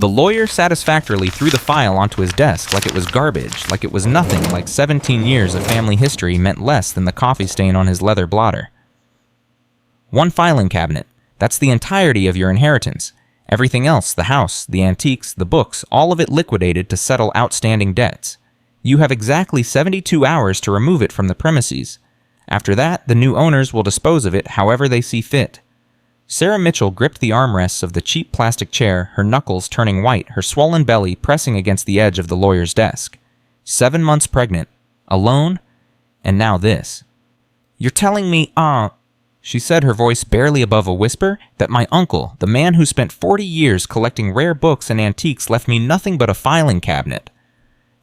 The lawyer satisfactorily threw the file onto his desk like it was garbage, like it was nothing, like 17 years of family history meant less than the coffee stain on his leather blotter. One filing cabinet. That's the entirety of your inheritance. Everything else, the house, the antiques, the books, all of it liquidated to settle outstanding debts. You have exactly 72 hours to remove it from the premises. After that, the new owners will dispose of it however they see fit. Sarah Mitchell gripped the armrests of the cheap plastic chair, her knuckles turning white, her swollen belly pressing against the edge of the lawyer's desk. 7 months pregnant, alone, and now this. You're telling me, she said, her voice barely above a whisper, that my uncle, the man who spent 40 years collecting rare books and antiques, left me nothing but a filing cabinet.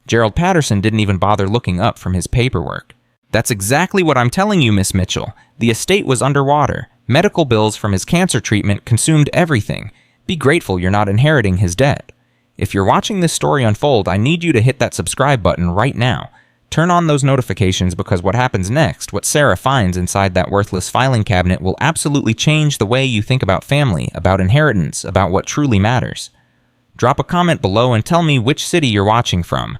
Gerald Patterson didn't even bother looking up from his paperwork. That's exactly what I'm telling you, Miss Mitchell. The estate was underwater. Medical bills from his cancer treatment consumed everything. Be grateful you're not inheriting his debt. If you're watching this story unfold, I need you to hit that subscribe button right now. Turn on those notifications because what happens next, what Sarah finds inside that worthless filing cabinet, will absolutely change the way you think about family, about inheritance, about what truly matters. Drop a comment below and tell me which city you're watching from.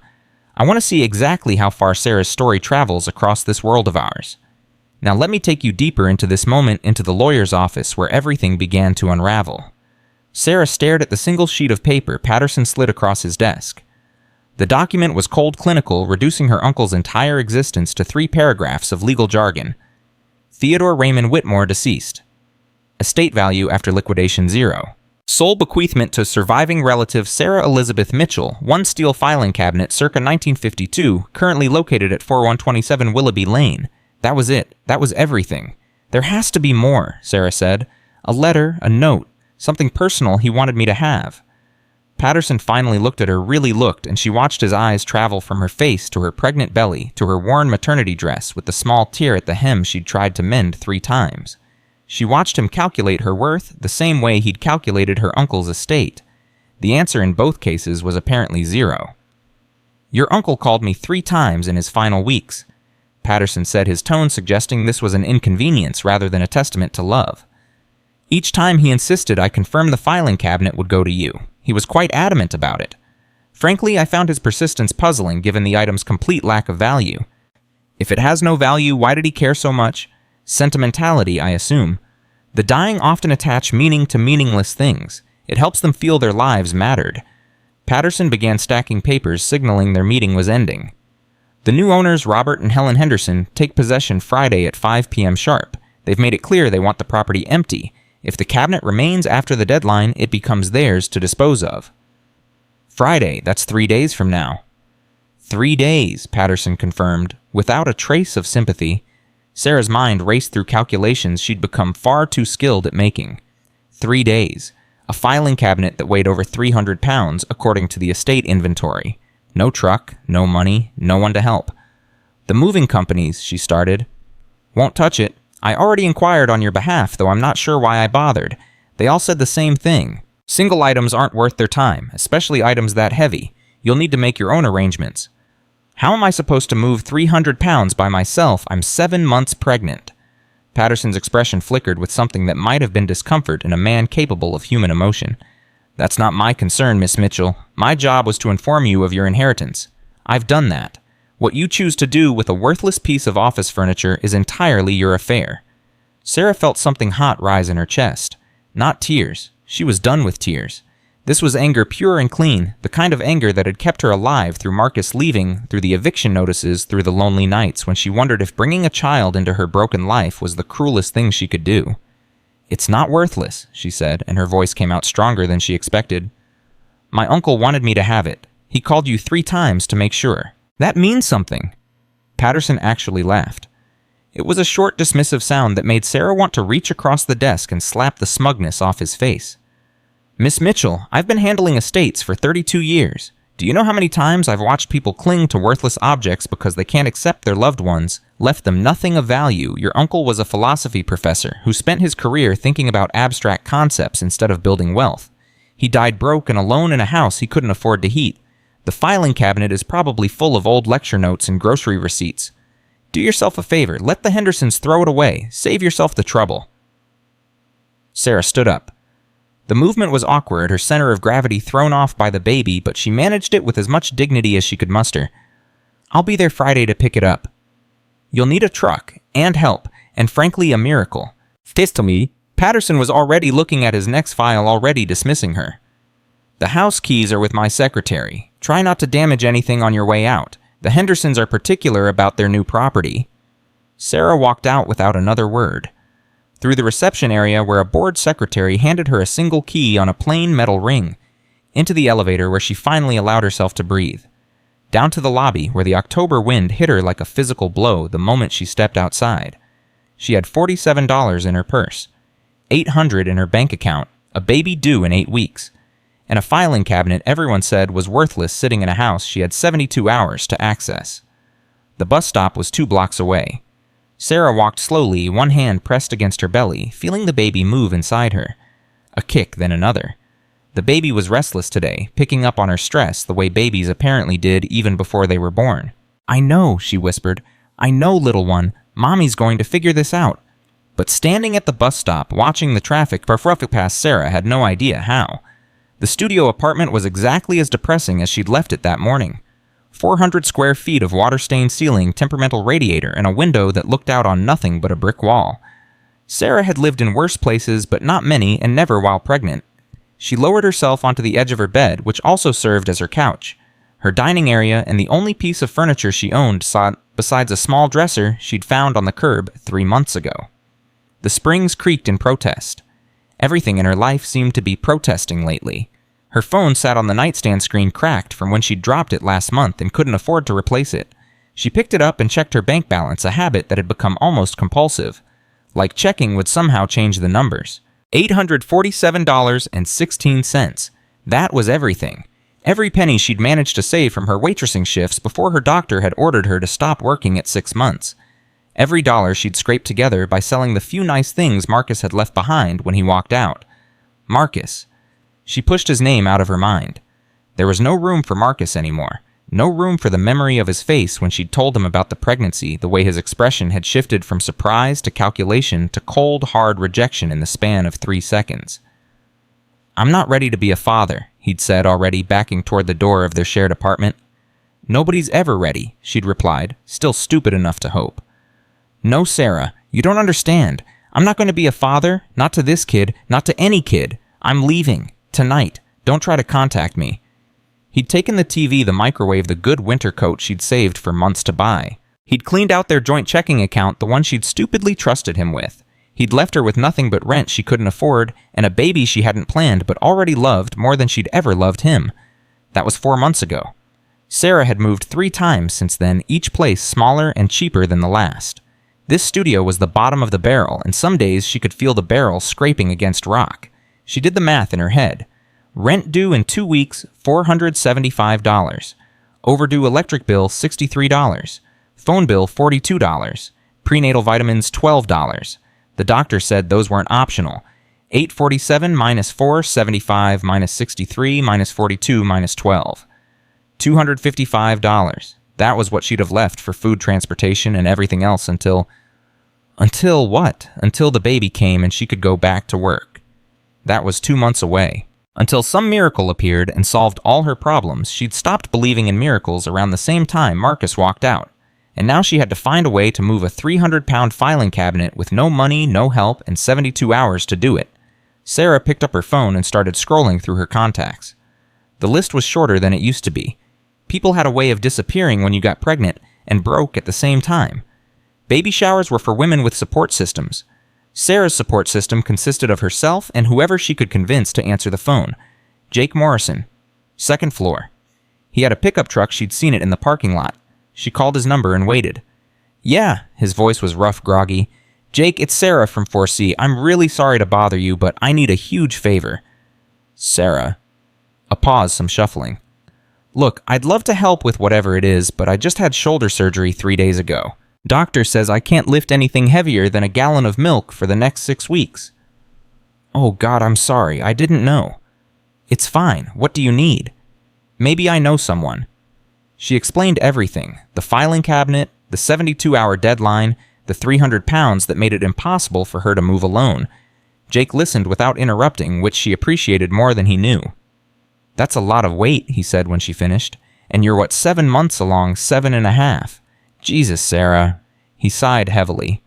I want to see exactly how far Sarah's story travels across this world of ours. Now let me take you deeper into this moment, into the lawyer's office where everything began to unravel. Sarah stared at the single sheet of paper Patterson slid across his desk. The document was cold clinical, reducing her uncle's entire existence to 3 paragraphs of legal jargon. Theodore Raymond Whitmore deceased. Estate value after liquidation 0. Sole bequeathment to surviving relative Sarah Elizabeth Mitchell, 1 steel filing cabinet circa 1952, currently located at 4127 Willoughby Lane. That was it. That was everything. There has to be more, Sarah said. A letter, a note, something personal he wanted me to have. Patterson finally looked at her, really looked, and she watched his eyes travel from her face to her pregnant belly to her worn maternity dress with the small tear at the hem she'd tried to mend 3 times. She watched him calculate her worth the same way he'd calculated her uncle's estate. The answer in both cases was apparently 0. Your uncle called me 3 times in his final weeks, Patterson said, his tone suggesting this was an inconvenience rather than a testament to love. Each time he insisted I confirm the filing cabinet would go to you. He was quite adamant about it. Frankly, I found his persistence puzzling given the item's complete lack of value. If it has no value, why did he care so much? Sentimentality, I assume. The dying often attach meaning to meaningless things. It helps them feel their lives mattered. Patterson began stacking papers, signaling their meeting was ending. The new owners, Robert and Helen Henderson, take possession Friday at 5 p.m. sharp. They've made it clear they want the property empty. If the cabinet remains after the deadline, it becomes theirs to dispose of. Friday, that's 3 days from now. 3 days, Patterson confirmed, without a trace of sympathy. Sarah's mind raced through calculations she'd become far too skilled at making. 3 days. A filing cabinet that weighed over 300 pounds, according to the estate inventory. No truck, no money, no one to help. The moving companies, she started. Won't touch it. I already inquired on your behalf, though I'm not sure why I bothered. They all said the same thing. Single items aren't worth their time, especially items that heavy. You'll need to make your own arrangements. How am I supposed to move 300 pounds by myself? I'm 7 months pregnant. Patterson's expression flickered with something that might have been discomfort in a man capable of human emotion. That's not my concern, Miss Mitchell. My job was to inform you of your inheritance. I've done that. What you choose to do with a worthless piece of office furniture is entirely your affair. Sarah felt something hot rise in her chest. Not tears. She was done with tears. This was anger pure and clean, the kind of anger that had kept her alive through Marcus leaving, through the eviction notices, through the lonely nights when she wondered if bringing a child into her broken life was the cruelest thing she could do. It's not worthless, she said, and her voice came out stronger than she expected. My uncle wanted me to have it. He called you 3 times to make sure. That means something. Patterson actually laughed. It was a short, dismissive sound that made Sarah want to reach across the desk and slap the smugness off his face. Miss Mitchell, I've been handling estates for 32 years. Do you know how many times I've watched people cling to worthless objects because they can't accept their loved ones, left them nothing of value? Your uncle was a philosophy professor who spent his career thinking about abstract concepts instead of building wealth. He died broke and alone in a house he couldn't afford to heat. The filing cabinet is probably full of old lecture notes and grocery receipts. Do yourself a favor, let the Hendersons throw it away. Save yourself the trouble. Sarah stood up. The movement was awkward, her center of gravity thrown off by the baby, but she managed it with as much dignity as she could muster. "I'll be there Friday to pick it up." "You'll need a truck, and help, and frankly a miracle." To me, Patterson was already looking at his next file, already dismissing her. "The house keys are with my secretary. Try not to damage anything on your way out. The Hendersons are particular about their new property." Sarah walked out without another word. Through the reception area where a bored secretary handed her a single key on a plain metal ring. Into the elevator where she finally allowed herself to breathe. Down to the lobby where the October wind hit her like a physical blow the moment she stepped outside. She had $47 in her purse, $800 in her bank account, a baby due in 8 weeks, and a filing cabinet everyone said was worthless sitting in a house she had 72 hours to access. The bus stop was 2 blocks away. Sarah walked slowly, one hand pressed against her belly, feeling the baby move inside her. A kick, then another. The baby was restless today, picking up on her stress the way babies apparently did even before they were born. "I know," she whispered. "I know, little one. Mommy's going to figure this out." But standing at the bus stop, watching the traffic past Sarah had no idea how. The studio apartment was exactly as depressing as she'd left it that morning. 400 square feet of water-stained ceiling, temperamental radiator, and a window that looked out on nothing but a brick wall. Sarah had lived in worse places, but not many, and never while pregnant. She lowered herself onto the edge of her bed, which also served as her couch. Her dining area and the only piece of furniture she owned besides a small dresser she'd found on the curb 3 months ago. The springs creaked in protest. Everything in her life seemed to be protesting lately. Her phone sat on the nightstand screen cracked from when she'd dropped it last month and couldn't afford to replace it. She picked it up and checked her bank balance, a habit that had become almost compulsive. Like checking would somehow change the numbers. $847.16. That was everything. Every penny she'd managed to save from her waitressing shifts before her doctor had ordered her to stop working at 6 months. Every dollar she'd scraped together by selling the few nice things Marcus had left behind when he walked out. Marcus. She pushed his name out of her mind. There was no room for Marcus anymore. No room for the memory of his face when she'd told him about the pregnancy, the way his expression had shifted from surprise to calculation to cold, hard rejection in the span of 3 seconds. "I'm not ready to be a father," he'd said, already backing toward the door of their shared apartment. "Nobody's ever ready," she'd replied, still stupid enough to hope. "No, Sarah, you don't understand. I'm not going to be a father, not to this kid, not to any kid. I'm leaving. Tonight. Don't try to contact me." He'd taken the TV, the microwave, the good winter coat she'd saved for months to buy. He'd cleaned out their joint checking account, the one she'd stupidly trusted him with. He'd left her with nothing but rent she couldn't afford and a baby she hadn't planned but already loved more than she'd ever loved him. That was 4 months ago. Sarah had moved 3 times since then, each place smaller and cheaper than the last. This studio was the bottom of the barrel, and some days she could feel the barrel scraping against rock. She did the math in her head. Rent due in 2 weeks, $475. Overdue electric bill, $63. Phone bill, $42. Prenatal vitamins, $12. The doctor said those weren't optional. $847 minus $475 minus $63 minus $42 minus $12. $255. That was what she'd have left for food, transportation, and everything else until what? Until the baby came and she could go back to work. That was 2 months away. Until some miracle appeared and solved all her problems, she'd stopped believing in miracles around the same time Marcus walked out. And now she had to find a way to move a 300-pound filing cabinet with no money, no help, and 72 hours to do it. Sarah picked up her phone and started scrolling through her contacts. The list was shorter than it used to be. People had a way of disappearing when you got pregnant and broke at the same time. Baby showers were for women with support systems. Sarah's support system consisted of herself and whoever she could convince to answer the phone. Jake Morrison. 2nd floor. He had a pickup truck, she'd seen it in the parking lot. She called his number and waited. "Yeah," his voice was rough, groggy. "Jake, it's Sarah from 4C. I'm really sorry to bother you, but I need a huge favor." "Sarah." A pause, some shuffling. "Look, I'd love to help with whatever it is, but I just had shoulder surgery 3 days ago. Doctor says I can't lift anything heavier than a gallon of milk for the next 6 weeks. "Oh God, I'm sorry. I didn't know." "It's fine. What do you need?" "Maybe I know someone." She explained everything. The filing cabinet, the 72-hour deadline, the 300 pounds that made it impossible for her to move alone. Jake listened without interrupting, which she appreciated more than he knew. "That's a lot of weight," he said when she finished. "And you're 7 months along 7.5. Jesus, Sarah." He sighed heavily.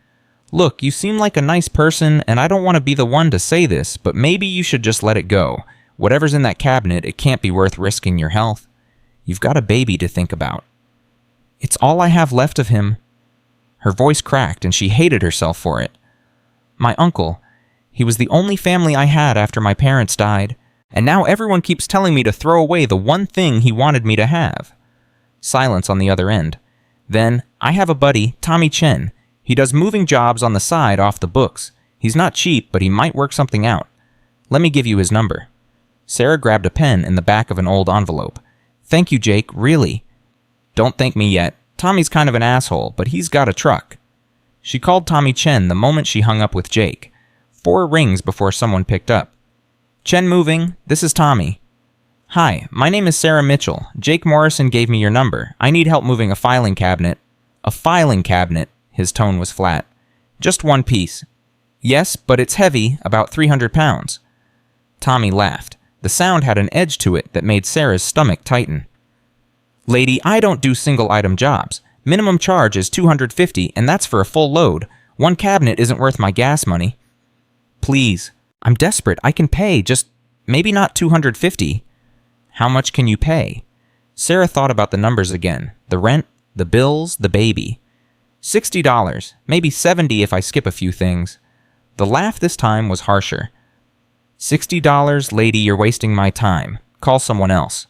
"Look, you seem like a nice person, and I don't want to be the one to say this, but maybe you should just let it go. Whatever's in that cabinet, it can't be worth risking your health. You've got a baby to think about." "It's all I have left of him." Her voice cracked, and she hated herself for it. "My uncle. He was the only family I had after my parents died, and now everyone keeps telling me to throw away the one thing he wanted me to have." Silence on the other end. Then, "I have a buddy, Tommy Chen. He does moving jobs on the side off the books. He's not cheap, but he might work something out. Let me give you his number." Sarah grabbed a pen in the back of an old envelope. "Thank you, Jake, really." "Don't thank me yet. Tommy's kind of an asshole, but he's got a truck." She called Tommy Chen the moment she hung up with Jake. 4 rings before someone picked up. "Chen Moving, this is Tommy." "Hi, my name is Sarah Mitchell. Jake Morrison gave me your number. I need help moving a filing cabinet." "A filing cabinet?" His tone was flat. "Just one piece." "Yes, but it's heavy, about 300 pounds. Tommy laughed. The sound had an edge to it that made Sarah's stomach tighten. "Lady, I don't do single-item jobs. Minimum charge is $250, and that's for a full load. One cabinet isn't worth my gas money." "Please, I'm desperate. I can pay, just maybe not $250. "How much can you pay?" Sarah thought about the numbers again. The rent, the bills, the baby. $60, maybe $70 if I skip a few things. The laugh this time was harsher. $60, lady, you're wasting my time. Call someone else."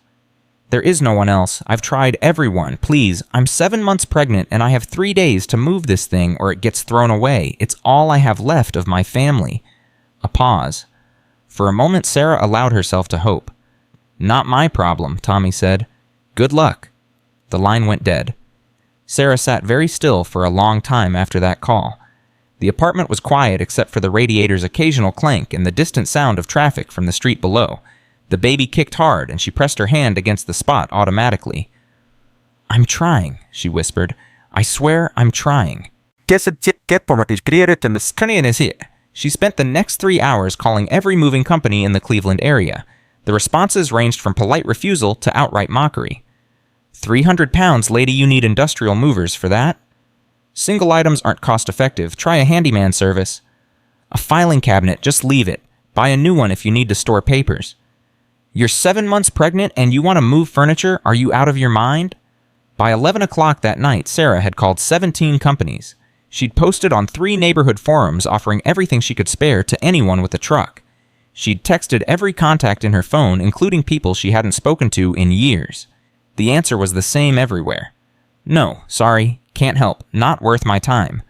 "There is no one else. I've tried everyone. Please, I'm 7 months pregnant and I have 3 days to move this thing or it gets thrown away. It's all I have left of my family." A pause. For a moment, Sarah allowed herself to hope. "Not my problem," Tommy said. "Good luck." The line went dead. Sarah sat very still for a long time after that call. The apartment was quiet except for the radiator's occasional clank and the distant sound of traffic from the street below. The baby kicked hard, and she pressed her hand against the spot automatically. "I'm trying," she whispered. "I swear I'm trying." She spent the next 3 hours calling every moving company in the Cleveland area. The responses ranged from polite refusal to outright mockery. 300 pounds, lady, you need industrial movers for that? Single items aren't cost-effective. Try a handyman service. A filing cabinet, just leave it. Buy a new one if you need to store papers. You're 7 months pregnant and you want to move furniture? Are you out of your mind? By 11 o'clock that night, Sarah had called 17 companies. She'd posted on 3 neighborhood forums offering everything she could spare to anyone with a truck. She'd texted every contact in her phone, including people she hadn't spoken to in years. The answer was the same everywhere. "No, sorry, can't help, not worth my time."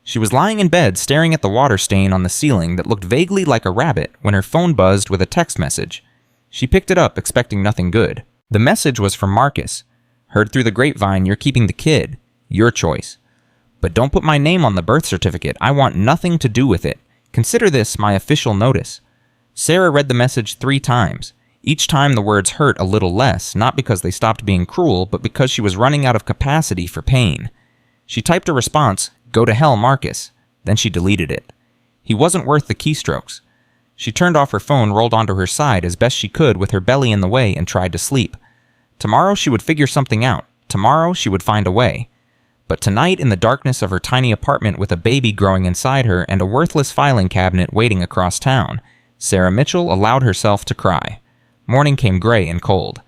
She was lying in bed staring at the water stain on the ceiling that looked vaguely like a rabbit when her phone buzzed with a text message. She picked it up, expecting nothing good. The message was from Marcus. "Heard through the grapevine you're keeping the kid. Your choice. But don't put my name on the birth certificate. I want nothing to do with it. Consider this my official notice." Sarah read the message 3 times. Each time the words hurt a little less, not because they stopped being cruel, but because she was running out of capacity for pain. She typed a response, "Go to hell, Marcus." Then she deleted it. He wasn't worth the keystrokes. She turned off her phone, rolled onto her side as best she could with her belly in the way, and tried to sleep. Tomorrow she would figure something out. Tomorrow she would find a way. But tonight, in the darkness of her tiny apartment with a baby growing inside her and a worthless filing cabinet waiting across town, Sarah Mitchell allowed herself to cry. Morning came gray and cold.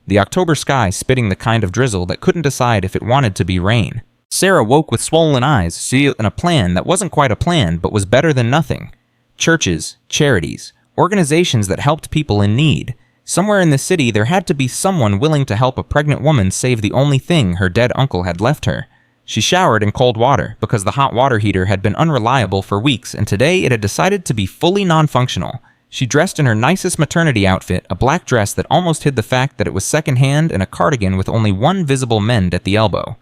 The October sky spitting the kind of drizzle that couldn't decide if it wanted to be rain. Sarah woke with swollen eyes, seeing a plan that wasn't quite a plan but was better than nothing. Churches, charities, organizations that helped people in need. Somewhere in the city there had to be someone willing to help a pregnant woman save the only thing her dead uncle had left her. She showered in cold water because the hot water heater had been unreliable for weeks and today it had decided to be fully non-functional. She dressed in her nicest maternity outfit, a black dress that almost hid the fact that it was secondhand and a cardigan with only one visible mend at the elbow.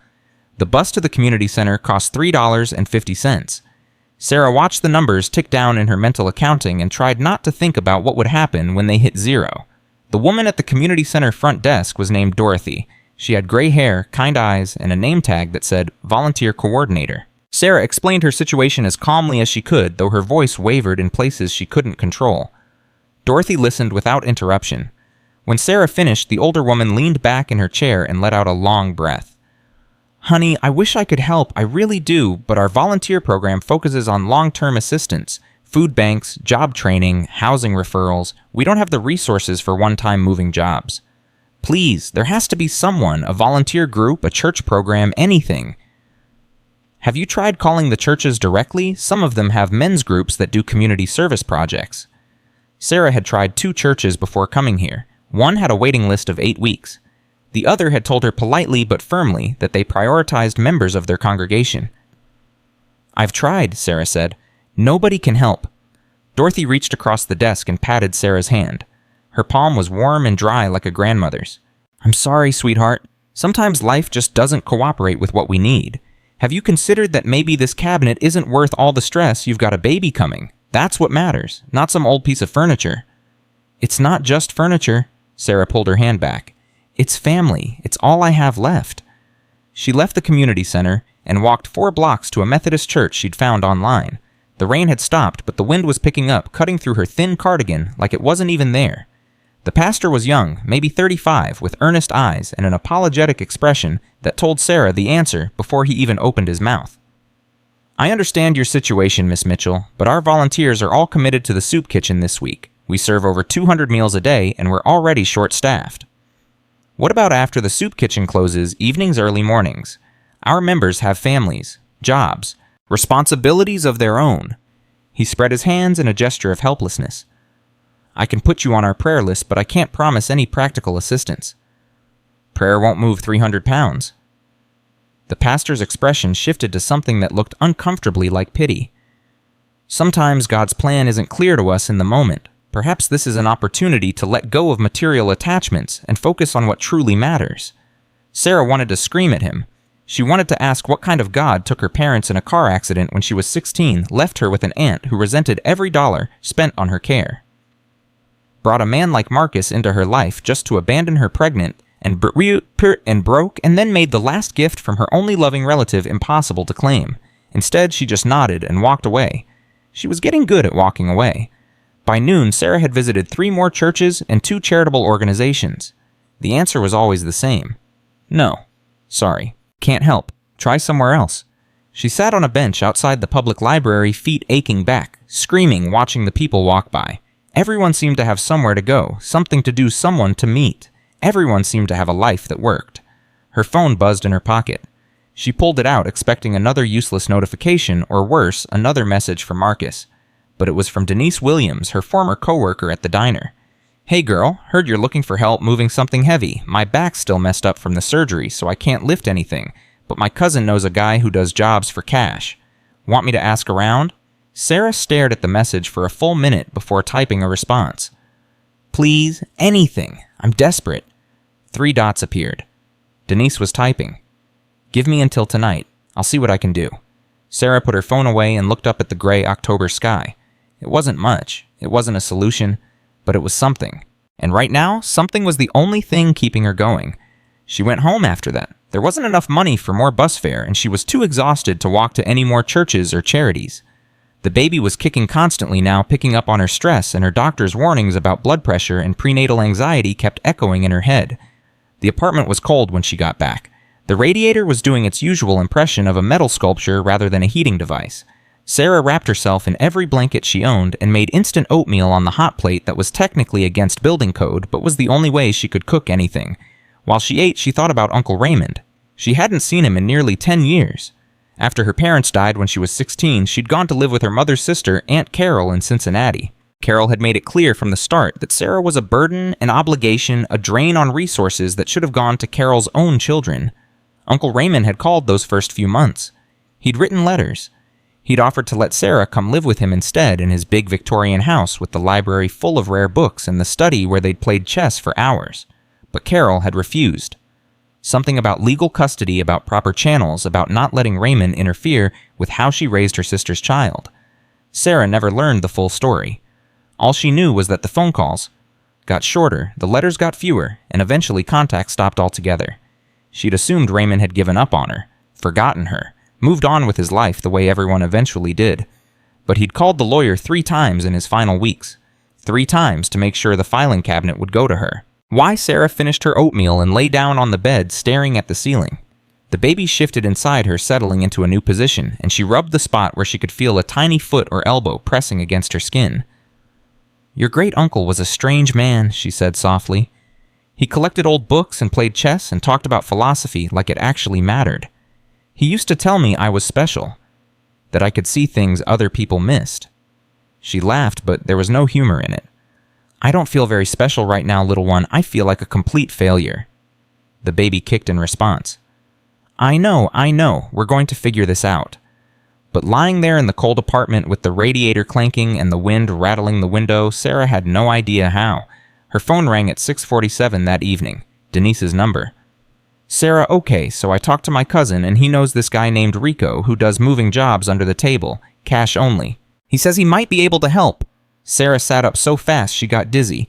The bus to the community center cost $3.50. Sarah watched the numbers tick down in her mental accounting and tried not to think about what would happen when they hit 0. The woman at the community center front desk was named Dorothy. She had gray hair, kind eyes, and a name tag that said Volunteer Coordinator. Sarah explained her situation as calmly as she could, though her voice wavered in places she couldn't control. Dorothy listened without interruption. When Sarah finished, the older woman leaned back in her chair and let out a long breath. "Honey, I wish I could help, I really do, but our volunteer program focuses on long-term assistance, food banks, job training, housing referrals. We don't have the resources for one-time moving jobs. Please, there has to be someone, a volunteer group, a church program, anything." "Have you tried calling the churches directly? Some of them have men's groups that do community service projects." Sarah had tried 2 churches before coming here. One had a waiting list of 8 weeks. The other had told her politely but firmly that they prioritized members of their congregation. "I've tried," Sarah said. "Nobody can help." Dorothy reached across the desk and patted Sarah's hand. Her palm was warm and dry like a grandmother's. "I'm sorry, sweetheart. Sometimes life just doesn't cooperate with what we need. Have you considered that maybe this cabinet isn't worth all the stress? You've got a baby coming. That's what matters, not some old piece of furniture." "It's not just furniture." Sarah pulled her hand back. "It's family. It's all I have left." She left the community center and walked 4 blocks to a Methodist church she'd found online. The rain had stopped, but the wind was picking up, cutting through her thin cardigan like it wasn't even there. The pastor was young, maybe 35, with earnest eyes and an apologetic expression that told Sarah the answer before he even opened his mouth. "I understand your situation, Miss Mitchell, but our volunteers are all committed to the soup kitchen this week. We serve over 200 meals a day, and we're already short-staffed." "What about after the soup kitchen closes, evenings, early mornings? Our members have families, jobs, responsibilities of their own." He spread his hands in a gesture of helplessness. "I can put you on our prayer list, but I can't promise any practical assistance." "Prayer won't move 300 pounds. The pastor's expression shifted to something that looked uncomfortably like pity. "Sometimes God's plan isn't clear to us in the moment. Perhaps this is an opportunity to let go of material attachments and focus on what truly matters." Sarah wanted to scream at him. She wanted to ask what kind of God took her parents in a car accident when she was 16, left her with an aunt who resented every dollar spent on her care, brought a man like Marcus into her life just to abandon her pregnant, and broke, and then made the last gift from her only loving relative impossible to claim. Instead, she just nodded and walked away. She was getting good at walking away. By noon, Sarah had visited 3 more churches and 2 charitable organizations. The answer was always the same. "No. Sorry. Can't help. Try somewhere else." She sat on a bench outside the public library, feet aching back, screaming, watching the people walk by. Everyone seemed to have somewhere to go, something to do, someone to meet. Everyone seemed to have a life that worked. Her phone buzzed in her pocket. She pulled it out, expecting another useless notification, or worse, another message from Marcus. But it was from Denise Williams, her former coworker at the diner. "Hey girl, heard you're looking for help moving something heavy. My back's still messed up from the surgery, so I can't lift anything. But my cousin knows a guy who does jobs for cash. Want me to ask around?" Sarah stared at the message for a full minute before typing a response. "Please, anything. I'm desperate." 3 dots appeared. Denise was typing. "Give me until tonight. I'll see what I can do." Sarah put her phone away and looked up at the gray October sky. It wasn't much. It wasn't a solution, but it was something. And right now, something was the only thing keeping her going. She went home after that. There wasn't enough money for more bus fare, and she was too exhausted to walk to any more churches or charities. The baby was kicking constantly now, picking up on her stress, and her doctor's warnings about blood pressure and prenatal anxiety kept echoing in her head. The apartment was cold when she got back. The radiator was doing its usual impression of a metal sculpture rather than a heating device. Sarah wrapped herself in every blanket she owned and made instant oatmeal on the hot plate that was technically against building code, but was the only way she could cook anything. While she ate, she thought about Uncle Raymond. She hadn't seen him in nearly 10 years. After her parents died when she was 16, she'd gone to live with her mother's sister, Aunt Carol, in Cincinnati. Carol had made it clear from the start that Sarah was a burden, an obligation, a drain on resources that should have gone to Carol's own children. Uncle Raymond had called those first few months. He'd written letters. He'd offered to let Sarah come live with him instead in his big Victorian house with the library full of rare books and the study where they'd played chess for hours. But Carol had refused. Something about legal custody, about proper channels, about not letting Raymond interfere with how she raised her sister's child. Sarah never learned the full story. All she knew was that the phone calls got shorter, the letters got fewer, and eventually contact stopped altogether. She'd assumed Raymond had given up on her, forgotten her, moved on with his life the way everyone eventually did. But he'd called the lawyer 3 times in his final weeks. 3 times to make sure the filing cabinet would go to her. Why Sarah finished her oatmeal and lay down on the bed staring at the ceiling. The baby shifted inside her, settling into a new position, and she rubbed the spot where she could feel a tiny foot or elbow pressing against her skin. "Your great-uncle was a strange man," she said softly. "He collected old books and played chess and talked about philosophy like it actually mattered. He used to tell me I was special, that I could see things other people missed." She laughed, but there was no humor in it. "I don't feel very special right now, little one. I feel like a complete failure." The baby kicked in response. I know, we're going to figure this out." But lying there in the cold apartment with the radiator clanking and the wind rattling the window, Sarah had no idea how. Her phone rang at 6:47 that evening, Denise's number. "Sarah, okay, so I talked to my cousin, and he knows this guy named Rico who does moving jobs under the table, cash only. He says he might be able to help." Sarah sat up so fast she got dizzy.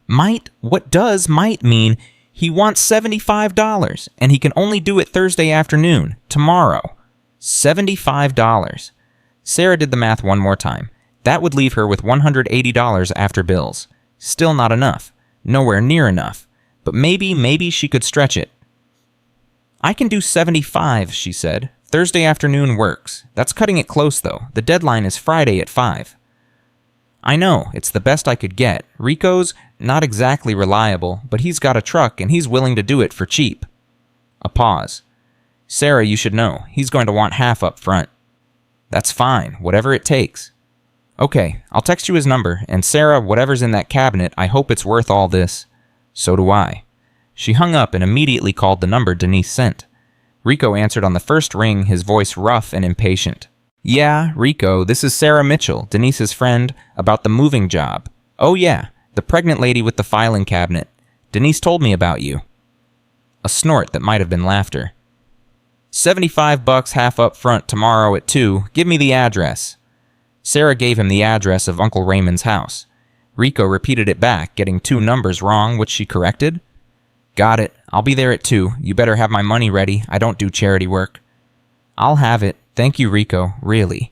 "Might? What does might mean? He wants $75, and he can only do it Thursday afternoon, tomorrow. $75. Sarah did the math one more time. That would leave her with $180 after bills. Still not enough. Nowhere near enough. But maybe she could stretch it. "I can do 75, she said. "Thursday afternoon works. That's cutting it close, though. The deadline is Friday at 5. "I know, it's the best I could get. Rico's not exactly reliable, but he's got a truck and he's willing to do it for cheap." A pause. "Sarah, you should know, he's going to want half up front." "That's fine, whatever it takes." "Okay, I'll text you his number, and Sarah, whatever's in that cabinet, I hope it's worth all this." "So do I." She hung up and immediately called the number Denise sent. Rico answered on the first ring, his voice rough and impatient. "Yeah, Rico, this is Sarah Mitchell, Denise's friend, about the moving job. Oh yeah, the pregnant lady with the filing cabinet. Denise told me about you." A snort that might have been laughter. $75 half up front tomorrow at 2. Give me the address." Sarah gave him the address of Uncle Raymond's house. Rico repeated it back, getting 2 numbers wrong, which she corrected. "Got it. I'll be there at 2. You better have my money ready. I don't do charity work." "I'll have it. Thank you, Rico, really."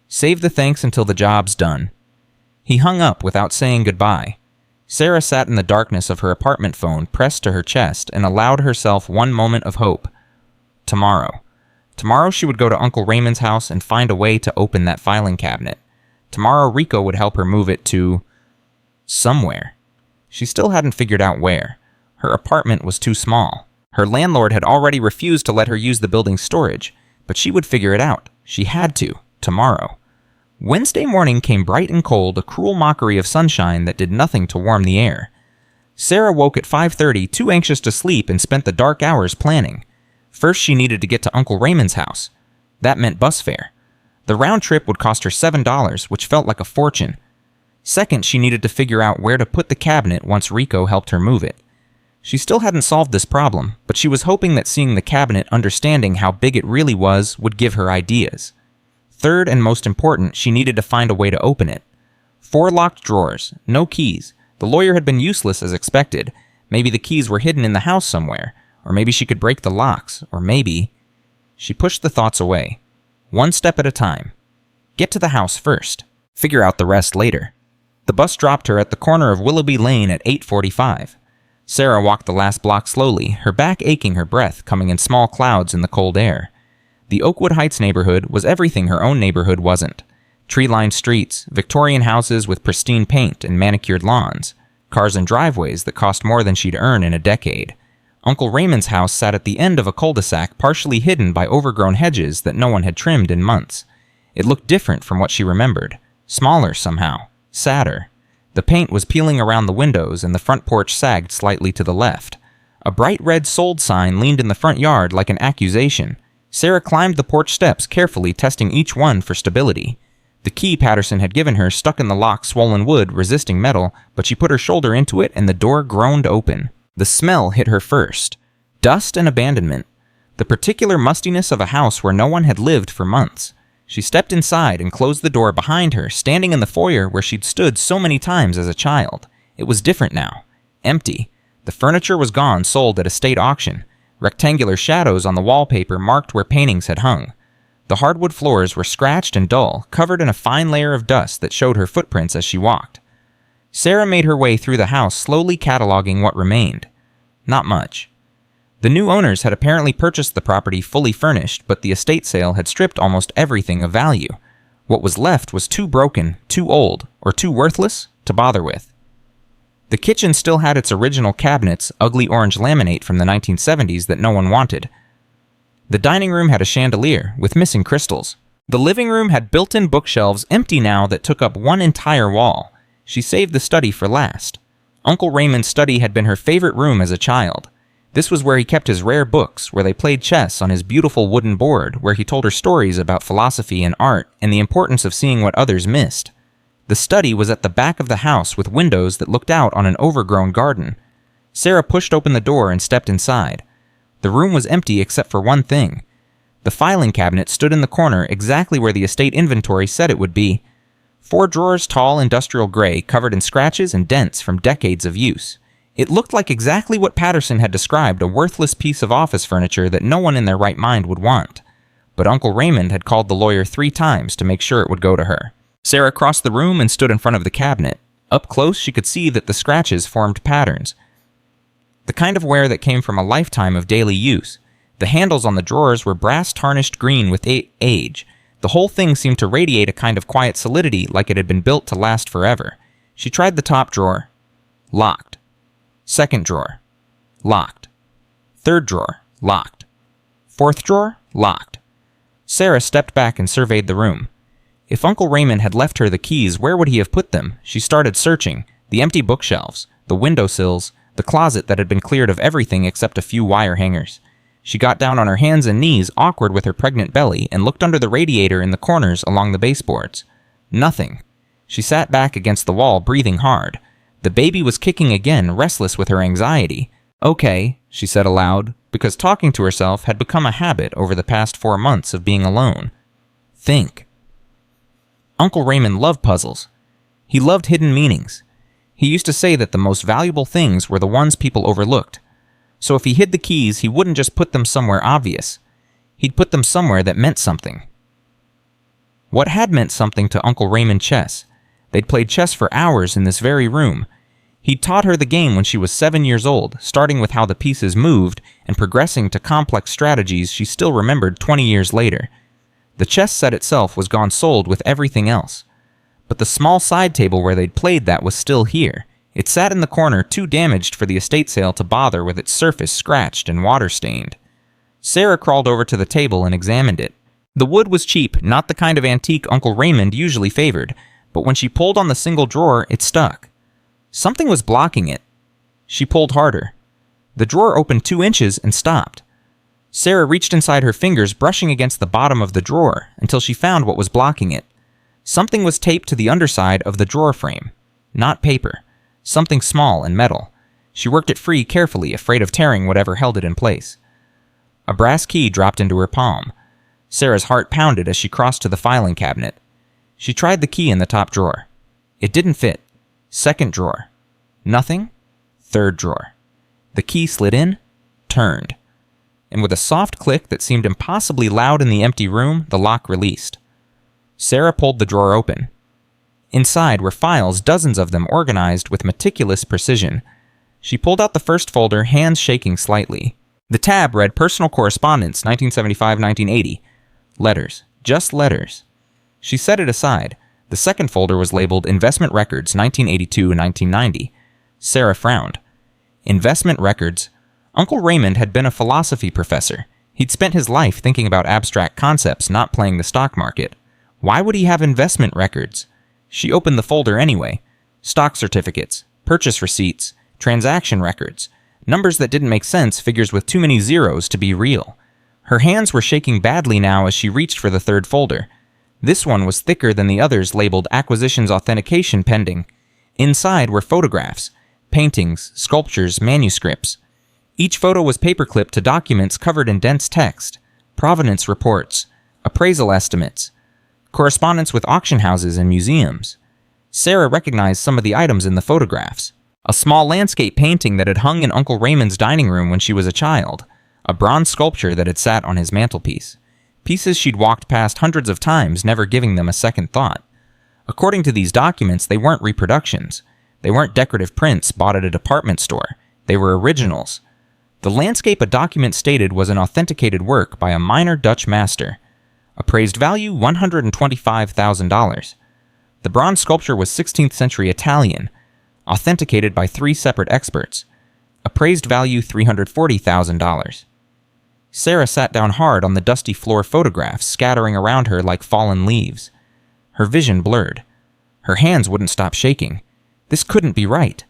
"Save the thanks until the job's done." He hung up without saying goodbye. Sarah sat in the darkness of her apartment phone pressed to her chest and allowed herself one moment of hope. Tomorrow. Tomorrow she would go to Uncle Raymond's house and find a way to open that filing cabinet. Tomorrow Rico would help her move it to somewhere. She still hadn't figured out where. Her apartment was too small. Her landlord had already refused to let her use the building's storage, but she would figure it out. She had to, tomorrow. Wednesday morning came bright and cold, a cruel mockery of sunshine that did nothing to warm the air. Sarah woke at 5:30, too anxious to sleep, and spent the dark hours planning. First, she needed to get to Uncle Raymond's house. That meant bus fare. The round trip would cost her $7, which felt like a fortune. Second, she needed to figure out where to put the cabinet once Rico helped her move it. She still hadn't solved this problem, but she was hoping that seeing the cabinet, understanding how big it really was, would give her ideas. Third and most important, she needed to find a way to open it. 4 locked drawers, no keys. The lawyer had been useless as expected. Maybe the keys were hidden in the house somewhere, or maybe she could break the locks, or maybe... She pushed the thoughts away. One step at a time. Get to the house first. Figure out the rest later. The bus dropped her at the corner of Willoughby Lane at 8:45. Sarah walked the last block slowly, her back aching, her breath coming in small clouds in the cold air. The Oakwood Heights neighborhood was everything her own neighborhood wasn't. Tree-lined streets, Victorian houses with pristine paint and manicured lawns, cars and driveways that cost more than she'd earn in a decade. Uncle Raymond's house sat at the end of a cul-de-sac partially hidden by overgrown hedges that no one had trimmed in months. It looked different from what she remembered. Smaller somehow. Sadder. The paint was peeling around the windows and the front porch sagged slightly to the left. A bright red sold sign leaned in the front yard like an accusation. Sarah climbed the porch steps carefully, testing each one for stability. The key Patterson had given her stuck in the lock, swollen wood, resisting metal, but she put her shoulder into it and the door groaned open. The smell hit her first. Dust and abandonment. The particular mustiness of a house where no one had lived for months. She stepped inside and closed the door behind her, standing in the foyer where she'd stood so many times as a child. It was different now. Empty. The furniture was gone, sold at a state auction. Rectangular shadows on the wallpaper marked where paintings had hung. The hardwood floors were scratched and dull, covered in a fine layer of dust that showed her footprints as she walked. Sarah made her way through the house, slowly cataloging what remained. Not much. The new owners had apparently purchased the property fully furnished, but the estate sale had stripped almost everything of value. What was left was too broken, too old, or too worthless to bother with. The kitchen still had its original cabinets, ugly orange laminate from the 1970s that no one wanted. The dining room had a chandelier, with missing crystals. The living room had built-in bookshelves, empty now, that took up one entire wall. She saved the study for last. Uncle Raymond's study had been her favorite room as a child. This was where he kept his rare books, where they played chess on his beautiful wooden board, where he told her stories about philosophy and art and the importance of seeing what others missed. The study was at the back of the house with windows that looked out on an overgrown garden. Sarah pushed open the door and stepped inside. The room was empty except for one thing. The filing cabinet stood in the corner exactly where the estate inventory said it would be. 4 drawers tall, industrial gray, covered in scratches and dents from decades of use. It looked like exactly what Patterson had described, a worthless piece of office furniture that no one in their right mind would want. But Uncle Raymond had called the lawyer 3 times to make sure it would go to her. Sarah crossed the room and stood in front of the cabinet. Up close, she could see that the scratches formed patterns. The kind of wear that came from a lifetime of daily use. The handles on the drawers were brass tarnished green with age. The whole thing seemed to radiate a kind of quiet solidity, like it had been built to last forever. She tried the top drawer. Locked. Second drawer. Locked. Third drawer. Locked. Fourth drawer. Locked. Sarah stepped back and surveyed the room. If Uncle Raymond had left her the keys, where would he have put them? She started searching. The empty bookshelves, the windowsills, the closet that had been cleared of everything except a few wire hangers. She got down on her hands and knees, awkward with her pregnant belly, and looked under the radiator in the corners along the baseboards. Nothing. She sat back against the wall, breathing hard. The baby was kicking again, restless with her anxiety. Okay, she said aloud, because talking to herself had become a habit over the past 4 months of being alone. Think. Uncle Raymond loved puzzles. He loved hidden meanings. He used to say that the most valuable things were the ones people overlooked. So if he hid the keys, he wouldn't just put them somewhere obvious. He'd put them somewhere that meant something. What had meant something to Uncle Raymond? Chess. They'd played chess for hours in this very room. He'd taught her the game when she was 7 years old, starting with how the pieces moved and progressing to complex strategies she still remembered 20 years later. The chess set itself was gone sold with everything else. But the small side table where they'd played that was still here. It sat in the corner, too damaged for the estate sale to bother, with its surface scratched and water-stained. Sarah crawled over to the table and examined it. The wood was cheap, not the kind of antique Uncle Raymond usually favored, but when she pulled on the single drawer, it stuck. Something was blocking it. She pulled harder. The drawer opened 2 inches and stopped. Sarah reached inside her fingers, brushing against the bottom of the drawer, until she found what was blocking it. Something was taped to the underside of the drawer frame. Not paper. Something small and metal. She worked it free carefully, afraid of tearing whatever held it in place. A brass key dropped into her palm. Sarah's heart pounded as she crossed to the filing cabinet. She tried the key in the top drawer. It didn't fit. Second drawer. Nothing. Third drawer. The key slid in, turned, and with a soft click that seemed impossibly loud in the empty room, the lock released. Sarah pulled the drawer open. Inside were files, dozens of them organized with meticulous precision. She pulled out the first folder, hands shaking slightly. The tab read Personal Correspondence, 1975-1980. Letters. Just letters. She set it aside. The second folder was labeled Investment Records, 1982-1990. Sarah frowned. Investment records. Uncle Raymond had been a philosophy professor. He'd spent his life thinking about abstract concepts, not playing the stock market. Why would he have investment records? She opened the folder anyway. Stock certificates, purchase receipts, transaction records, numbers that didn't make sense, figures with too many zeros to be real. Her hands were shaking badly now as she reached for the third folder. This one was thicker than the others, labeled Acquisitions Authentication Pending. Inside were photographs, paintings, sculptures, manuscripts. Each photo was paperclipped to documents covered in dense text, provenance reports, appraisal estimates, correspondence with auction houses and museums. Sarah recognized some of the items in the photographs. A small landscape painting that had hung in Uncle Raymond's dining room when she was a child. A bronze sculpture that had sat on his mantelpiece. Pieces she'd walked past hundreds of times, never giving them a second thought. According to these documents, they weren't reproductions. They weren't decorative prints bought at a department store. They were originals. The landscape a document stated was an authenticated work by a minor Dutch master. Appraised value $125,000. The bronze sculpture was 16th century Italian, authenticated by 3 separate experts. Appraised value $340,000. Sarah sat down hard on the dusty floor photographs scattering around her like fallen leaves. Her vision blurred. Her hands wouldn't stop shaking. This couldn't be right.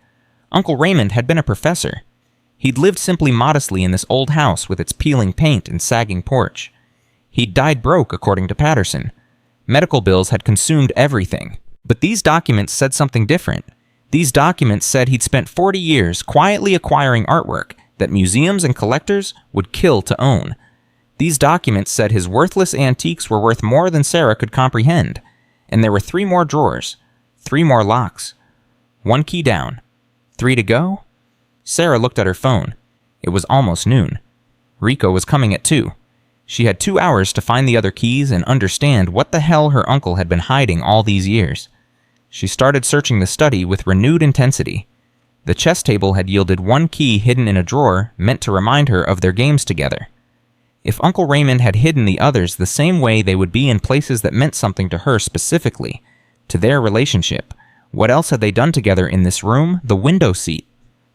Uncle Raymond had been a professor. He'd lived simply modestly in this old house with its peeling paint and sagging porch. He'd died broke, according to Patterson. Medical bills had consumed everything. But these documents said something different. These documents said he'd spent 40 years quietly acquiring artwork that museums and collectors would kill to own. These documents said his worthless antiques were worth more than Sarah could comprehend. And there were 3 more drawers, 3 more locks. 1 key down. 3 to go? Sarah looked at her phone. It was almost noon. Rico was coming at 2. She had 2 hours to find the other keys and understand what the hell her uncle had been hiding all these years. She started searching the study with renewed intensity. The chess table had yielded 1 key hidden in a drawer meant to remind her of their games together. If Uncle Raymond had hidden the others the same way they would be in places that meant something to her specifically, to their relationship, what else had they done together in this room, the window seat?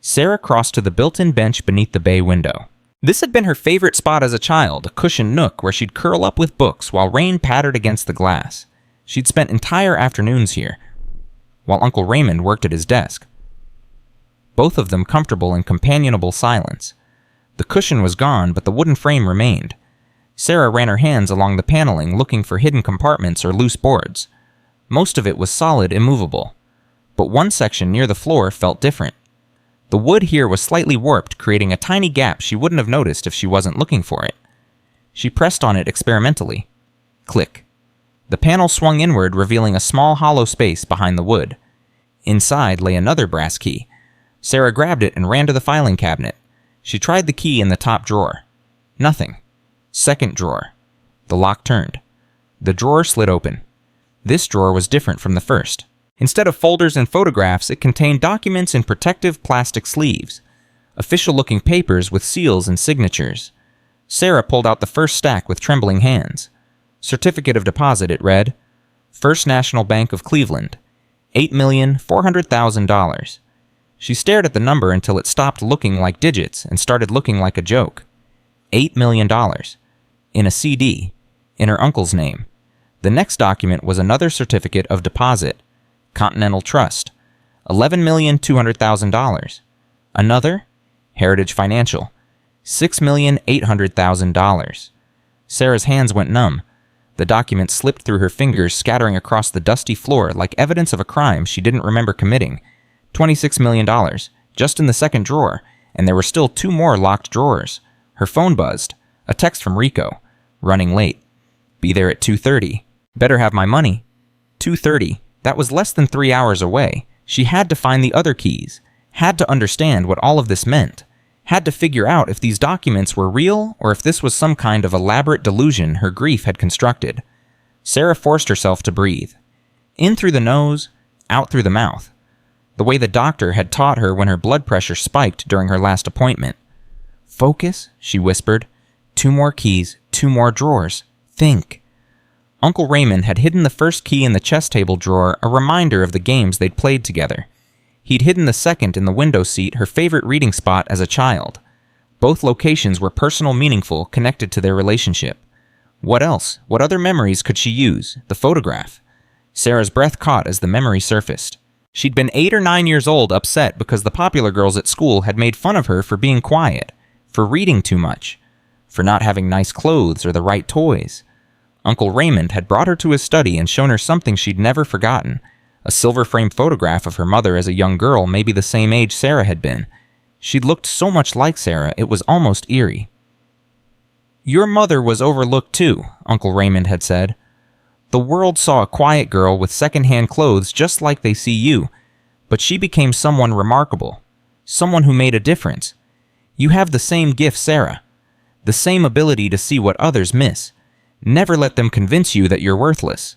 Sarah crossed to the built-in bench beneath the bay window. This had been her favorite spot as a child, a cushioned nook where she'd curl up with books while rain pattered against the glass. She'd spent entire afternoons here, while Uncle Raymond worked at his desk. Both of them comfortable in companionable silence. The cushion was gone, but the wooden frame remained. Sarah ran her hands along the paneling, looking for hidden compartments or loose boards. Most of it was solid, immovable, but one section near the floor felt different. The wood here was slightly warped, creating a tiny gap she wouldn't have noticed if she wasn't looking for it. She pressed on it experimentally. Click. The panel swung inward, revealing a small hollow space behind the wood. Inside lay another brass key. Sarah grabbed it and ran to the filing cabinet. She tried the key in the top drawer. Nothing. Second drawer. The lock turned. The drawer slid open. This drawer was different from the first. Instead of folders and photographs, it contained documents in protective plastic sleeves. Official-looking papers with seals and signatures. Sarah pulled out the first stack with trembling hands. Certificate of deposit, it read. First National Bank of Cleveland. $8,400,000. She stared at the number until it stopped looking like digits and started looking like a joke. $8 million. In a CD. In her uncle's name. The next document was another certificate of deposit. Continental Trust. $11,200,000. Another. Heritage Financial. $6,800,000. Sarah's hands went numb. The document slipped through her fingers, scattering across the dusty floor like evidence of a crime she didn't remember committing. $26 million, just in the second drawer, and there were still 2 more locked drawers. Her phone buzzed. A text from Rico. Running late. Be there at 2:30. Better have my money. 2:30. That was less than 3 hours away. She had to find the other keys. Had to understand what all of this meant. Had to figure out if these documents were real or if this was some kind of elaborate delusion her grief had constructed. Sarah forced herself to breathe. In through the nose, out through the mouth. The way the doctor had taught her when her blood pressure spiked during her last appointment. Focus, she whispered. 2 more keys, 2 more drawers. Think. Uncle Raymond had hidden the first key in the chess table drawer, a reminder of the games they'd played together. He'd hidden the second in the window seat, her favorite reading spot as a child. Both locations were personal, meaningful, connected to their relationship. What else? What other memories could she use? The photograph. Sarah's breath caught as the memory surfaced. She'd been 8 or 9 years old, upset because the popular girls at school had made fun of her for being quiet, for reading too much, for not having nice clothes or the right toys. Uncle Raymond had brought her to his study and shown her something she'd never forgotten. A silver-framed photograph of her mother as a young girl, maybe the same age Sarah had been. She'd looked so much like Sarah, it was almost eerie. Your mother was overlooked too, Uncle Raymond had said. The world saw a quiet girl with second-hand clothes just like they see you, but she became someone remarkable, someone who made a difference. You have the same gift, Sarah, the same ability to see what others miss. Never let them convince you that you're worthless.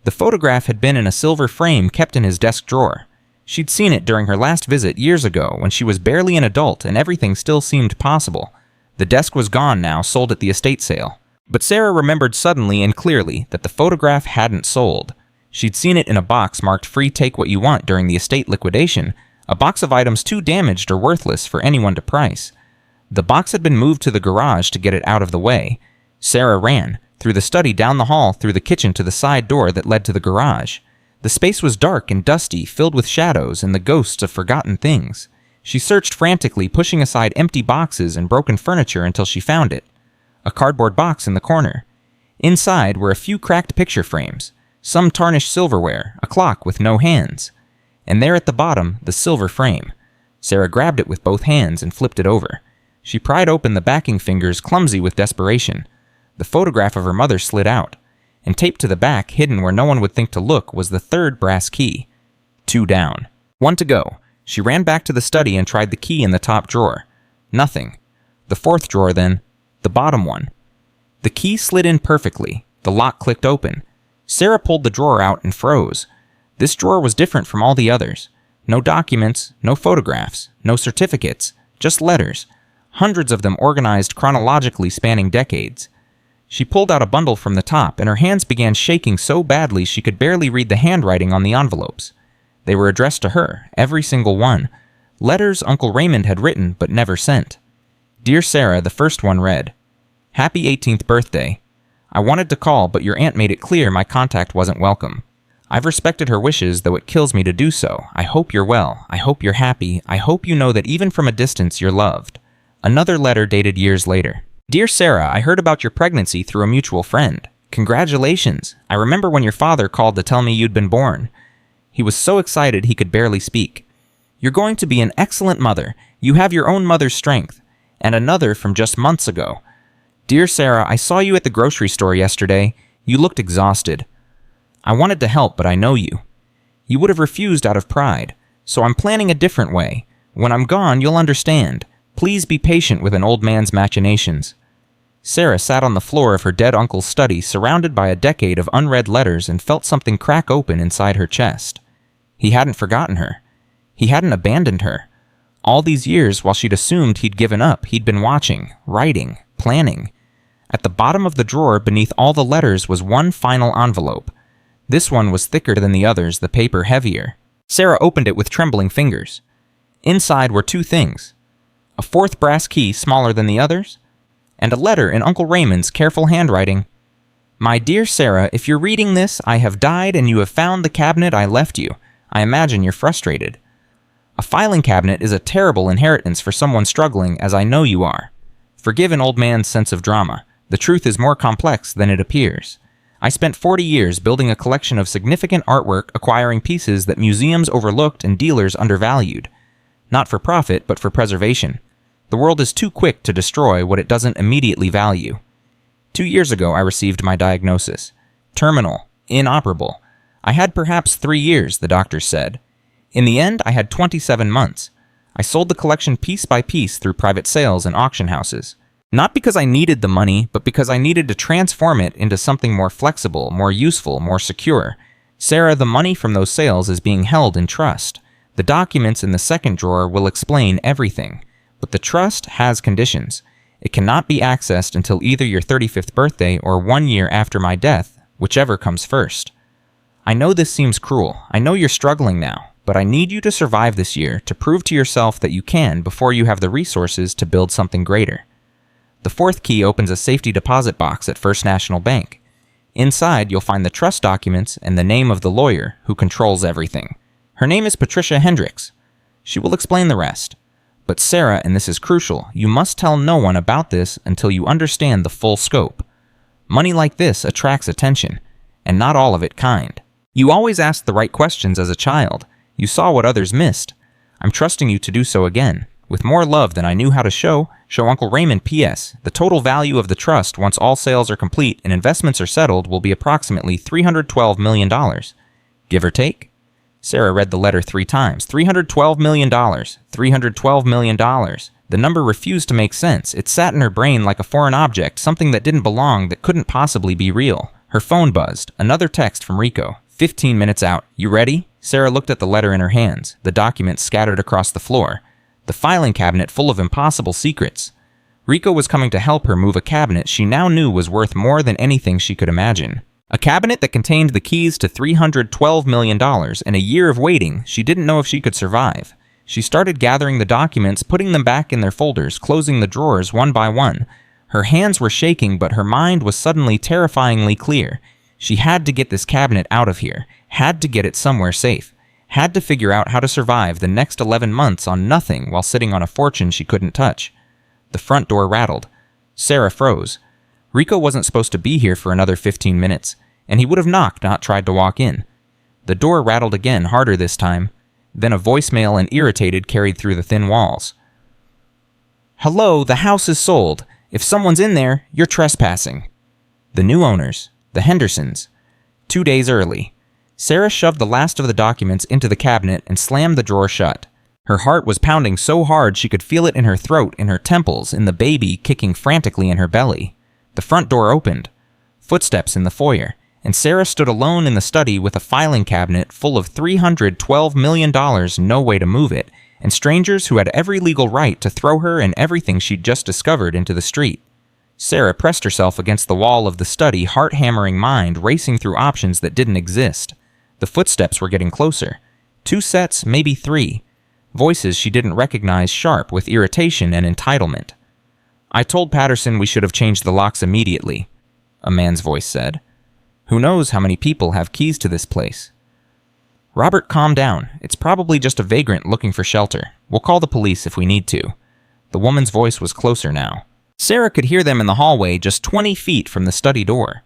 The photograph had been in a silver frame kept in his desk drawer. She'd seen it during her last visit years ago when she was barely an adult and everything still seemed possible. The desk was gone now, sold at the estate sale. But Sarah remembered suddenly and clearly that the photograph hadn't sold. She'd seen it in a box marked "Free Take What You Want" during the estate liquidation, a box of items too damaged or worthless for anyone to price. The box had been moved to the garage to get it out of the way. Sarah ran, through the study, down the hall, through the kitchen to the side door that led to the garage. The space was dark and dusty, filled with shadows and the ghosts of forgotten things. She searched frantically, pushing aside empty boxes and broken furniture until she found it. A cardboard box in the corner. Inside were a few cracked picture frames, some tarnished silverware, a clock with no hands. And there at the bottom, the silver frame. Sarah grabbed it with both hands and flipped it over. She pried open the backing fingers, clumsy with desperation. The photograph of her mother slid out, and taped to the back, hidden where no one would think to look, was the third brass key. 2 down. 1 to go. She ran back to the study and tried the key in the top drawer. Nothing. The 4th drawer then. The bottom one. The key slid in perfectly. The lock clicked open. Sarah pulled the drawer out and froze. This drawer was different from all the others. No documents, no photographs, no certificates, just letters. Hundreds of them organized chronologically, spanning decades. She pulled out a bundle from the top, and her hands began shaking so badly she could barely read the handwriting on the envelopes. They were addressed to her, every single one. Letters Uncle Raymond had written but never sent. Dear Sarah, the first one read, "Happy 18th birthday. I wanted to call, but your aunt made it clear my contact wasn't welcome. I've respected her wishes, though it kills me to do so. I hope you're well. I hope you're happy. I hope you know that even from a distance you're loved." Another letter dated years later. Dear Sarah, I heard about your pregnancy through a mutual friend. Congratulations. I remember when your father called to tell me you'd been born. He was so excited he could barely speak. You're going to be an excellent mother. You have your own mother's strength. And another from just months ago. Dear Sarah, I saw you at the grocery store yesterday. You looked exhausted. I wanted to help, but I know you. You would have refused out of pride. So I'm planning a different way. When I'm gone, you'll understand. Please be patient with an old man's machinations. Sarah sat on the floor of her dead uncle's study, surrounded by a decade of unread letters, and felt something crack open inside her chest. He hadn't forgotten her. He hadn't abandoned her. All these years, while she'd assumed he'd given up, he'd been watching, writing, planning. At the bottom of the drawer, beneath all the letters, was one final envelope. This one was thicker than the others, the paper heavier. Sarah opened it with trembling fingers. Inside were 2 things. A 4th brass key smaller than the others, and a letter in Uncle Raymond's careful handwriting. My dear Sarah, if you're reading this, I have died and you have found the cabinet I left you. I imagine you're frustrated. A filing cabinet is a terrible inheritance for someone struggling, as I know you are. Forgive an old man's sense of drama. The truth is more complex than it appears. I spent 40 years building a collection of significant artwork, acquiring pieces that museums overlooked and dealers undervalued. Not for profit, but for preservation. The world is too quick to destroy what it doesn't immediately value. 2 years ago, I received my diagnosis. Terminal. Inoperable. I had perhaps 3 years, the doctors said. In the end, I had 27 months. I sold the collection piece by piece through private sales and auction houses. Not because I needed the money, but because I needed to transform it into something more flexible, more useful, more secure. Sarah, the money from those sales is being held in trust. The documents in the 2nd drawer will explain everything. But the trust has conditions. It cannot be accessed until either your 35th birthday or 1 year after my death, whichever comes first. I know this seems cruel. I know you're struggling now, but I need you to survive this year to prove to yourself that you can before you have the resources to build something greater. The 4th key opens a safety deposit box at First National Bank. Inside, you'll find the trust documents and the name of the lawyer who controls everything. Her name is Patricia Hendricks. She will explain the rest. But Sarah, and this is crucial, you must tell no one about this until you understand the full scope. Money like this attracts attention, and not all of it kind. You always asked the right questions as a child. You saw what others missed. I'm trusting you to do so again. With more love than I knew how to show Uncle Raymond. P.S. The total value of the trust once all sales are complete and investments are settled will be approximately $312 million. Give or take? Sarah read the letter 3 times. $312 million. $312 million. The number refused to make sense. It sat in her brain like a foreign object, something that didn't belong, that couldn't possibly be real. Her phone buzzed. Another text from Rico. 15 minutes out. You ready? Sarah looked at the letter in her hands, the documents scattered across the floor. The filing cabinet full of impossible secrets. Rico was coming to help her move a cabinet she now knew was worth more than anything she could imagine. A cabinet that contained the keys to $312 million, and a year of waiting she didn't know if she could survive. She started gathering the documents, putting them back in their folders, closing the drawers one by one. Her hands were shaking, but her mind was suddenly terrifyingly clear. She had to get this cabinet out of here, had to get it somewhere safe, had to figure out how to survive the next 11 months on nothing while sitting on a fortune she couldn't touch. The front door rattled. Sarah froze. Rico wasn't supposed to be here for another 15 minutes, and he would have knocked, not tried to walk in. The door rattled again, harder this time. Then a voicemail, and irritated, carried through the thin walls. Hello, the house is sold. If someone's in there, you're trespassing. The new owners, the Hendersons. 2 days early. Sarah shoved the last of the documents into the cabinet and slammed the drawer shut. Her heart was pounding so hard she could feel it in her throat, in her temples, in the baby kicking frantically in her belly. The front door opened. Footsteps in the foyer, and Sarah stood alone in the study with a filing cabinet full of $312 million, no way to move it, and strangers who had every legal right to throw her and everything she'd just discovered into the street. Sarah pressed herself against the wall of the study, heart-hammering mind racing through options that didn't exist. The footsteps were getting closer. 2 sets, maybe 3. Voices she didn't recognize, sharp with irritation and entitlement. I told Patterson we should have changed the locks immediately, a man's voice said. Who knows how many people have keys to this place? Robert, calm down. It's probably just a vagrant looking for shelter. We'll call the police if we need to. The woman's voice was closer now. Sarah could hear them in the hallway just 20 feet from the study door.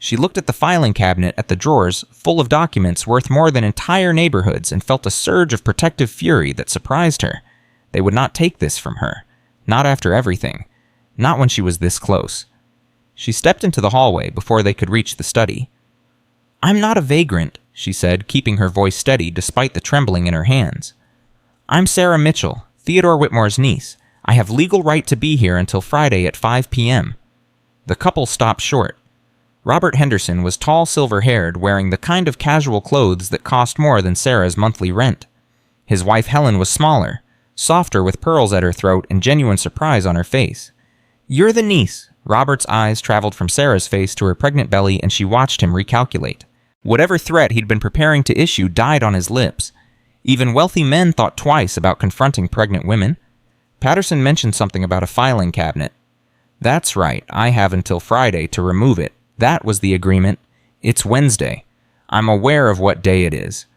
She looked at the filing cabinet, at the drawers, full of documents worth more than entire neighborhoods, and felt a surge of protective fury that surprised her. They would not take this from her. Not after everything. Not when she was this close. She stepped into the hallway before they could reach the study. I'm not a vagrant, she said, keeping her voice steady despite the trembling in her hands. I'm Sarah Mitchell, Theodore Whitmore's niece. I have legal right to be here until Friday at 5 p.m. The couple stopped short. Robert Henderson was tall, silver-haired, wearing the kind of casual clothes that cost more than Sarah's monthly rent. His wife Helen was smaller, softer with pearls at her throat and genuine surprise on her face. You're the niece. Robert's eyes traveled from Sarah's face to her pregnant belly, and she watched him recalculate. Whatever threat he'd been preparing to issue died on his lips. Even wealthy men thought twice about confronting pregnant women. Patterson mentioned something about a filing cabinet. That's right, I have until Friday to remove it. That was the agreement. It's Wednesday. I'm aware of what day it is.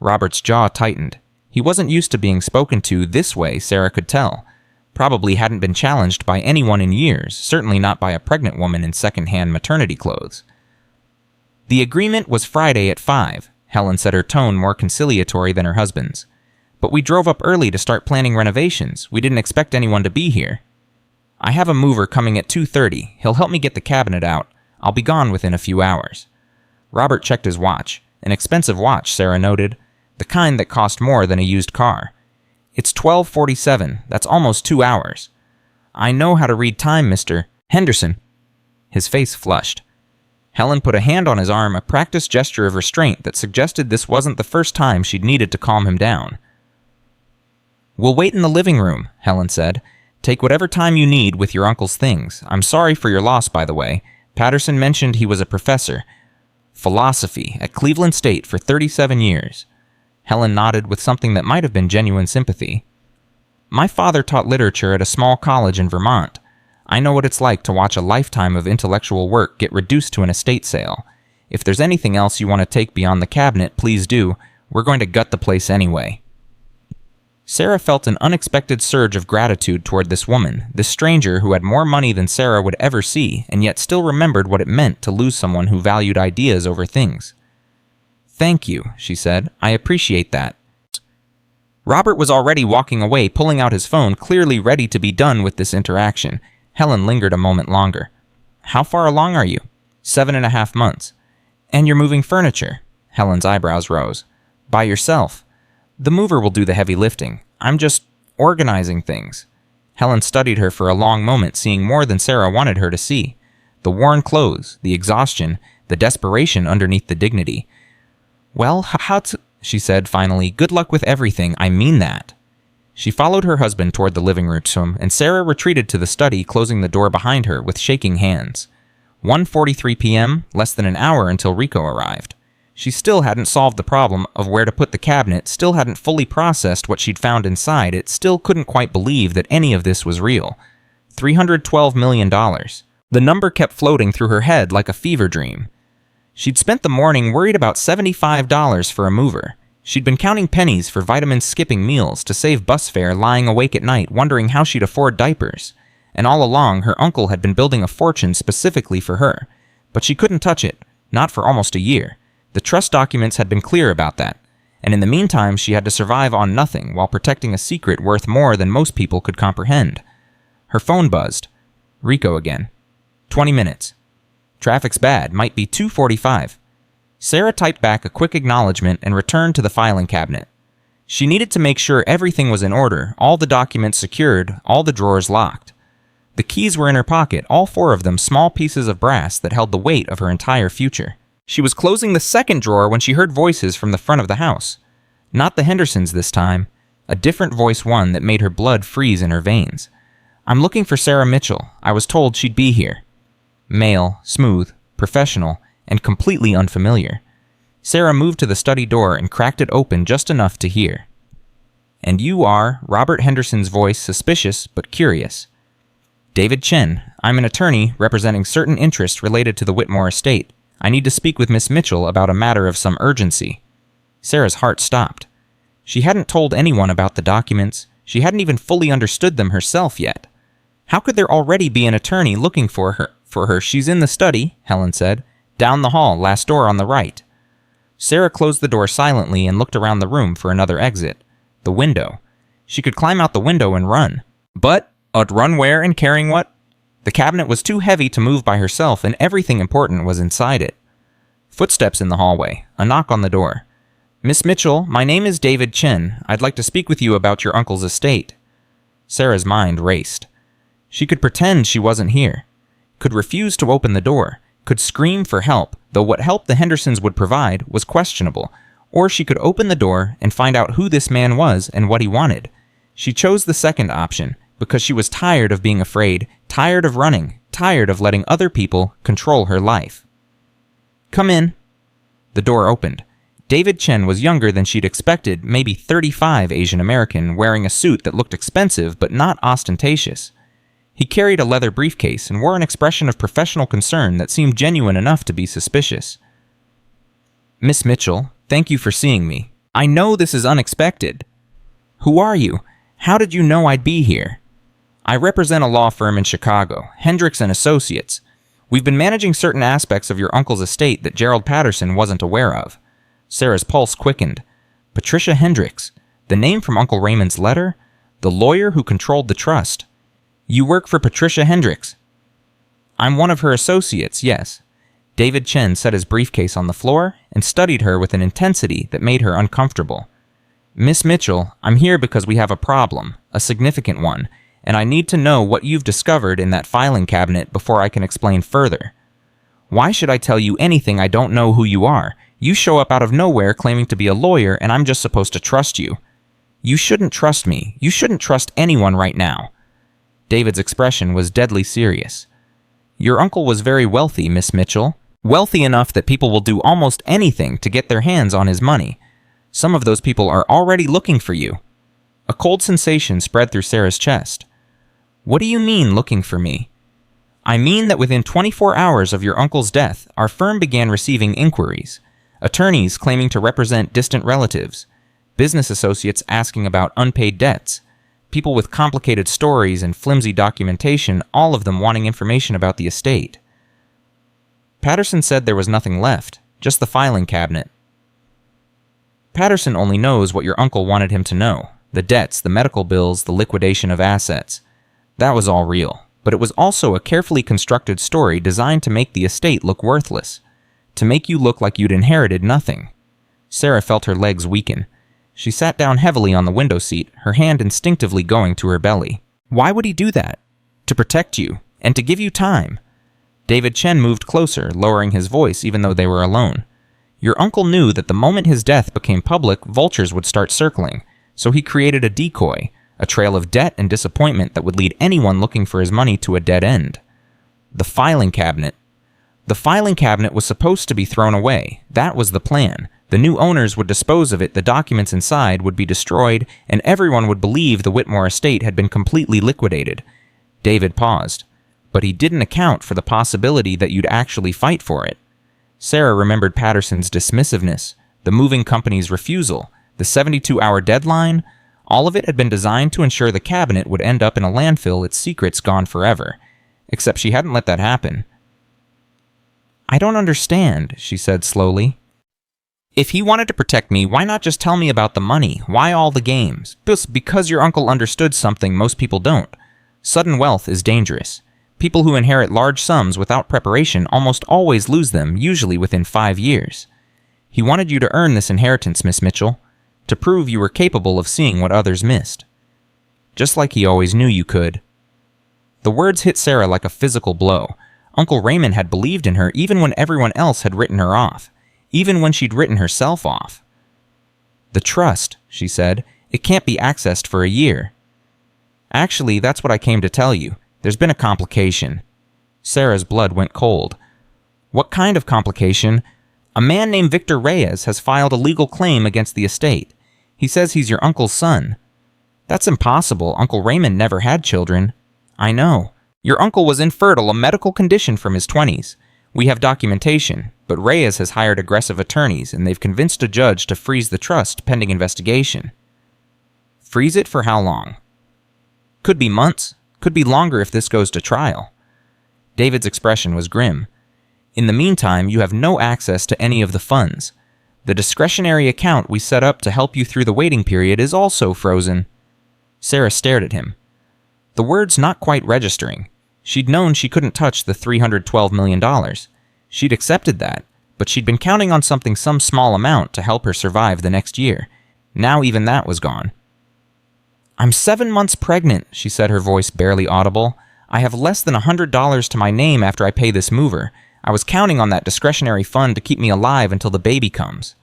Robert's jaw tightened. He wasn't used to being spoken to this way, Sarah could tell. Probably hadn't been challenged by anyone in years, certainly not by a pregnant woman in second-hand maternity clothes. The agreement was Friday at 5, Helen said, her tone more conciliatory than her husband's. But we drove up early to start planning renovations. We didn't expect anyone to be here. I have a mover coming at 2:30. He'll help me get the cabinet out. I'll be gone within a few hours. Robert checked his watch. An expensive watch, Sarah noted. The kind that cost more than a used car. It's 12:47. That's almost 2 hours. I know how to read time, Mr. Henderson. His face flushed. Helen put a hand on his arm, a practiced gesture of restraint that suggested this wasn't the first time she'd needed to calm him down. We'll wait in the living room, Helen said. Take whatever time you need with your uncle's things. I'm sorry for your loss, by the way. Patterson mentioned he was a professor. Philosophy at Cleveland State for 37 years. Helen nodded with something that might have been genuine sympathy. My father taught literature at a small college in Vermont. I know what it's like to watch a lifetime of intellectual work get reduced to an estate sale. If there's anything else you want to take beyond the cabinet, please do. We're going to gut the place anyway. Sarah felt an unexpected surge of gratitude toward this woman, this stranger who had more money than Sarah would ever see, and yet still remembered what it meant to lose someone who valued ideas over things. Thank you, she said. I appreciate that. Robert was already walking away, pulling out his phone, clearly ready to be done with this interaction. Helen lingered a moment longer. How far along are you? 7.5 months. And you're moving furniture? Helen's eyebrows rose. By yourself? The mover will do the heavy lifting. I'm just organizing things. Helen studied her for a long moment, seeing more than Sarah wanted her to see. The worn clothes, the exhaustion, the desperation underneath the dignity. "Well, she said finally. "Good luck with everything, I mean that." She followed her husband toward the living room, and Sarah retreated to the study, closing the door behind her with shaking hands. 1:43 p.m., less than an hour until Rico arrived. She still hadn't solved the problem of where to put the cabinet, still hadn't fully processed what she'd found inside it, still couldn't quite believe that any of this was real. $312 million. The number kept floating through her head like a fever dream. She'd spent the morning worried about $75 for a mover. She'd been counting pennies for vitamin skipping meals to save bus fare, lying awake at night wondering how she'd afford diapers. And all along, her uncle had been building a fortune specifically for her. But she couldn't touch it, not for almost a year. The trust documents had been clear about that. And in the meantime, she had to survive on nothing while protecting a secret worth more than most people could comprehend. Her phone buzzed. Rico again. 20 minutes. Traffic's bad, might be 2:45. Sarah typed back a quick acknowledgement and returned to the filing cabinet. She needed to make sure everything was in order, all the documents secured, all the drawers locked. The keys were in her pocket, all 4 of them small pieces of brass that held the weight of her entire future. She was closing the second drawer when she heard voices from the front of the house. Not the Hendersons this time. A different voice, one that made her blood freeze in her veins. "I'm looking for Sarah Mitchell. I was told she'd be here." Male, smooth, professional, and completely unfamiliar. Sarah moved to the study door and cracked it open just enough to hear. "And you are," Robert Henderson's voice, suspicious but curious. "David Chen. I'm an attorney representing certain interests related to the Whitmore estate. I need to speak with Miss Mitchell about a matter of some urgency." Sarah's heart stopped. She hadn't told anyone about the documents. She hadn't even fully understood them herself yet. How could there already be an attorney looking for her? "She's in the study," Helen said. "Down the hall, last door on the right." Sarah closed the door silently and looked around the room for another exit. The window. She could climb out the window and run. But, run where and carrying what? The cabinet was too heavy to move by herself, and everything important was inside it. Footsteps in the hallway. A knock on the door. "Miss Mitchell, my name is David Chen. I'd like to speak with you about your uncle's estate." Sarah's mind raced. She could pretend she wasn't here. Could refuse to open the door. Could scream for help, though what help the Hendersons would provide was questionable. Or she could open the door and find out who this man was and what he wanted. She chose the second option, because she was tired of being afraid, tired of running, tired of letting other people control her life. "Come in." The door opened. David Chen was younger than she'd expected, maybe 35, Asian American, wearing a suit that looked expensive but not ostentatious. He carried a leather briefcase and wore an expression of professional concern that seemed genuine enough to be suspicious. "Miss Mitchell, thank you for seeing me. I know this is unexpected. Who are you? How did you know I'd be here?" "I represent a law firm in Chicago, Hendricks & Associates. We've been managing certain aspects of your uncle's estate that Gerald Patterson wasn't aware of." Sarah's pulse quickened. Patricia Hendricks, the name from Uncle Raymond's letter? The lawyer who controlled the trust. "You work for Patricia Hendricks?" "I'm one of her associates, yes." David Chen set his briefcase on the floor and studied her with an intensity that made her uncomfortable. "Miss Mitchell, I'm here because we have a problem, a significant one, and I need to know what you've discovered in that filing cabinet before I can explain further." "Why should I tell you anything? I don't know who you are. You show up out of nowhere claiming to be a lawyer, and I'm just supposed to trust you." "You shouldn't trust me. You shouldn't trust anyone right now." David's expression was deadly serious. "Your uncle was very wealthy, Miss Mitchell. Wealthy enough that people will do almost anything to get their hands on his money. Some of those people are already looking for you." A cold sensation spread through Sarah's chest. "What do you mean, looking for me?" "I mean that within 24 hours of your uncle's death, our firm began receiving inquiries. Attorneys claiming to represent distant relatives. Business associates asking about unpaid debts. People with complicated stories and flimsy documentation, all of them wanting information about the estate." Patterson said there was nothing left, just the filing cabinet. "Patterson only knows what your uncle wanted him to know. The debts, the medical bills, the liquidation of assets. That was all real, but it was also a carefully constructed story designed to make the estate look worthless. To make you look like you'd inherited nothing." Sarah felt her legs weaken. She sat down heavily on the window seat, her hand instinctively going to her belly. Why would he do that? To protect you, and to give you time. David Chen moved closer, lowering his voice even though they were alone. Your uncle knew that the moment his death became public, vultures would start circling, so he created a decoy, a trail of debt and disappointment that would lead anyone looking for his money to a dead end. The filing cabinet. The filing cabinet was supposed to be thrown away. That was the plan. The new owners would dispose of it, the documents inside would be destroyed, and everyone would believe the Whitmore estate had been completely liquidated. David paused. But he didn't account for the possibility that you'd actually fight for it. Sarah remembered Patterson's dismissiveness, the moving company's refusal, the 72-hour deadline. All of it had been designed to ensure the cabinet would end up in a landfill, its secrets gone forever. Except she hadn't let that happen. I don't understand, she said slowly. If he wanted to protect me, why not just tell me about the money? Why all the games? Because your uncle understood something most people don't. Sudden wealth is dangerous. People who inherit large sums without preparation almost always lose them, usually within 5 years. He wanted you to earn this inheritance, Miss Mitchell, to prove you were capable of seeing what others missed. Just like he always knew you could. The words hit Sarah like a physical blow. Uncle Raymond had believed in her even when everyone else had written her off, even when she'd written herself off. The trust, she said, it can't be accessed for a year. Actually, that's what I came to tell you. There's been a complication. Sarah's blood went cold. What kind of complication? A man named Victor Reyes has filed a legal claim against the estate. He says he's your uncle's son. That's impossible. Uncle Raymond never had children. I know. Your uncle was infertile, a medical condition from his 20s. We have documentation, but Reyes has hired aggressive attorneys, and they've convinced a judge to freeze the trust pending investigation. Freeze it for how long? Could be months. Could be longer if this goes to trial. David's expression was grim. In the meantime, you have no access to any of the funds. The discretionary account we set up to help you through the waiting period is also frozen. Sarah stared at him. The words not quite registering. She'd known she couldn't touch the $312 million. She'd accepted that, but she'd been counting on some small amount to help her survive the next year. Now even that was gone. I'm 7 months pregnant, she said, her voice barely audible. I have less than $100 to my name after I pay this mover. I was counting on that discretionary fund to keep me alive until the baby comes.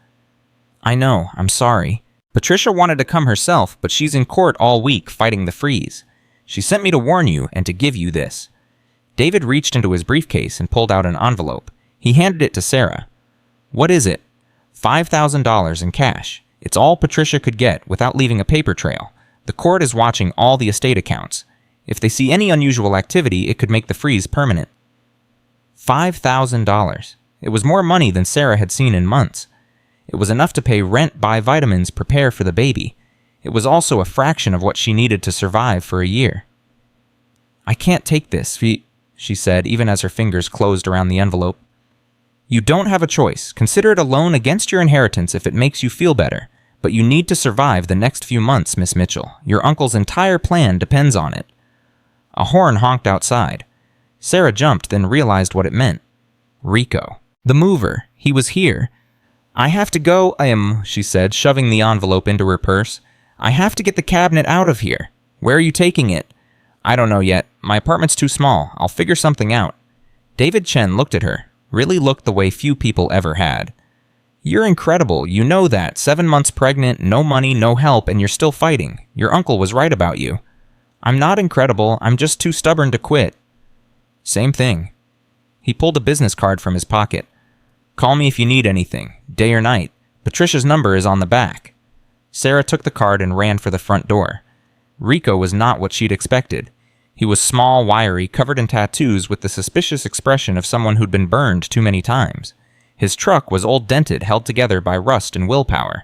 I know, I'm sorry. Patricia wanted to come herself, but she's in court all week fighting the freeze. She sent me to warn you and to give you this. David reached into his briefcase and pulled out an envelope. He handed it to Sarah. What is it? $5,000 in cash. It's all Patricia could get without leaving a paper trail. The court is watching all the estate accounts. If they see any unusual activity, it could make the freeze permanent. $5,000. It was more money than Sarah had seen in months. It was enough to pay rent, buy vitamins, prepare for the baby. It was also a fraction of what she needed to survive for a year. I can't take this, she said, even as her fingers closed around the envelope. You don't have a choice. Consider it a loan against your inheritance if it makes you feel better. But you need to survive the next few months, Miss Mitchell. Your uncle's entire plan depends on it. A horn honked outside. Sarah jumped, then realized what it meant. Rico. The mover. He was here. I have to go, she said, shoving the envelope into her purse. I have to get the cabinet out of here. Where are you taking it? I don't know yet. My apartment's too small. I'll figure something out. David Chen looked at her. Really looked the way few people ever had. You're incredible. You know that. 7 months pregnant, no money, no help, and you're still fighting. Your uncle was right about you. I'm not incredible. I'm just too stubborn to quit. Same thing. He pulled a business card from his pocket. Call me if you need anything, day or night. Patricia's number is on the back. Sarah took the card and ran for the front door. Rico was not what she'd expected. He was small, wiry, covered in tattoos with the suspicious expression of someone who'd been burned too many times. His truck was old dented, held together by rust and willpower.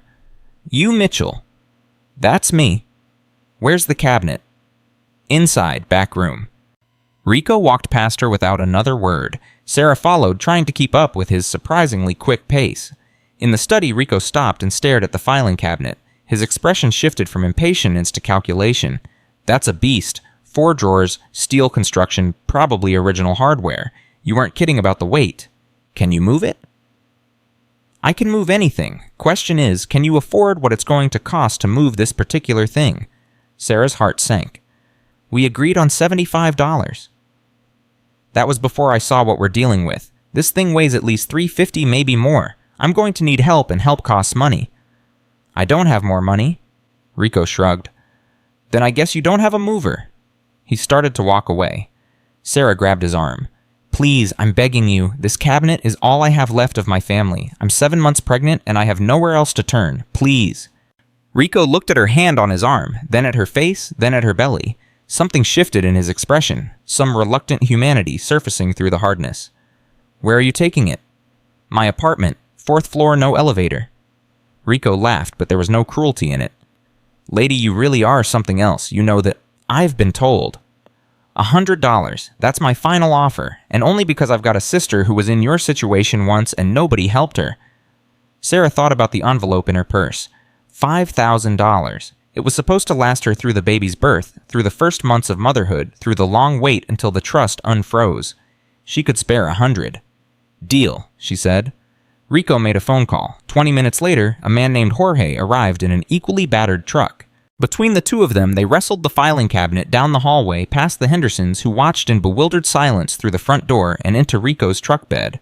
You Mitchell. That's me. Where's the cabinet? Inside, back room. Rico walked past her without another word. Sarah followed, trying to keep up with his surprisingly quick pace. In the study, Rico stopped and stared at the filing cabinet. His expression shifted from impatience to calculation. That's a beast. 4 drawers, steel construction, probably original hardware. You weren't kidding about the weight. Can you move it? I can move anything. Question is, can you afford what it's going to cost to move this particular thing? Sarah's heart sank. We agreed on $75. That was before I saw what we're dealing with. This thing weighs at least 350, maybe more. I'm going to need help, and help costs money. I don't have more money. Rico shrugged. Then I guess you don't have a mover. He started to walk away. Sarah grabbed his arm. Please, I'm begging you. This cabinet is all I have left of my family. I'm 7 months pregnant, and I have nowhere else to turn. Please. Rico looked at her hand on his arm, then at her face, then at her belly. Something shifted in his expression, some reluctant humanity surfacing through the hardness. Where are you taking it? My apartment. 4th floor, no elevator. Rico laughed, but there was no cruelty in it. Lady, you really are something else. You know that I've been told. $100. That's my final offer, and only because I've got a sister who was in your situation once and nobody helped her. Sarah thought about the envelope in her purse. $5,000. It was supposed to last her through the baby's birth, through the first months of motherhood, through the long wait until the trust unfroze. She could spare $100. Deal, she said. Rico made a phone call. 20 minutes later, a man named Jorge arrived in an equally battered truck. Between the two of them, they wrestled the filing cabinet down the hallway past the Hendersons, who watched in bewildered silence through the front door and into Rico's truck bed.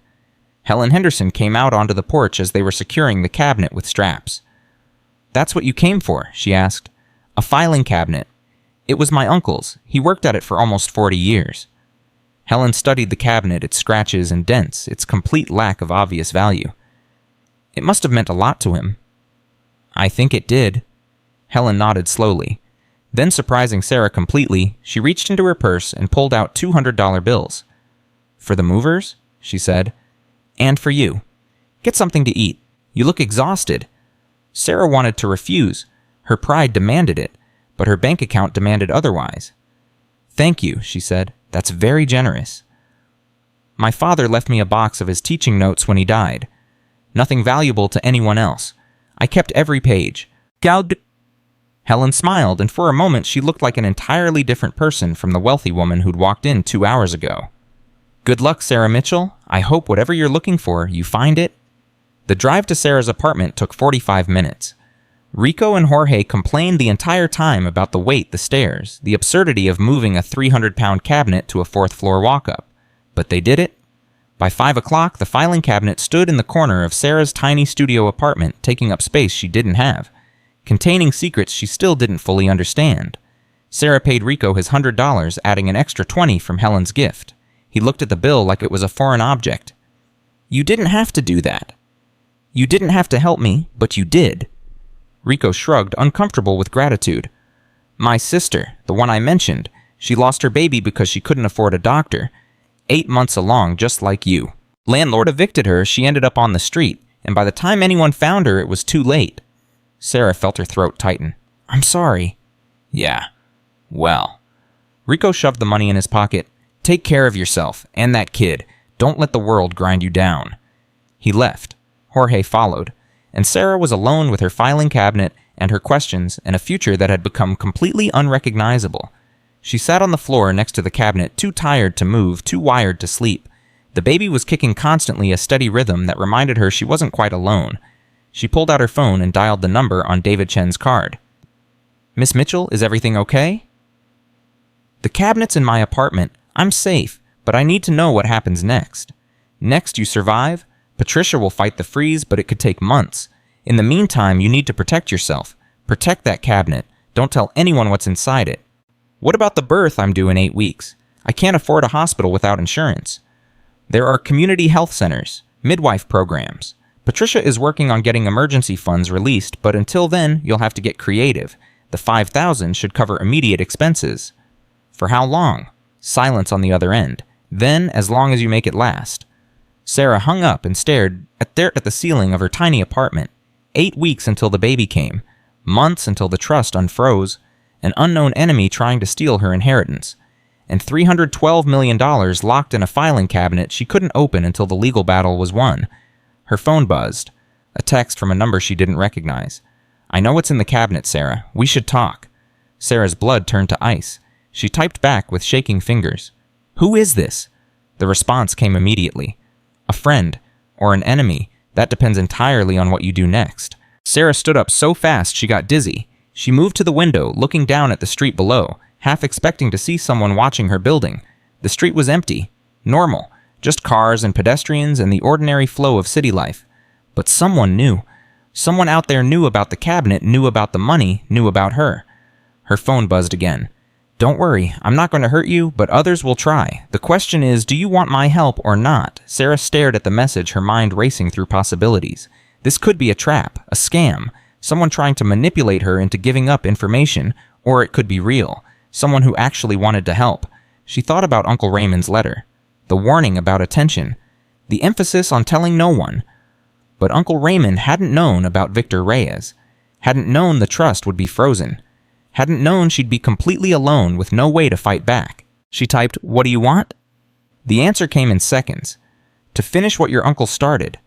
Helen Henderson came out onto the porch as they were securing the cabinet with straps. That's what you came for, she asked. A filing cabinet. It was my uncle's. He worked at it for almost 40 years. Helen studied the cabinet, its scratches and dents, its complete lack of obvious value. It must have meant a lot to him. I think it did. Helen nodded slowly. Then, surprising Sarah completely, she reached into her purse and pulled out $200 bills. For the movers? She said. And for you. Get something to eat. You look exhausted. Sarah wanted to refuse. Her pride demanded it, but her bank account demanded otherwise. Thank you, she said. That's very generous. My father left me a box of his teaching notes when he died. Nothing valuable to anyone else. I kept every page. Helen smiled, and for a moment she looked like an entirely different person from the wealthy woman who'd walked in 2 hours ago. Good luck, Sarah Mitchell. I hope whatever you're looking for, you find it. The drive to Sarah's apartment took 45 minutes. Rico and Jorge complained the entire time about the wait, the stairs, the absurdity of moving a 300-pound cabinet to a 4th-floor walk-up. But they did it. By 5 o'clock, the filing cabinet stood in the corner of Sarah's tiny studio apartment, taking up space she didn't have, containing secrets she still didn't fully understand. Sarah paid Rico his $100, adding an extra $20 from Helen's gift. He looked at the bill like it was a foreign object. You didn't have to do that. You didn't have to help me, but you did. Rico shrugged, uncomfortable with gratitude. My sister, the one I mentioned, she lost her baby because she couldn't afford a doctor. 8 months along, just like you. Landlord evicted her, she ended up on the street, and by the time anyone found her, it was too late. Sarah felt her throat tighten. I'm sorry. Yeah. Well. Rico shoved the money in his pocket. Take care of yourself, and that kid. Don't let the world grind you down. He left. Jorge followed, and Sarah was alone with her filing cabinet and her questions and a future that had become completely unrecognizable. She sat on the floor next to the cabinet, too tired to move, too wired to sleep. The baby was kicking constantly a steady rhythm that reminded her she wasn't quite alone. She pulled out her phone and dialed the number on David Chen's card. Miss Mitchell, is everything okay? The cabinet's in my apartment. I'm safe, but I need to know what happens next. Next, you survive. Patricia will fight the freeze, but it could take months. In the meantime, you need to protect yourself. Protect that cabinet. Don't tell anyone what's inside it. What about the birth I'm due in 8 weeks? I can't afford a hospital without insurance. There are community health centers, midwife programs. Patricia is working on getting emergency funds released, but until then, you'll have to get creative. The $5,000 should cover immediate expenses. For how long? Silence on the other end. Then, as long as you make it last. Sarah hung up and stared at the ceiling of her tiny apartment. 8 weeks until the baby came. Months until the trust unfroze. An unknown enemy trying to steal her inheritance. And $312 million locked in a filing cabinet she couldn't open until the legal battle was won. Her phone buzzed. A text from a number she didn't recognize. I know what's in the cabinet, Sarah. We should talk. Sarah's blood turned to ice. She typed back with shaking fingers. Who is this? The response came immediately. A friend, or an enemy, that depends entirely on what you do next. Sarah stood up so fast she got dizzy. She moved to the window, looking down at the street below. half expecting to see someone watching her building. The street was empty, normal, just cars and pedestrians and the ordinary flow of city life. But someone knew. Someone out there knew about the cabinet, knew about the money, knew about her. Her phone buzzed again. "Don't worry, I'm not going to hurt you, but others will try. The question is, do you want my help or not?" Sarah stared at the message, her mind racing through possibilities. This could be a trap, a scam, someone trying to manipulate her into giving up information, or it could be real, someone who actually wanted to help. She thought about Uncle Raymond's letter, the warning about attention, the emphasis on telling no one. But Uncle Raymond hadn't known about Victor Reyes, hadn't known the trust would be frozen, hadn't known she'd be completely alone with no way to fight back. She typed, "What do you want?" The answer came in seconds. To finish what your uncle started,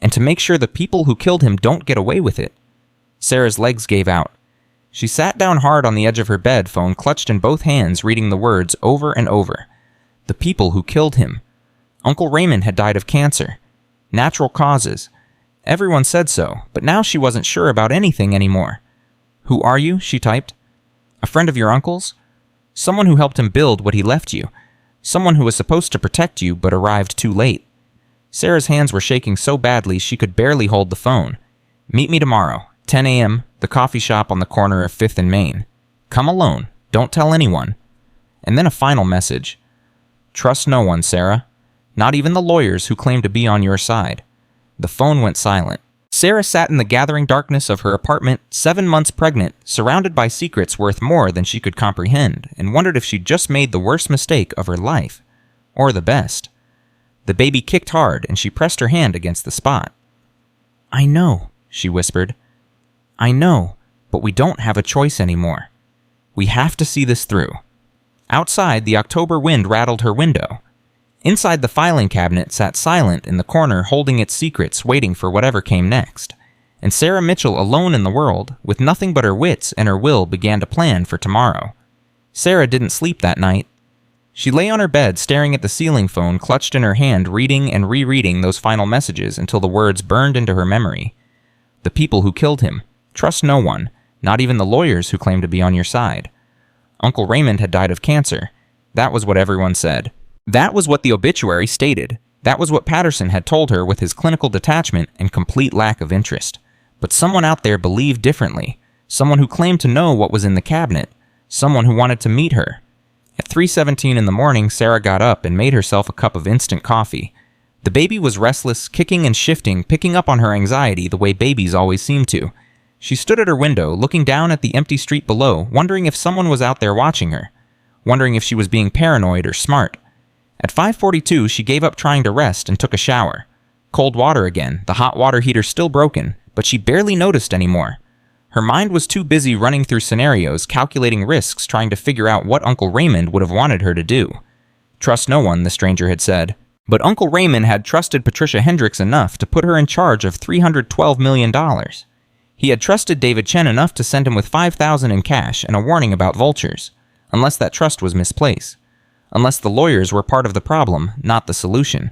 and to make sure the people who killed him don't get away with it. Sarah's legs gave out. She sat down hard on the edge of her bed, phone clutched in both hands, reading the words over and over. The people who killed him. Uncle Raymond had died of cancer. Natural causes. Everyone said so, but now she wasn't sure about anything anymore. "Who are you?" she typed. "A friend of your uncle's? Someone who helped him build what he left you. Someone who was supposed to protect you but arrived too late." Sarah's hands were shaking so badly she could barely hold the phone. "Meet me tomorrow, 10 a.m., the coffee shop on the corner of 5th and Main. Come alone. Don't tell anyone." And then a final message. "Trust no one, Sarah. Not even the lawyers who claim to be on your side." The phone went silent. Sarah sat in the gathering darkness of her apartment, 7 months pregnant, surrounded by secrets worth more than she could comprehend, and wondered if she'd just made the worst mistake of her life. Or the best. The baby kicked hard, and she pressed her hand against the spot. "I know," she whispered. "I know, but we don't have a choice anymore. We have to see this through." Outside, the October wind rattled her window. Inside the filing cabinet sat silent in the corner, holding its secrets, waiting for whatever came next. And Sarah Mitchell, alone in the world, with nothing but her wits and her will, began to plan for tomorrow. Sarah didn't sleep that night. She lay on her bed, staring at the ceiling phone clutched in her hand, reading and rereading those final messages until the words burned into her memory. The people who killed him. Trust no one, not even the lawyers who claim to be on your side. Uncle Raymond had died of cancer. That was what everyone said. That was what the obituary stated. That was what Patterson had told her with his clinical detachment and complete lack of interest. But someone out there believed differently. Someone who claimed to know what was in the cabinet. Someone who wanted to meet her. At 3:17 in the morning, Sarah got up and made herself a cup of instant coffee. The baby was restless, kicking and shifting, picking up on her anxiety the way babies always seem to. She stood at her window, looking down at the empty street below, wondering if someone was out there watching her. Wondering if she was being paranoid or smart. At 5:42, she gave up trying to rest and took a shower. Cold water again, the hot water heater still broken, but she barely noticed anymore. Her mind was too busy running through scenarios, calculating risks, trying to figure out what Uncle Raymond would have wanted her to do. Trust no one, the stranger had said. But Uncle Raymond had trusted Patricia Hendricks enough to put her in charge of $312 million. He had trusted David Chen enough to send him with $5,000 in cash and a warning about vultures, unless that trust was misplaced. Unless the lawyers were part of the problem, not the solution.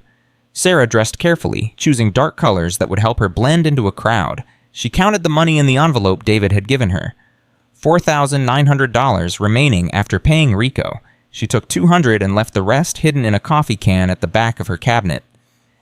Sarah dressed carefully, choosing dark colors that would help her blend into a crowd. She counted the money in the envelope David had given her. $4,900 remaining after paying Rico. She took $200 and left the rest hidden in a coffee can at the back of her cabinet.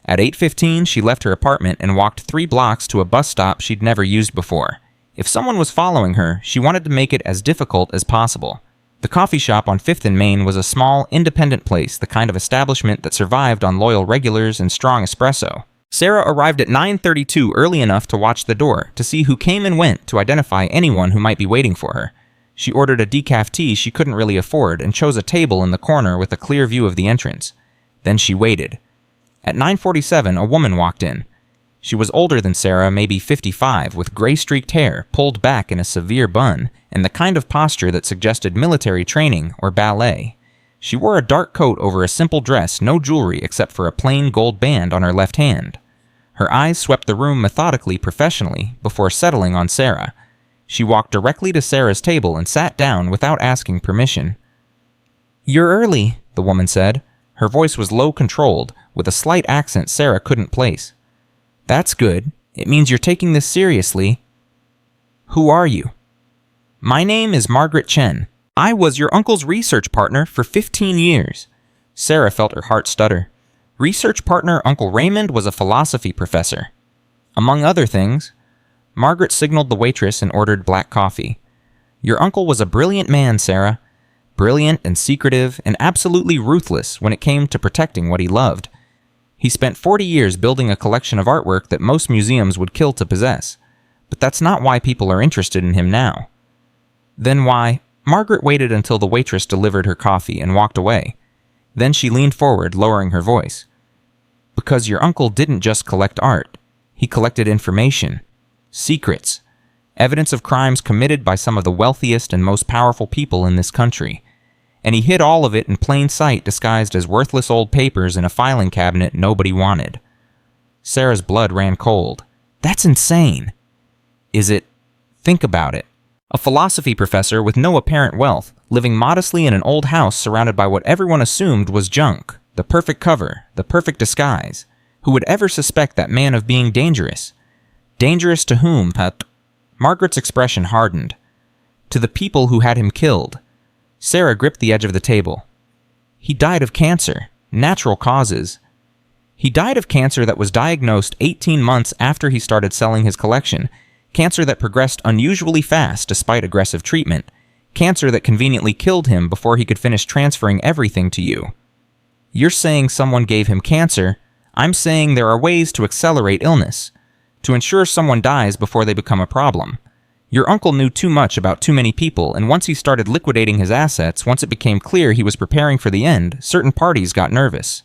At 8:15, she left her apartment and walked 3 blocks to a bus stop she'd never used before. If someone was following her, she wanted to make it as difficult as possible. The coffee shop on 5th and Main was a small, independent place, the kind of establishment that survived on loyal regulars and strong espresso. Sarah arrived at 9:32 early enough to watch the door, to see who came and went, to identify anyone who might be waiting for her. She ordered a decaf tea she couldn't really afford and chose a table in the corner with a clear view of the entrance. Then she waited. At 9:47, a woman walked in. She was older than Sarah, maybe 55, with gray-streaked hair pulled back in a severe bun, and the kind of posture that suggested military training or ballet. She wore a dark coat over a simple dress, no jewelry except for a plain gold band on her left hand. Her eyes swept the room methodically, professionally, before settling on Sarah. She walked directly to Sarah's table and sat down without asking permission. "You're early," the woman said. Her voice was low-controlled, with a slight accent Sarah couldn't place. "That's good. It means you're taking this seriously. Who are you?" "My name is Margaret Chen." I was your uncle's research partner for 15 years. Sarah felt her heart stutter. Research partner Uncle Raymond was a philosophy professor. Among other things, Margaret signaled the waitress and ordered black coffee. Your uncle was a brilliant man, Sarah. Brilliant and secretive and absolutely ruthless when it came to protecting what he loved. He spent 40 years building a collection of artwork that most museums would kill to possess. But that's not why people are interested in him now. Then why? Margaret waited until the waitress delivered her coffee and walked away. Then she leaned forward, lowering her voice. Because your uncle didn't just collect art. He collected information, secrets, evidence of crimes committed by some of the wealthiest and most powerful people in this country. And he hid all of it in plain sight disguised as worthless old papers in a filing cabinet nobody wanted. Sarah's blood ran cold. That's insane. Is it? Think about it. A philosophy professor with no apparent wealth, living modestly in an old house surrounded by what everyone assumed was junk, the perfect cover, the perfect disguise. Who would ever suspect that man of being dangerous? Dangerous to whom, Pat? Margaret's expression hardened. To the people who had him killed. Sarah gripped the edge of the table. He died of cancer. Natural causes. He died of cancer that was diagnosed 18 months after he started selling his collection. Cancer that progressed unusually fast despite aggressive treatment. Cancer that conveniently killed him before he could finish transferring everything to you. You're saying someone gave him cancer. I'm saying there are ways to accelerate illness, to ensure someone dies before they become a problem. Your uncle knew too much about too many people, and once he started liquidating his assets, once it became clear he was preparing for the end, certain parties got nervous.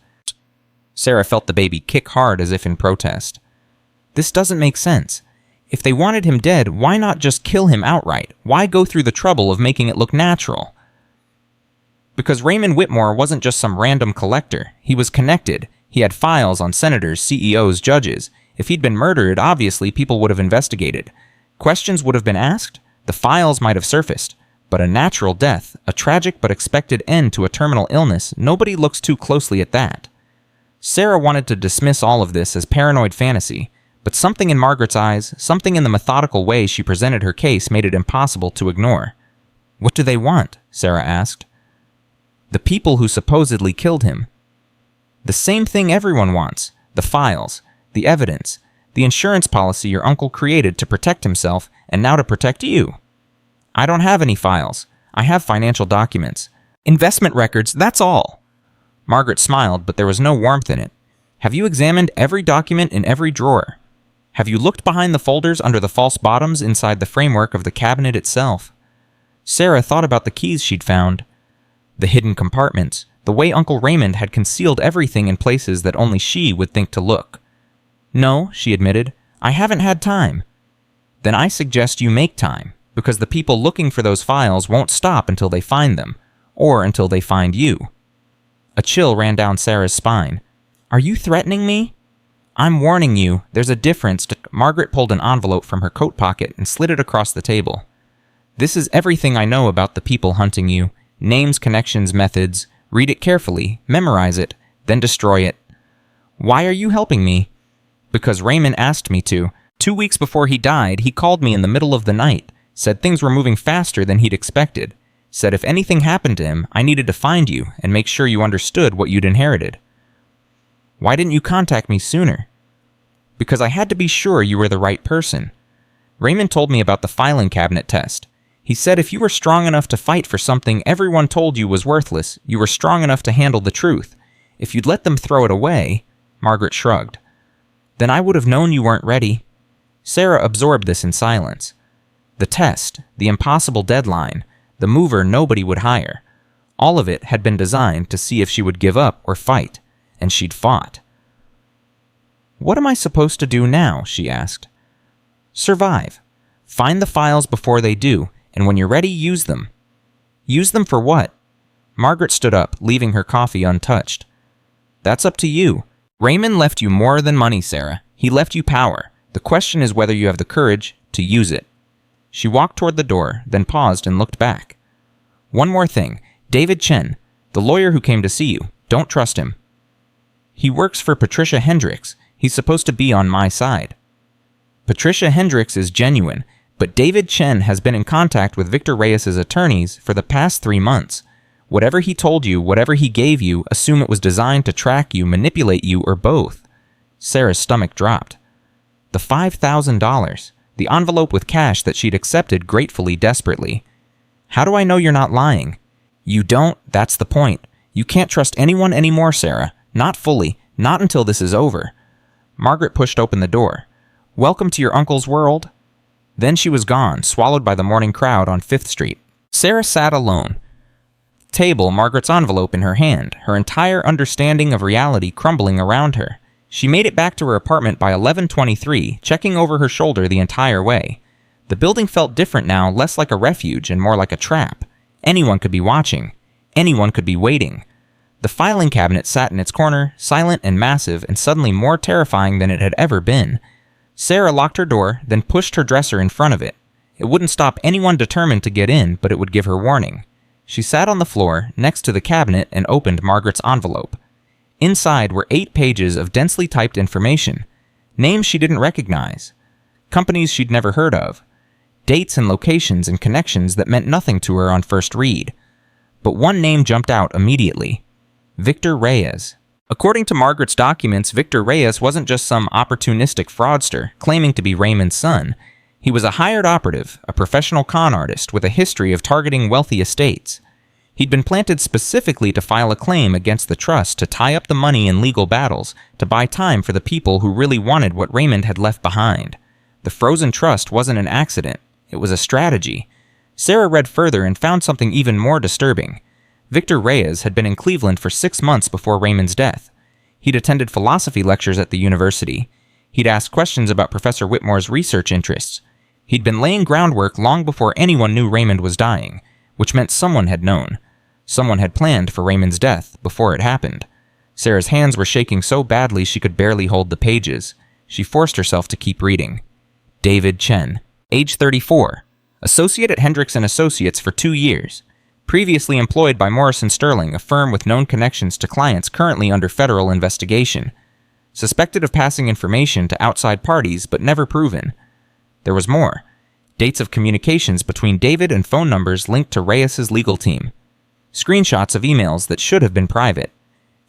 Sarah felt the baby kick hard as if in protest. This doesn't make sense. If they wanted him dead, why not just kill him outright? Why go through the trouble of making it look natural? Because Raymond Whitmore wasn't just some random collector. He was connected. He had files on senators, CEOs, judges. If he'd been murdered, obviously people would have investigated. Questions would have been asked. The files might have surfaced. But a natural death, a tragic but expected end to a terminal illness, nobody looks too closely at that. Sarah wanted to dismiss all of this as paranoid fantasy, but something in Margaret's eyes, something in the methodical way she presented her case made it impossible to ignore. What do they want? Sarah asked. The people who supposedly killed him. The same thing everyone wants. The files, the evidence, the insurance policy your uncle created to protect himself and now to protect you. I don't have any files. I have financial documents. Investment records, that's all. Margaret smiled, but there was no warmth in it. Have you examined every document in every drawer? Have you looked behind the folders under the false bottoms inside the framework of the cabinet itself? Sarah thought about the keys she'd found. The hidden compartments, the way Uncle Raymond had concealed everything in places that only she would think to look. No, she admitted, I haven't had time. Then I suggest you make time, because the people looking for those files won't stop until they find them, or until they find you. A chill ran down Sarah's spine. Are you threatening me? I'm warning you, there's a difference. Margaret pulled an envelope from her coat pocket and slid it across the table. This is everything I know about the people hunting you. Names, connections, methods. Read it carefully, memorize it, then destroy it. Why are you helping me? Because Raymond asked me to. 2 weeks before he died, he called me in the middle of the night, said things were moving faster than he'd expected, said if anything happened to him, I needed to find you and make sure you understood what you'd inherited. Why didn't you contact me sooner? Because I had to be sure you were the right person. Raymond told me about the filing cabinet test. He said if you were strong enough to fight for something everyone told you was worthless, you were strong enough to handle the truth. If you'd let them throw it away, Margaret shrugged, then I would have known you weren't ready. Sarah absorbed this in silence. The test, the impossible deadline, the mover nobody would hire. All of it had been designed to see if she would give up or fight, and she'd fought. What am I supposed to do now? She asked. Survive. Find the files before they do, and when you're ready, use them. Use them for what? Margaret stood up, leaving her coffee untouched. That's up to you. Raymond left you more than money, Sarah. He left you power. The question is whether you have the courage to use it. She walked toward the door, then paused and looked back. One more thing. David Chen, the lawyer who came to see you. Don't trust him. He works for Patricia Hendricks. He's supposed to be on my side. Patricia Hendricks is genuine. But David Chen has been in contact with Victor Reyes's attorneys for the past 3 months. Whatever he told you, whatever he gave you, assume it was designed to track you, manipulate you, or both. Sarah's stomach dropped. The $5,000, the envelope with cash that she'd accepted gratefully, desperately. How do I know you're not lying? You don't, that's the point. You can't trust anyone anymore, Sarah. Not fully, not until this is over. Margaret pushed open the door. Welcome to your uncle's world. Then she was gone, swallowed by the morning crowd on 5th Street. Sarah sat alone. Table, Margaret's envelope in her hand, her entire understanding of reality crumbling around her. She made it back to her apartment by 11:23, checking over her shoulder the entire way. The building felt different now, less like a refuge and more like a trap. Anyone could be watching. Anyone could be waiting. The filing cabinet sat in its corner, silent and massive, and suddenly more terrifying than it had ever been. Sarah locked her door, then pushed her dresser in front of it. It wouldn't stop anyone determined to get in, but it would give her warning. She sat on the floor, next to the cabinet, and opened Margaret's envelope. Inside were 8 pages of densely typed information. Names she didn't recognize. Companies she'd never heard of. Dates and locations and connections that meant nothing to her on first read. But one name jumped out immediately. Victor Reyes. According to Margaret's documents, Victor Reyes wasn't just some opportunistic fraudster claiming to be Raymond's son. He was a hired operative, a professional con artist with a history of targeting wealthy estates. He'd been planted specifically to file a claim against the trust, to tie up the money in legal battles, to buy time for the people who really wanted what Raymond had left behind. The frozen trust wasn't an accident. It was a strategy. Sarah read further and found something even more disturbing. Victor Reyes had been in Cleveland for 6 months before Raymond's death. He'd attended philosophy lectures at the university. He'd asked questions about Professor Whitmore's research interests. He'd been laying groundwork long before anyone knew Raymond was dying, which meant someone had known. Someone had planned for Raymond's death before it happened. Sarah's hands were shaking so badly she could barely hold the pages. She forced herself to keep reading. David Chen, age 34, associate at Hendricks & Associates for 2 years. Previously employed by Morrison Sterling, a firm with known connections to clients currently under federal investigation. Suspected of passing information to outside parties, but never proven. There was more. Dates of communications between David and phone numbers linked to Reyes's legal team. Screenshots of emails that should have been private.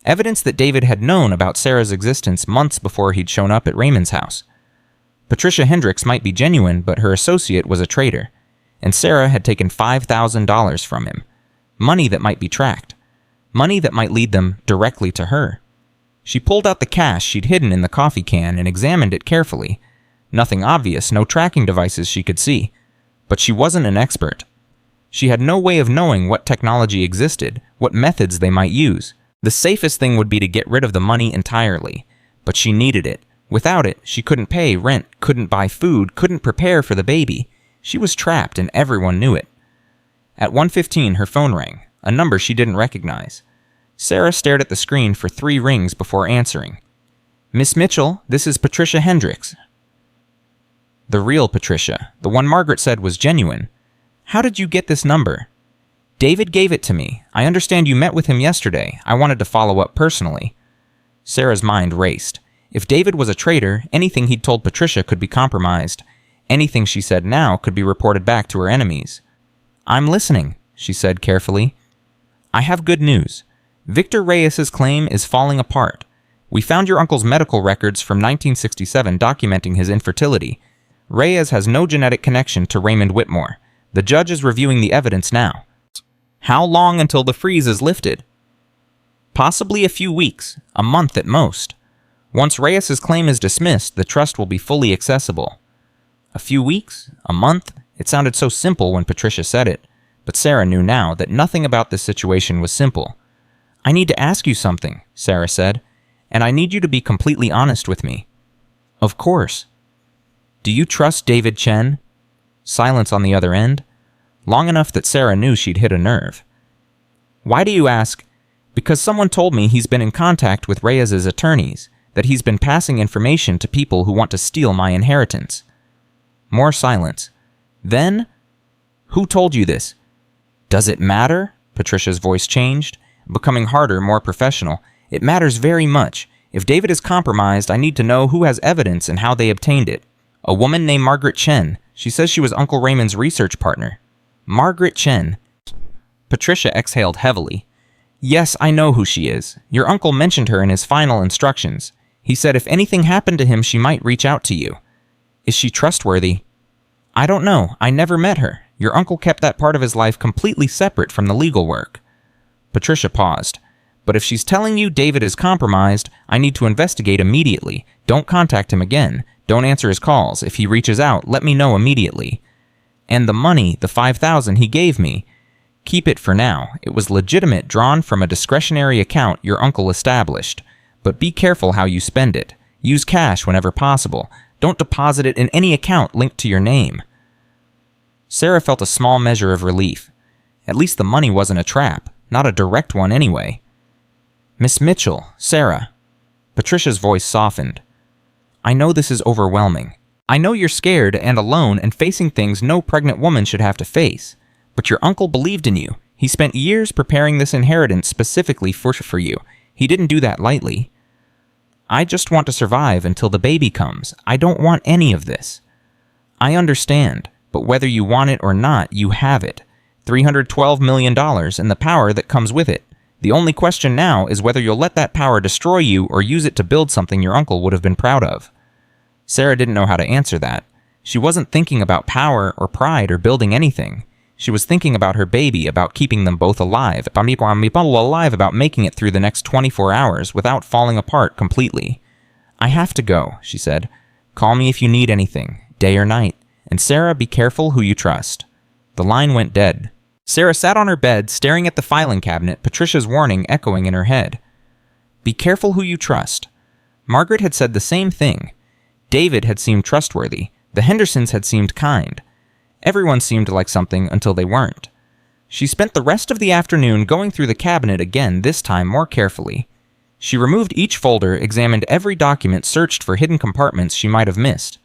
Evidence that David had known about Sarah's existence months before he'd shown up at Raymond's house. Patricia Hendricks might be genuine, but her associate was a traitor, and Sarah had taken $5,000 from him. Money that might be tracked. Money that might lead them directly to her. She pulled out the cash she'd hidden in the coffee can and examined it carefully. Nothing obvious, no tracking devices she could see. But she wasn't an expert. She had no way of knowing what technology existed, what methods they might use. The safest thing would be to get rid of the money entirely. But she needed it. Without it, she couldn't pay rent, couldn't buy food, couldn't prepare for the baby. She was trapped, and everyone knew it. At 1:15, her phone rang, a number she didn't recognize. Sarah stared at the screen for 3 rings before answering. Miss Mitchell, this is Patricia Hendricks. The real Patricia, the one Margaret said was genuine. How did you get this number? David gave it to me. I understand you met with him yesterday. I wanted to follow up personally. Sarah's mind raced. If David was a traitor, anything he'd told Patricia could be compromised. Anything she said now could be reported back to her enemies. I'm listening, she said carefully. I have good news. Victor Reyes's claim is falling apart. We found your uncle's medical records from 1967 documenting his infertility. Reyes has no genetic connection to Raymond Whitmore. The judge is reviewing the evidence now. How long until the freeze is lifted? Possibly a few weeks, a month at most. Once Reyes's claim is dismissed, the trust will be fully accessible. A few weeks? A month? It sounded so simple when Patricia said it, but Sarah knew now that nothing about this situation was simple. I need to ask you something, Sarah said, and I need you to be completely honest with me. Of course. Do you trust David Chen? Silence on the other end, long enough that Sarah knew she'd hit a nerve. Why do you ask? Because someone told me he's been in contact with Reyes's attorneys, that he's been passing information to people who want to steal my inheritance. More silence. Then? Who told you this? Does it matter? Patricia's voice changed, becoming harder, more professional. It matters very much. If David is compromised, I need to know who has evidence and how they obtained it. A woman named Margaret Chen. She says she was Uncle Raymond's research partner. Margaret Chen. Patricia exhaled heavily. Yes, I know who she is. Your uncle mentioned her in his final instructions. He said if anything happened to him, she might reach out to you. Is she trustworthy? I don't know. I never met her. Your uncle kept that part of his life completely separate from the legal work. Patricia paused. But if she's telling you David is compromised, I need to investigate immediately. Don't contact him again. Don't answer his calls. If he reaches out, let me know immediately. And the money, the $5,000 he gave me, keep it for now. It was legitimate, drawn from a discretionary account your uncle established. But be careful how you spend it. Use cash whenever possible. Don't deposit it in any account linked to your name. Sarah felt a small measure of relief. At least the money wasn't a trap, not a direct one anyway. Miss Mitchell, Sarah. Patricia's voice softened. I know this is overwhelming. I know you're scared and alone and facing things no pregnant woman should have to face. But your uncle believed in you. He spent years preparing this inheritance specifically for you. He didn't do that lightly. I just want to survive until the baby comes. I don't want any of this. I understand, but whether you want it or not, you have it. $312 million and the power that comes with it. The only question now is whether you'll let that power destroy you or use it to build something your uncle would have been proud of. Sarah didn't know how to answer that. She wasn't thinking about power or pride or building anything. She was thinking about her baby, about keeping them both alive, about making it through the next 24 hours without falling apart completely. I have to go, she said. Call me if you need anything, day or night. And Sarah, be careful who you trust. The line went dead. Sarah sat on her bed, staring at the filing cabinet, Patricia's warning echoing in her head. Be careful who you trust. Margaret had said the same thing. David had seemed trustworthy. The Hendersons had seemed kind. Everyone seemed like something until they weren't. She spent the rest of the afternoon going through the cabinet again, this time more carefully. She removed each folder, examined every document, searched for hidden compartments she might have missed.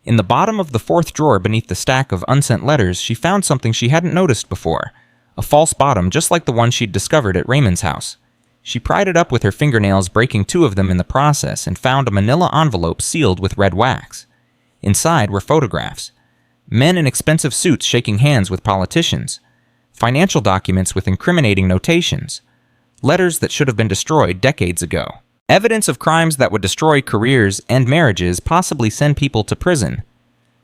In the bottom of the fourth drawer beneath the stack of unsent letters, she found something she hadn't noticed before. A false bottom, just like the one she'd discovered at Raymond's house. She pried it up with her fingernails, breaking 2 of them in the process, and found a manila envelope sealed with red wax. Inside were photographs. Men in expensive suits shaking hands with politicians. Financial documents with incriminating notations. Letters that should have been destroyed decades ago. Evidence of crimes that would destroy careers and marriages, possibly send people to prison.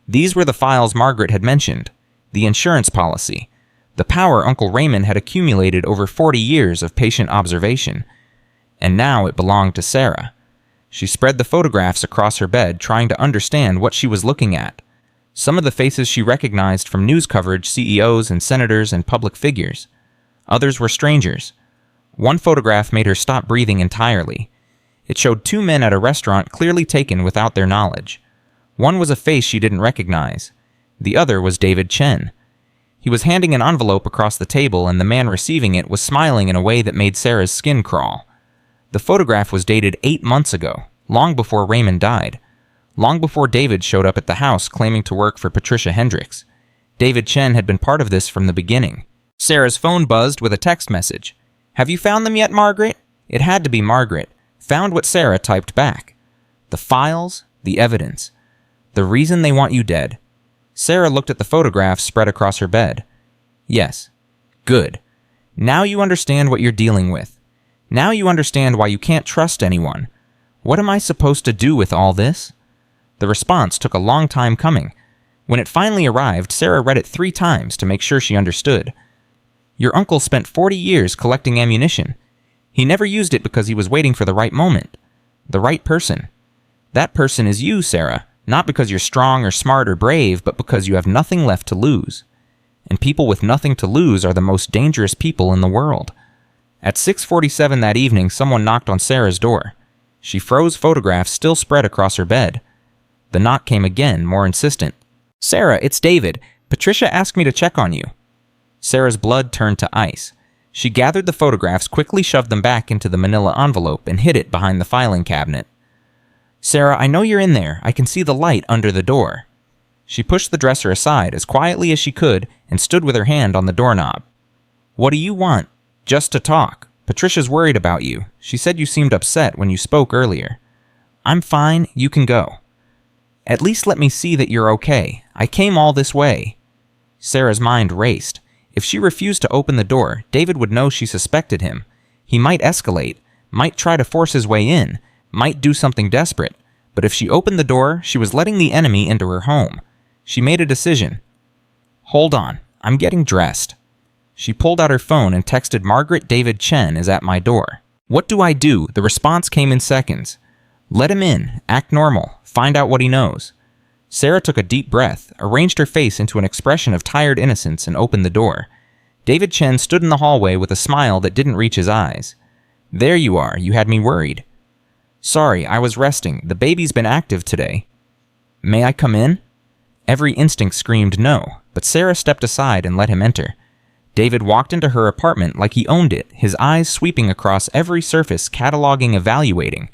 These were the files Margaret had mentioned. The insurance policy. The power Uncle Raymond had accumulated over 40 years of patient observation. And now it belonged to Sarah. She spread the photographs across her bed, trying to understand what she was looking at. Some of the faces she recognized from news coverage, CEOs and senators and public figures. Others were strangers. One photograph made her stop breathing entirely. It showed 2 men at a restaurant clearly taken without their knowledge. One was a face she didn't recognize. The other was David Chen. He was handing an envelope across the table, and the man receiving it was smiling in a way that made Sarah's skin crawl. The photograph was dated 8 months ago, long before Raymond died. Long before David showed up at the house claiming to work for Patricia Hendricks. David Chen had been part of this from the beginning. Sarah's phone buzzed with a text message. Have you found them yet, Margaret? It had to be Margaret. Found what Sarah typed back. The files, the evidence. The reason they want you dead. Sarah looked at the photographs spread across her bed. Yes. Good. Now you understand what you're dealing with. Now you understand why you can't trust anyone. What am I supposed to do with all this? The response took a long time coming. When it finally arrived, Sarah read it 3 times to make sure she understood. Your uncle spent 40 years collecting ammunition. He never used it because he was waiting for the right moment. The right person. That person is you, Sarah. Not because you're strong or smart or brave, but because you have nothing left to lose. And people with nothing to lose are the most dangerous people in the world. At 6:47 that evening, someone knocked on Sarah's door. She froze, photographs still spread across her bed. The knock came again, more insistent. Sarah, it's David. Patricia asked me to check on you. Sarah's blood turned to ice. She gathered the photographs, quickly shoved them back into the manila envelope, and hid it behind the filing cabinet. Sarah, I know you're in there. I can see the light under the door. She pushed the dresser aside as quietly as she could and stood with her hand on the doorknob. What do you want? Just to talk. Patricia's worried about you. She said you seemed upset when you spoke earlier. I'm fine. You can go. At least let me see that you're okay. I came all this way." Sarah's mind raced. If she refused to open the door, David would know she suspected him. He might escalate, might try to force his way in, might do something desperate. But if she opened the door, she was letting the enemy into her home. She made a decision. "Hold on, I'm getting dressed." She pulled out her phone and texted, "Margaret, David Chen is at my door." "What do I do?" The response came in seconds. "Let him in, act normal, find out what he knows." Sarah took a deep breath, arranged her face into an expression of tired innocence, and opened the door. David Chen stood in the hallway with a smile that didn't reach his eyes. "There you are, you had me worried." "Sorry, I was resting. The baby's been active today." "May I come in?" Every instinct screamed no, but Sarah stepped aside and let him enter. David walked into her apartment like he owned it, his eyes sweeping across every surface, cataloging, evaluating.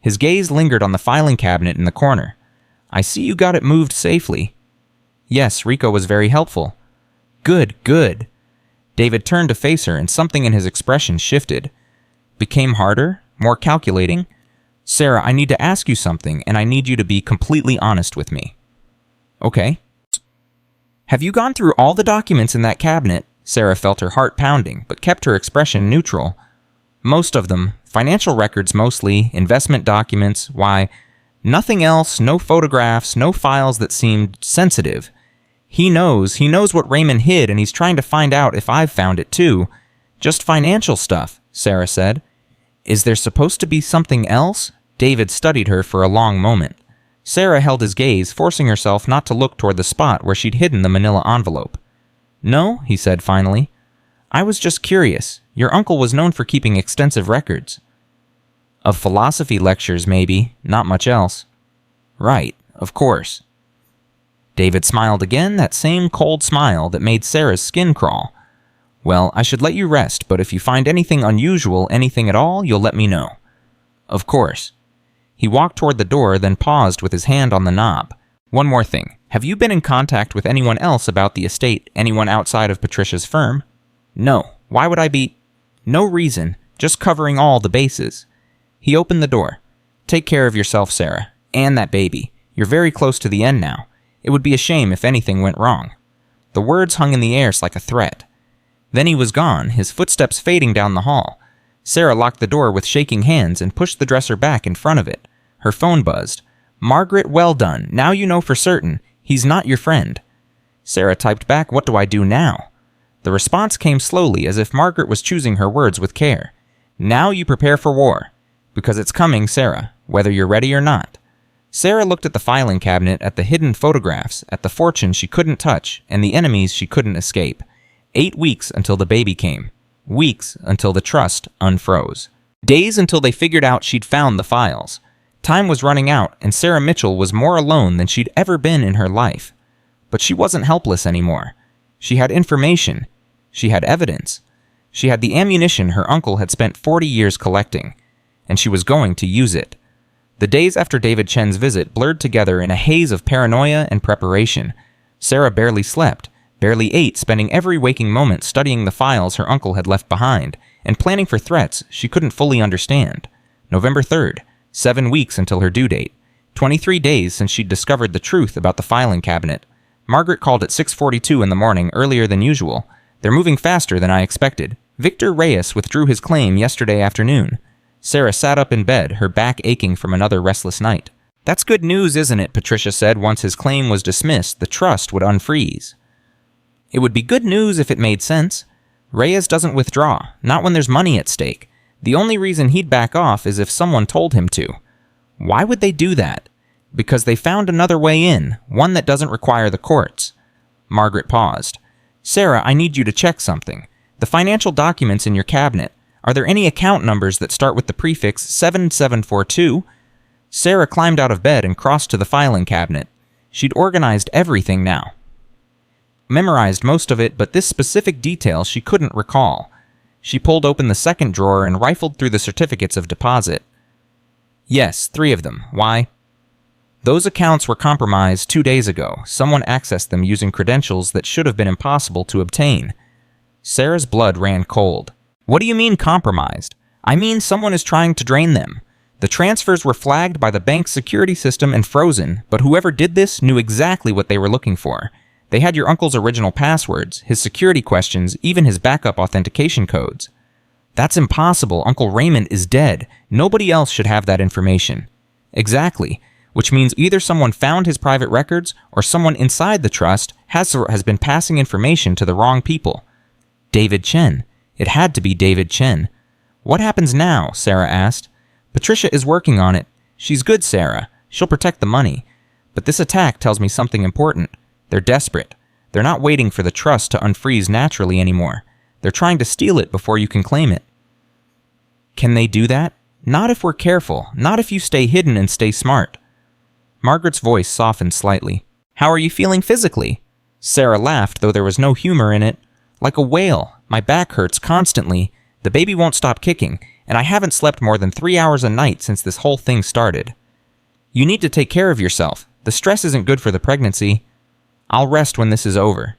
His gaze lingered on the filing cabinet in the corner. "I see you got it moved safely." "Yes, Rico was very helpful." "Good, good." David turned to face her, and something in his expression shifted. Became harder, more calculating. "Sarah, I need to ask you something, and I need you to be completely honest with me." "Okay." "Have you gone through all the documents in that cabinet?" Sarah felt her heart pounding, but kept her expression neutral. "Most of them. Financial records mostly, investment documents, why, nothing else, no photographs, no files that seemed sensitive. He knows what Raymond hid, and he's trying to find out if I've found it too. Just financial stuff," Sarah said. "Is there supposed to be something else?" David studied her for a long moment. Sarah held his gaze, forcing herself not to look toward the spot where she'd hidden the manila envelope. "No," he said finally. "I was just curious. Your uncle was known for keeping extensive records." "Of philosophy lectures, maybe. Not much else." "Right, of course." David smiled again, that same cold smile that made Sarah's skin crawl. "Well, I should let you rest, but if you find anything unusual, anything at all, you'll let me know." "Of course." He walked toward the door, then paused with his hand on the knob. "One more thing. Have you been in contact with anyone else about the estate, anyone outside of Patricia's firm?" "No. Why would I be—" "No reason. Just covering all the bases." He opened the door. "Take care of yourself, Sarah. And that baby. You're very close to the end now. It would be a shame if anything went wrong." The words hung in the air like a threat. Then he was gone, his footsteps fading down the hall. Sarah locked the door with shaking hands and pushed the dresser back in front of it. Her phone buzzed. "Margaret, well done. Now you know for certain. He's not your friend." Sarah typed back, "What do I do now?" The response came slowly, as if Margaret was choosing her words with care. "Now you prepare for war. Because it's coming, Sarah, whether you're ready or not." Sarah looked at the filing cabinet, at the hidden photographs, at the fortune she couldn't touch, and the enemies she couldn't escape. 8 weeks until the baby came. Weeks until the trust unfroze. Days until they figured out she'd found the files. Time was running out, and Sarah Mitchell was more alone than she'd ever been in her life. But she wasn't helpless anymore. She had information. She had evidence. She had the ammunition her uncle had spent 40 years collecting, and she was going to use it. The days after David Chen's visit blurred together in a haze of paranoia and preparation. Sarah barely slept, barely ate, spending every waking moment studying the files her uncle had left behind, and planning for threats she couldn't fully understand. November 3rd, 7 weeks until her due date. 23 days since she'd discovered the truth about the filing cabinet. Margaret called at 6:42 in the morning, earlier than usual. "They're moving faster than I expected. Victor Reyes withdrew his claim yesterday afternoon." Sarah sat up in bed, her back aching from another restless night. "That's good news, isn't it?" Patricia said once his claim was dismissed. The trust would unfreeze. "It would be good news if it made sense. Reyes doesn't withdraw, not when there's money at stake. The only reason he'd back off is if someone told him to. Why would they do that? Because they found another way in, one that doesn't require the courts." Margaret paused. "Sarah, I need you to check something. The financial documents in your cabinet. Are there any account numbers that start with the prefix 7742? Sarah climbed out of bed and crossed to the filing cabinet. She'd organized everything now. Memorized most of it, but this specific detail she couldn't recall. She pulled open the second drawer and rifled through the certificates of deposit. "Yes, 3 of them. Why?" "Those accounts were compromised 2 days ago. Someone accessed them using credentials that should have been impossible to obtain." Sarah's blood ran cold. "What do you mean compromised?" "I mean someone is trying to drain them. The transfers were flagged by the bank's security system and frozen, but whoever did this knew exactly what they were looking for. They had your uncle's original passwords, his security questions, even his backup authentication codes. That's impossible. Uncle Raymond is dead. Nobody else should have that information. Exactly. Which means either someone found his private records or someone inside the trust has been passing information to the wrong people. David Chen. It had to be David Chen. What happens now? Sarah asked. Patricia is working on it. She's good, Sarah. She'll protect the money. But this attack tells me something important. They're desperate. They're not waiting for the trust to unfreeze naturally anymore. They're trying to steal it before you can claim it. Can they do that? Not if we're careful. Not if you stay hidden and stay smart. Margaret's voice softened slightly. How are you feeling physically? Sarah laughed, though there was no humor in it. Like a whale. My back hurts constantly. The baby won't stop kicking, and I haven't slept more than 3 hours a night since this whole thing started. You need to take care of yourself. The stress isn't good for the pregnancy. I'll rest when this is over.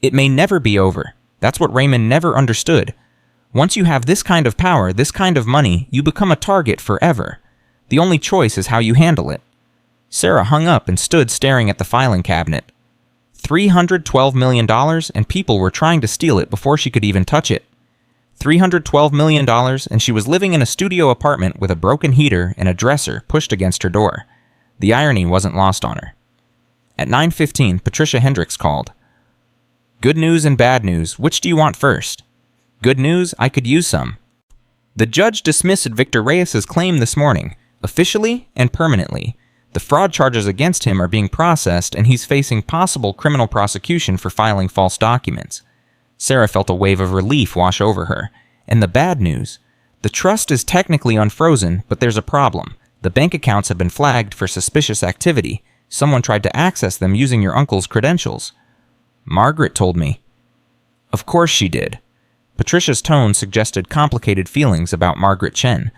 It may never be over. That's what Raymond never understood. Once you have this kind of power, this kind of money, you become a target forever. The only choice is how you handle it. Sarah hung up and stood staring at the filing cabinet. $312 million, and people were trying to steal it before she could even touch it. $312 million, and she was living in a studio apartment with a broken heater and a dresser pushed against her door. The irony wasn't lost on her. At 9:15, Patricia Hendricks called. Good news and bad news, which do you want first? Good news, I could use some. The judge dismissed Victor Reyes's claim this morning, officially and permanently. The fraud charges against him are being processed, and he's facing possible criminal prosecution for filing false documents. Sarah felt a wave of relief wash over her. And the bad news? The trust is technically unfrozen, but there's a problem. The bank accounts have been flagged for suspicious activity. Someone tried to access them using your uncle's credentials. Margaret told me. Of course she did. Patricia's tone suggested complicated feelings about Margaret Chen.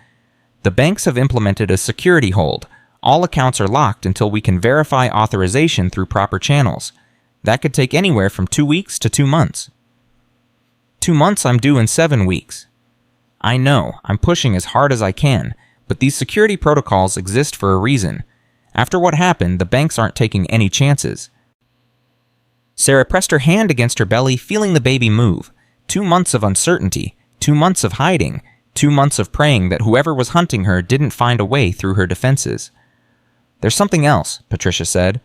The banks have implemented a security hold. All accounts are locked until we can verify authorization through proper channels. That could take anywhere from 2 weeks to 2 months. 2 months I'm due in 7 weeks. I know, I'm pushing as hard as I can, but these security protocols exist for a reason. After what happened, the banks aren't taking any chances. Sarah pressed her hand against her belly, feeling the baby move. 2 months of uncertainty, 2 months of hiding, 2 months of praying that whoever was hunting her didn't find a way through her defenses. There's something else, Patricia said.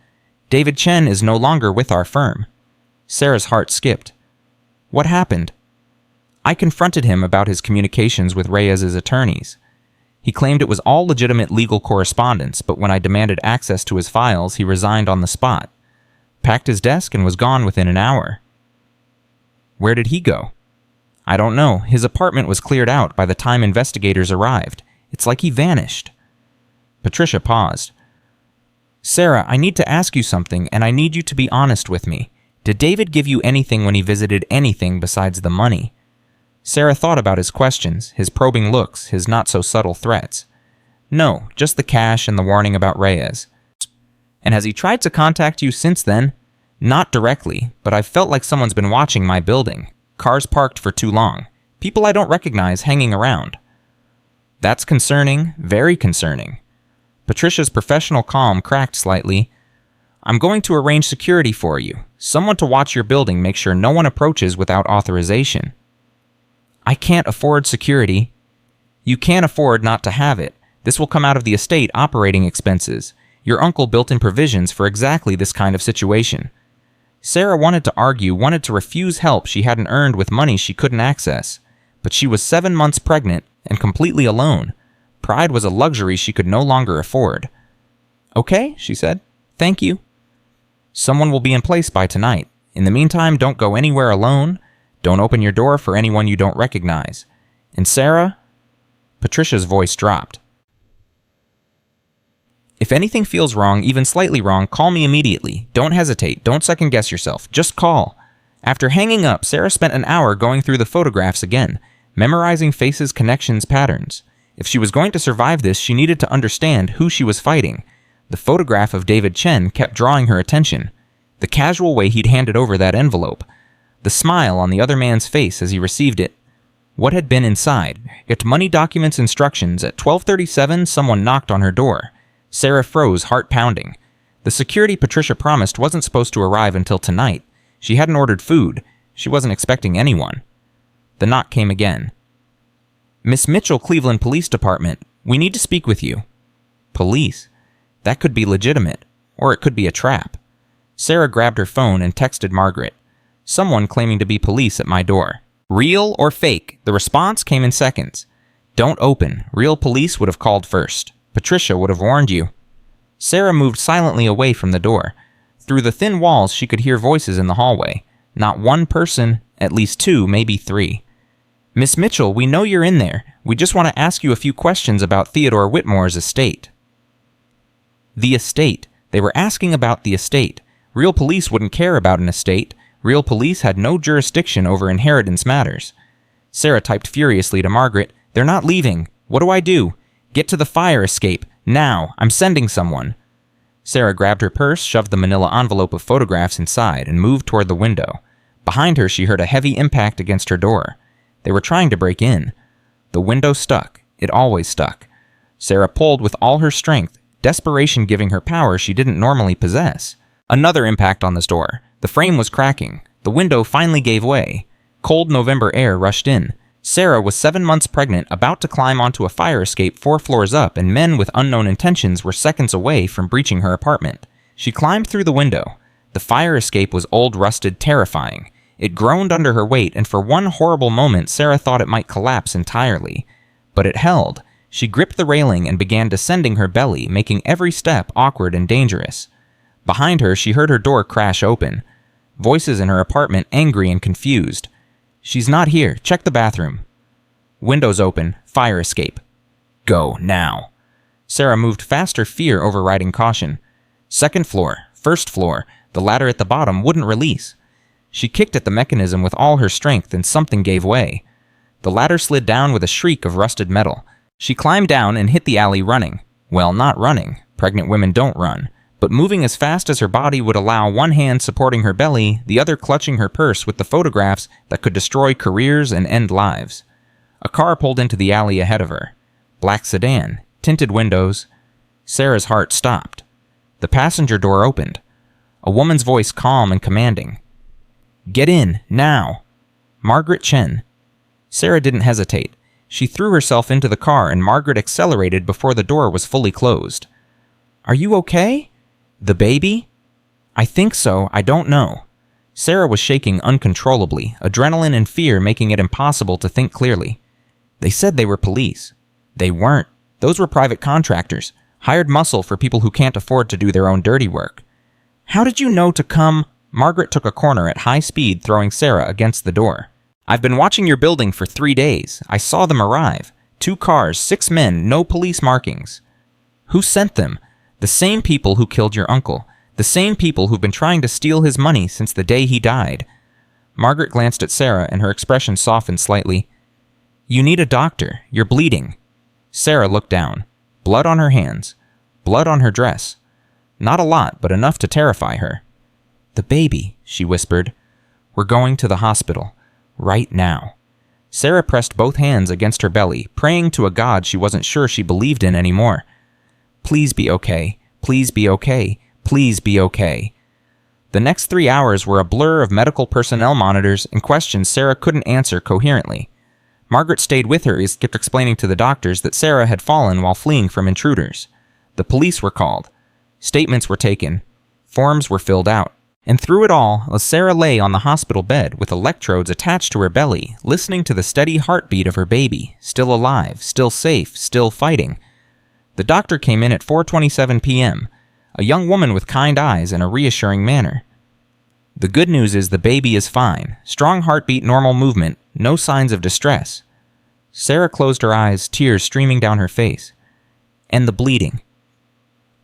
David Chen is no longer with our firm. Sarah's heart skipped. What happened? I confronted him about his communications with Reyes's attorneys. He claimed it was all legitimate legal correspondence, but when I demanded access to his files, he resigned on the spot. Packed his desk and was gone within an hour. Where did he go? I don't know. His apartment was cleared out by the time investigators arrived. It's like he vanished. Patricia paused. Sarah, I need to ask you something, and I need you to be honest with me. Did David give you anything when he visited, anything besides the money? Sarah thought about his questions, his probing looks, his not-so-subtle threats. No, just the cash and the warning about Reyes. And has he tried to contact you since then? Not directly, but I've felt like someone's been watching my building. Cars parked for too long. People I don't recognize hanging around. That's concerning, very concerning. Patricia's professional calm cracked slightly. I'm going to arrange security for you. Someone to watch your building, make sure no one approaches without authorization. I can't afford security. You can't afford not to have it. This will come out of the estate operating expenses. Your uncle built in provisions for exactly this kind of situation. Sarah wanted to argue, wanted to refuse help she hadn't earned with money she couldn't access. But she was 7 months pregnant and completely alone. Pride was a luxury she could no longer afford. Okay, she said. Thank you. Someone will be in place by tonight. In the meantime, don't go anywhere alone. Don't open your door for anyone you don't recognize. And Sarah? Patricia's voice dropped. If anything feels wrong, even slightly wrong, call me immediately. Don't hesitate. Don't second-guess yourself. Just call. After hanging up, Sarah spent an hour going through the photographs again, memorizing faces, connections, patterns. If she was going to survive this, she needed to understand who she was fighting. The photograph of David Chen kept drawing her attention. The casual way he'd handed over that envelope. The smile on the other man's face as he received it. What had been inside? Get money documents instructions. At 12:37, someone knocked on her door. Sarah froze, heart pounding. The security Patricia promised wasn't supposed to arrive until tonight. She hadn't ordered food. She wasn't expecting anyone. The knock came again. Miss Mitchell, Cleveland Police Department. We need to speak with you. Police? That could be legitimate, or it could be a trap. Sarah grabbed her phone and texted Margaret. Someone claiming to be police at my door. Real or fake? The response came in seconds. Don't open. Real police would have called first. Patricia would have warned you. Sarah moved silently away from the door. Through the thin walls, she could hear voices in the hallway. Not one person, at least two, maybe three. Miss Mitchell, we know you're in there. We just want to ask you a few questions about Theodore Whitmore's estate. The estate. They were asking about the estate. Real police wouldn't care about an estate. Real police had no jurisdiction over inheritance matters. Sarah typed furiously to Margaret. They're not leaving. What do I do? Get to the fire escape. Now. I'm sending someone. Sarah grabbed her purse, shoved the manila envelope of photographs inside, and moved toward the window. Behind her, she heard a heavy impact against her door. They were trying to break in. The window stuck. It always stuck. Sarah pulled with all her strength, desperation giving her power she didn't normally possess. Another impact on this door. The frame was cracking. The window finally gave way. Cold November air rushed in. Sarah was 7 months pregnant, about to climb onto a fire escape 4 floors up, and men with unknown intentions were seconds away from breaching her apartment. She climbed through the window. The fire escape was old, rusted, terrifying. It groaned under her weight, and for one horrible moment, Sarah thought it might collapse entirely. But it held. She gripped the railing and began descending her belly, making every step awkward and dangerous. Behind her, she heard her door crash open. Voices in her apartment, angry and confused. She's not here. Check the bathroom. Windows open. Fire escape. Go, now. Sarah moved faster, fear overriding caution. Second floor. First floor. The ladder at the bottom wouldn't release. She kicked at the mechanism with all her strength, and something gave way. The ladder slid down with a shriek of rusted metal. She climbed down and hit the alley running. Well, not running. Pregnant women don't run. But moving as fast as her body would allow, one hand supporting her belly, the other clutching her purse with the photographs that could destroy careers and end lives. A car pulled into the alley ahead of her. Black sedan, tinted windows. Sarah's heart stopped. The passenger door opened. A woman's voice, calm and commanding. Get in, now. Margaret Chen. Sarah didn't hesitate. She threw herself into the car, and Margaret accelerated before the door was fully closed. Are you okay? The baby? I think so, I don't know. Sarah was shaking uncontrollably, adrenaline and fear making it impossible to think clearly. They said they were police. They weren't. Those were private contractors, hired muscle for people who can't afford to do their own dirty work. How did you know to come? Margaret took a corner at high speed, throwing Sarah against the door. I've been watching your building for 3 days. I saw them arrive. 2 cars, 6 men, no police markings. Who sent them? The same people who killed your uncle. The same people who've been trying to steal his money since the day he died. Margaret glanced at Sarah, and her expression softened slightly. You need a doctor. You're bleeding. Sarah looked down. Blood on her hands. Blood on her dress. Not a lot, but enough to terrify her. The baby, she whispered. We're going to the hospital. Right now. Sarah pressed both hands against her belly, praying to a God she wasn't sure she believed in anymore. Please be okay. Please be okay. Please be okay. The next 3 hours were a blur of medical personnel monitors and questions Sarah couldn't answer coherently. Margaret stayed with her, kept explaining to the doctors that Sarah had fallen while fleeing from intruders. The police were called. Statements were taken. Forms were filled out. And through it all, as Sarah lay on the hospital bed with electrodes attached to her belly, listening to the steady heartbeat of her baby, still alive, still safe, still fighting. The doctor came in at 4:27 p.m., a young woman with kind eyes and a reassuring manner. The good news is the baby is fine, strong heartbeat, normal movement, no signs of distress. Sarah closed her eyes, tears streaming down her face. And the bleeding.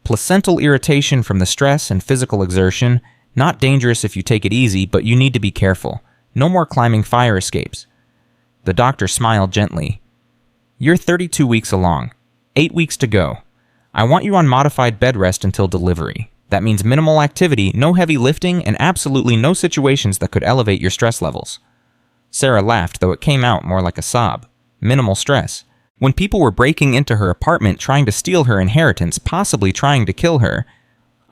Placental irritation from the stress and physical exertion. Not dangerous if you take it easy, but you need to be careful. No more climbing fire escapes. The doctor smiled gently. You're 32 weeks along. 8 weeks to go. I want you on modified bed rest until delivery. That means minimal activity, no heavy lifting, and absolutely no situations that could elevate your stress levels. Sarah laughed, though it came out more like a sob. Minimal stress. When people were breaking into her apartment trying to steal her inheritance, possibly trying to kill her.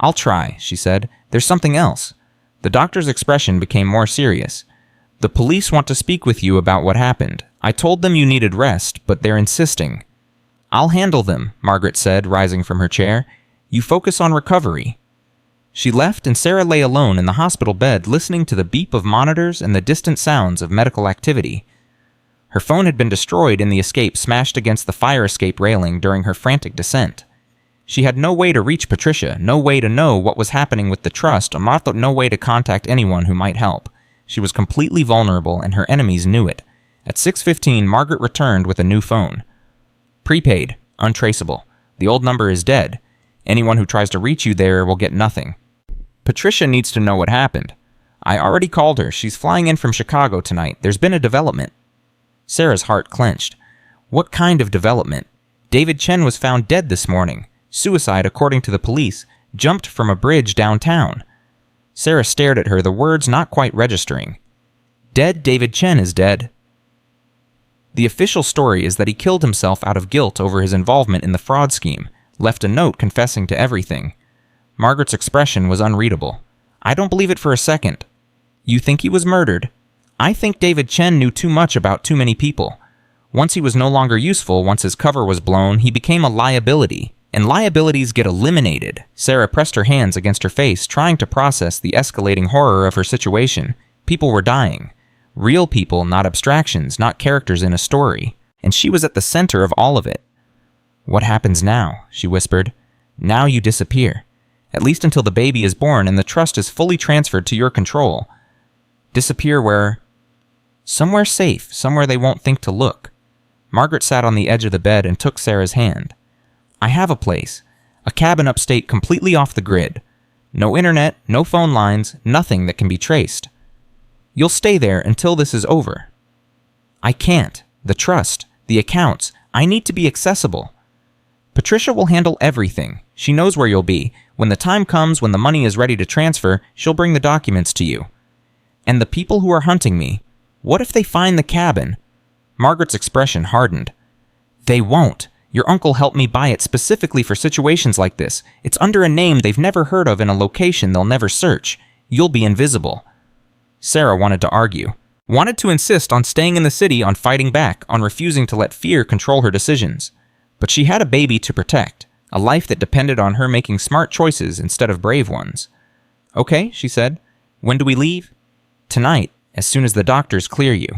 I'll try, she said. There's something else. The doctor's expression became more serious. The police want to speak with you about what happened. I told them you needed rest, but they're insisting. I'll handle them, Margaret said, rising from her chair. You focus on recovery. She left, and Sarah lay alone in the hospital bed, listening to the beep of monitors and the distant sounds of medical activity. Her phone had been destroyed in the escape smashed against the fire escape railing during her frantic descent. She had no way to reach Patricia, no way to know what was happening with the trust, or no way to contact anyone who might help. She was completely vulnerable, and her enemies knew it. At 6:15, Margaret returned with a new phone. Prepaid. Untraceable. The old number is dead. Anyone who tries to reach you there will get nothing. Patricia needs to know what happened. I already called her. She's flying in from Chicago tonight. There's been a development. Sarah's heart clenched. What kind of development? David Chen was found dead this morning. Suicide, according to the police. Jumped from a bridge downtown. Sarah stared at her, the words not quite registering. Dead David Chen is dead. The official story is that he killed himself out of guilt over his involvement in the fraud scheme, left a note confessing to everything. Margaret's expression was unreadable. I don't believe it for a second. You think he was murdered? I think David Chen knew too much about too many people. Once he was no longer useful, once his cover was blown, he became a liability. And liabilities get eliminated. Sarah pressed her hands against her face, trying to process the escalating horror of her situation. People were dying. Real people, not abstractions, not characters in a story. And she was at the center of all of it. What happens now? She whispered. Now you disappear. At least until the baby is born and the trust is fully transferred to your control. Disappear where? Somewhere safe, somewhere they won't think to look. Margaret sat on the edge of the bed and took Sarah's hand. I have a place. A cabin upstate completely off the grid. No internet, no phone lines, nothing that can be traced. You'll stay there until this is over. I can't. The trust, the accounts, I need to be accessible. Patricia will handle everything. She knows where you'll be. When the time comes, when the money is ready to transfer, she'll bring the documents to you. And the people who are hunting me, what if they find the cabin? Margaret's expression hardened. They won't. Your uncle helped me buy it specifically for situations like this. It's under a name they've never heard of in a location they'll never search. You'll be invisible. Sarah wanted to argue. Wanted to insist on staying in the city, on fighting back, on refusing to let fear control her decisions. But she had a baby to protect, a life that depended on her making smart choices instead of brave ones. Okay, she said. When do we leave? Tonight, as soon as the doctors clear you.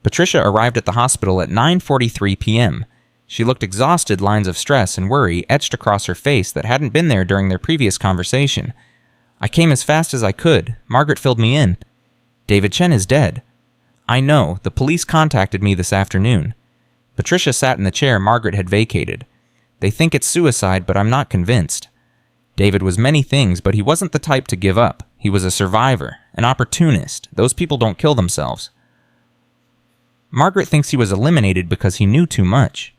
Patricia arrived at the hospital at 9:43 p.m. She looked exhausted, lines of stress and worry etched across her face that hadn't been there during their previous conversation. I came as fast as I could. Margaret filled me in. David Chen is dead. I know. The police contacted me this afternoon. Patricia sat in the chair Margaret had vacated. They think it's suicide, but I'm not convinced. David was many things, but he wasn't the type to give up. He was a survivor, an opportunist. Those people don't kill themselves. Margaret thinks he was eliminated because he knew too much.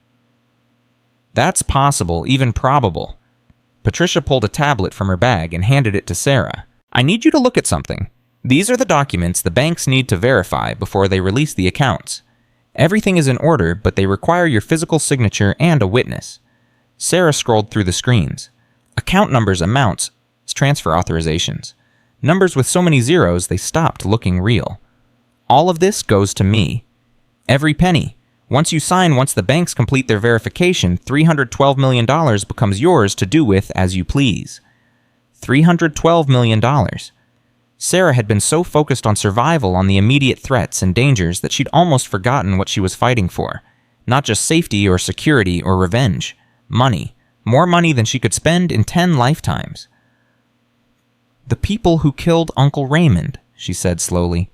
That's possible, even probable. Patricia pulled a tablet from her bag and handed it to Sarah. I need you to look at something. These are the documents the banks need to verify before they release the accounts. Everything is in order, but they require your physical signature and a witness. Sarah scrolled through the screens. Account numbers, amounts, transfer authorizations. Numbers with so many zeros they stopped looking real. All of this goes to me. Every penny. Once you sign, once the banks complete their verification, $312 million becomes yours to do with as you please. $312 million. Sarah had been so focused on survival, on the immediate threats and dangers, that she'd almost forgotten what she was fighting for. Not just safety or security or revenge. Money. More money than she could spend in 10 lifetimes. The people who killed Uncle Raymond, she said slowly.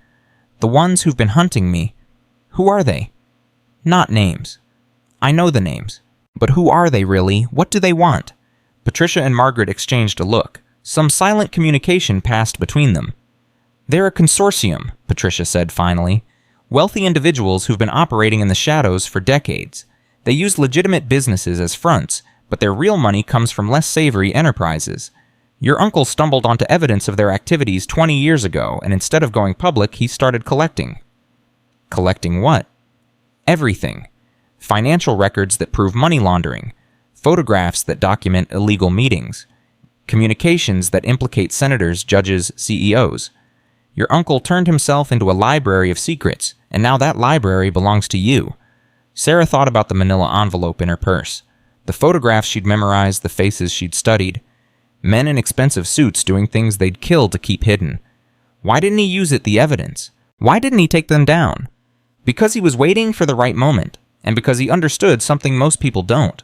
The ones who've been hunting me. Who are they? Not names. I know the names. But who are they really? What do they want? Patricia and Margaret exchanged a look. Some silent communication passed between them. They're a consortium, Patricia said finally. Wealthy individuals who've been operating in the shadows for decades. They use legitimate businesses as fronts, but their real money comes from less savory enterprises. Your uncle stumbled onto evidence of their activities 20 years ago, and instead of going public, he started collecting. Collecting what? Everything. Financial records that prove money laundering, photographs that document illegal meetings, communications that implicate senators, judges, CEOs. Your uncle turned himself into a library of secrets, and now that library belongs to you. Sarah thought about the manila envelope in her purse, the photographs she'd memorized, the faces she'd studied. Men in expensive suits doing things they'd kill to keep hidden. Why didn't he use it, the evidence? Why didn't he take them down? Because he was waiting for the right moment, and because he understood something most people don't.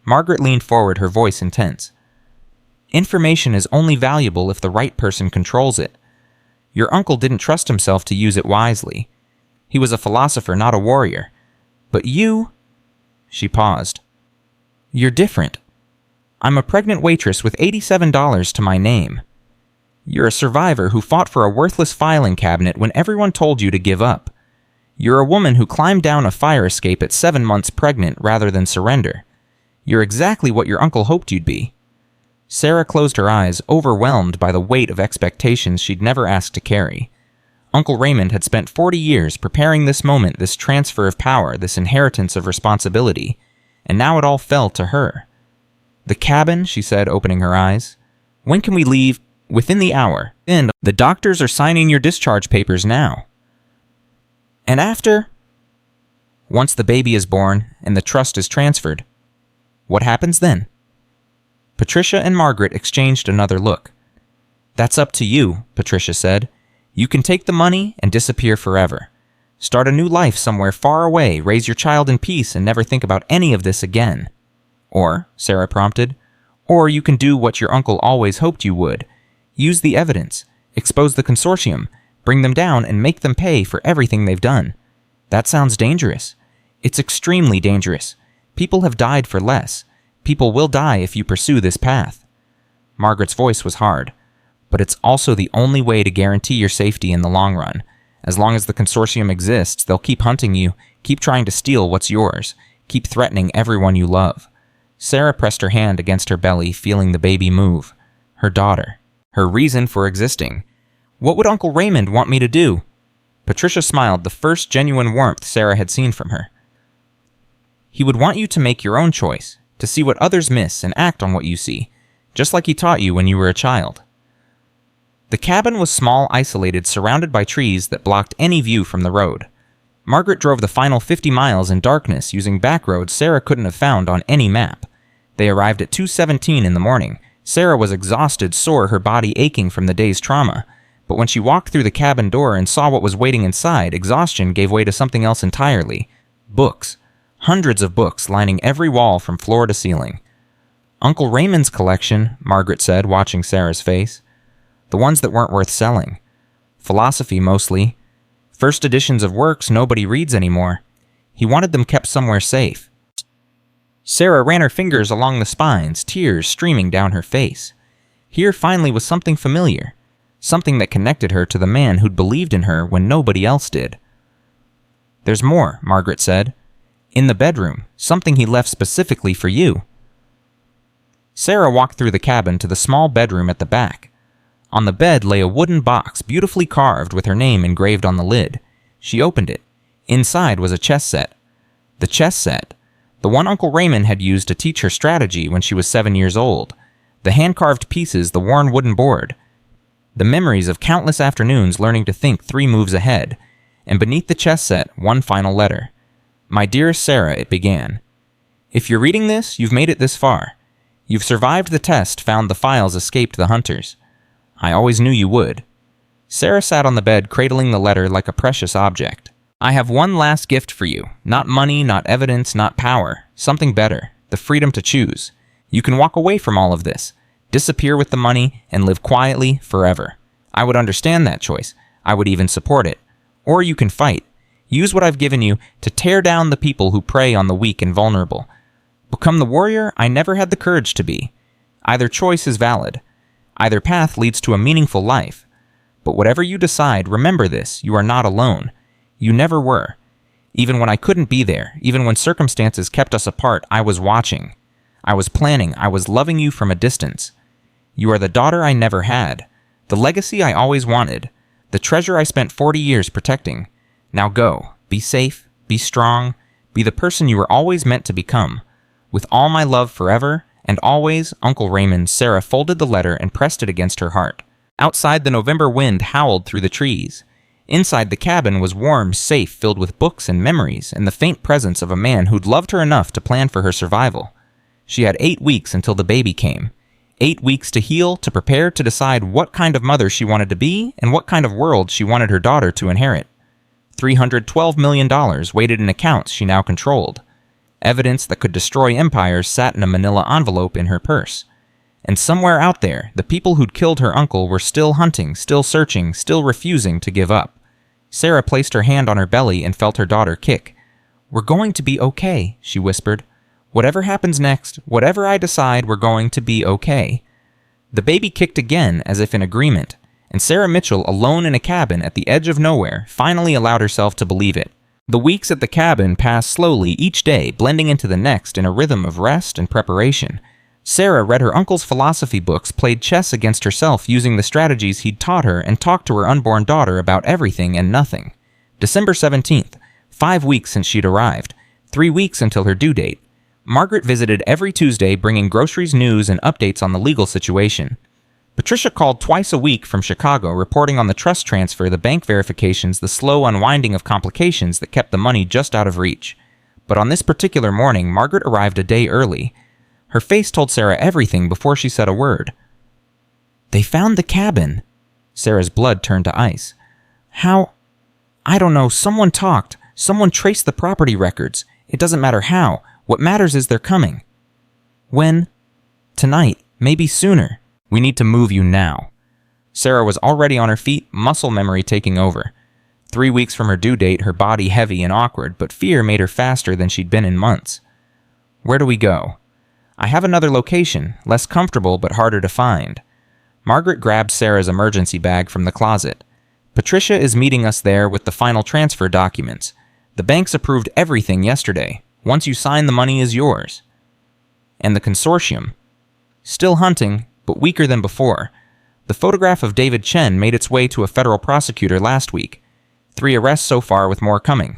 Margaret leaned forward, her voice intense. Information is only valuable if the right person controls it. Your uncle didn't trust himself to use it wisely. He was a philosopher, not a warrior. But you... She paused. You're different. I'm a pregnant waitress with $87 to my name. You're a survivor who fought for a worthless filing cabinet when everyone told you to give up. You're a woman who climbed down a fire escape at 7 months pregnant rather than surrender. You're exactly what your uncle hoped you'd be. Sarah closed her eyes, overwhelmed by the weight of expectations she'd never asked to carry. Uncle Raymond had spent 40 years preparing this moment, this transfer of power, this inheritance of responsibility, and now it all fell to her. The cabin, she said, opening her eyes. When can we leave? Within the hour. And the doctors are signing your discharge papers now. And after? Once the baby is born and the trust is transferred, what happens then? Patricia and Margaret exchanged another look. That's up to you, Patricia said. You can take the money and disappear forever. Start a new life somewhere far away, raise your child in peace, and never think about any of this again. Or, Sarah prompted, or you can do what your uncle always hoped you would. Use the evidence, expose the consortium, bring them down, and make them pay for everything they've done. That sounds dangerous. It's extremely dangerous. People have died for less. People will die if you pursue this path. Margaret's voice was hard. But it's also the only way to guarantee your safety in the long run. As long as the consortium exists, they'll keep hunting you, keep trying to steal what's yours, keep threatening everyone you love. Sarah pressed her hand against her belly, feeling the baby move. Her daughter. Her reason for existing. What would Uncle Raymond want me to do? Patricia smiled, the first genuine warmth Sarah had seen from her. He would want you to make your own choice, to see what others miss and act on what you see, just like he taught you when you were a child. The cabin was small, isolated, surrounded by trees that blocked any view from the road. Margaret drove the final 50 miles in darkness using back roads Sarah couldn't have found on any map. They arrived at 2:17 in the morning. Sarah was exhausted, sore, her body aching from the day's trauma. But when she walked through the cabin door and saw what was waiting inside, exhaustion gave way to something else entirely. Books. Hundreds of books lining every wall from floor to ceiling. Uncle Raymond's collection, Margaret said, watching Sarah's face. The ones that weren't worth selling. Philosophy, mostly. First editions of works nobody reads anymore. He wanted them kept somewhere safe. Sarah ran her fingers along the spines, tears streaming down her face. Here finally was something familiar. Something that connected her to the man who'd believed in her when nobody else did. There's more, Margaret said. In the bedroom, something he left specifically for you. Sarah walked through the cabin to the small bedroom at the back. On the bed lay a wooden box beautifully carved with her name engraved on the lid. She opened it. Inside was a chess set. The chess set. The one Uncle Raymond had used to teach her strategy when she was 7 years old. The hand-carved pieces, the worn wooden board. The memories of countless afternoons learning to think 3 moves ahead. And beneath the chess set, one final letter. My dearest Sarah, it began. If you're reading this, you've made it this far. You've survived the test, found the files, escaped the hunters. I always knew you would. Sarah sat on the bed, cradling the letter like a precious object. I have one last gift for you. Not money, not evidence, not power. Something better. The freedom to choose. You can walk away from all of this, disappear with the money, and live quietly forever. I would understand that choice. I would even support it. Or you can fight. Use what I've given you to tear down the people who prey on the weak and vulnerable. Become the warrior I never had the courage to be. Either choice is valid. Either path leads to a meaningful life. But whatever you decide, remember this, you are not alone. You never were. Even when I couldn't be there, even when circumstances kept us apart, I was watching. I was planning, I was loving you from a distance. You are the daughter I never had, the legacy I always wanted, the treasure I spent 40 years protecting. Now go. Be safe. Be strong. Be the person you were always meant to become. With all my love forever, and always, Uncle Raymond. Sarah folded the letter and pressed it against her heart. Outside, the November wind howled through the trees. Inside, the cabin was warm, safe, filled with books and memories, and the faint presence of a man who'd loved her enough to plan for her survival. She had 8 weeks until the baby came. 8 weeks to heal, to prepare, to decide what kind of mother she wanted to be, and what kind of world she wanted her daughter to inherit. $312 million waited in accounts she now controlled. Evidence that could destroy empires sat in a manila envelope in her purse. And somewhere out there, the people who'd killed her uncle were still hunting, still searching, still refusing to give up. Sarah placed her hand on her belly and felt her daughter kick. "We're going to be okay," she whispered. "Whatever happens next, whatever I decide, we're going to be okay." The baby kicked again, as if in agreement, and Sarah Mitchell, alone in a cabin at the edge of nowhere, finally allowed herself to believe it. The weeks at the cabin passed slowly, each day blending into the next in a rhythm of rest and preparation. Sarah read her uncle's philosophy books, played chess against herself using the strategies he'd taught her, and talked to her unborn daughter about everything and nothing. December 17th, 5 weeks since she'd arrived, 3 weeks until her due date. Margaret visited every Tuesday, bringing groceries, news, and updates on the legal situation. Patricia called twice a week from Chicago, reporting on the trust transfer, the bank verifications, the slow unwinding of complications that kept the money just out of reach. But on this particular morning, Margaret arrived a day early. Her face told Sarah everything before she said a word. "They found the cabin." Sarah's blood turned to ice. "How?" "I don't know. Someone talked. Someone traced the property records. It doesn't matter how. What matters is they're coming." "When?" "Tonight. Maybe sooner. We need to move you now." Sarah was already on her feet, muscle memory taking over. 3 weeks from her due date, her body heavy and awkward, but fear made her faster than she'd been in months. "Where do we go?" "I have another location, less comfortable but harder to find." Margaret grabbed Sarah's emergency bag from the closet. "Patricia is meeting us there with the final transfer documents. The banks approved everything yesterday. Once you sign, the money is yours." "And the consortium?" "Still hunting, but weaker than before. The photograph of David Chen made its way to a federal prosecutor last week. 3 arrests so far, with more coming."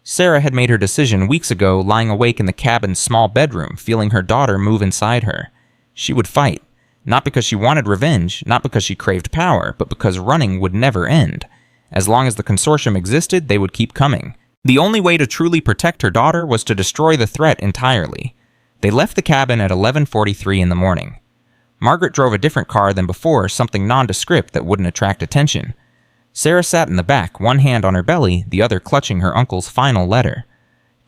Sarah had made her decision weeks ago, lying awake in the cabin's small bedroom, feeling her daughter move inside her. She would fight, not because she wanted revenge, not because she craved power, but because running would never end. As long as the consortium existed, they would keep coming. The only way to truly protect her daughter was to destroy the threat entirely. They left the cabin at 11:43 in the morning. Margaret drove a different car than before, something nondescript that wouldn't attract attention. Sarah sat in the back, one hand on her belly, the other clutching her uncle's final letter.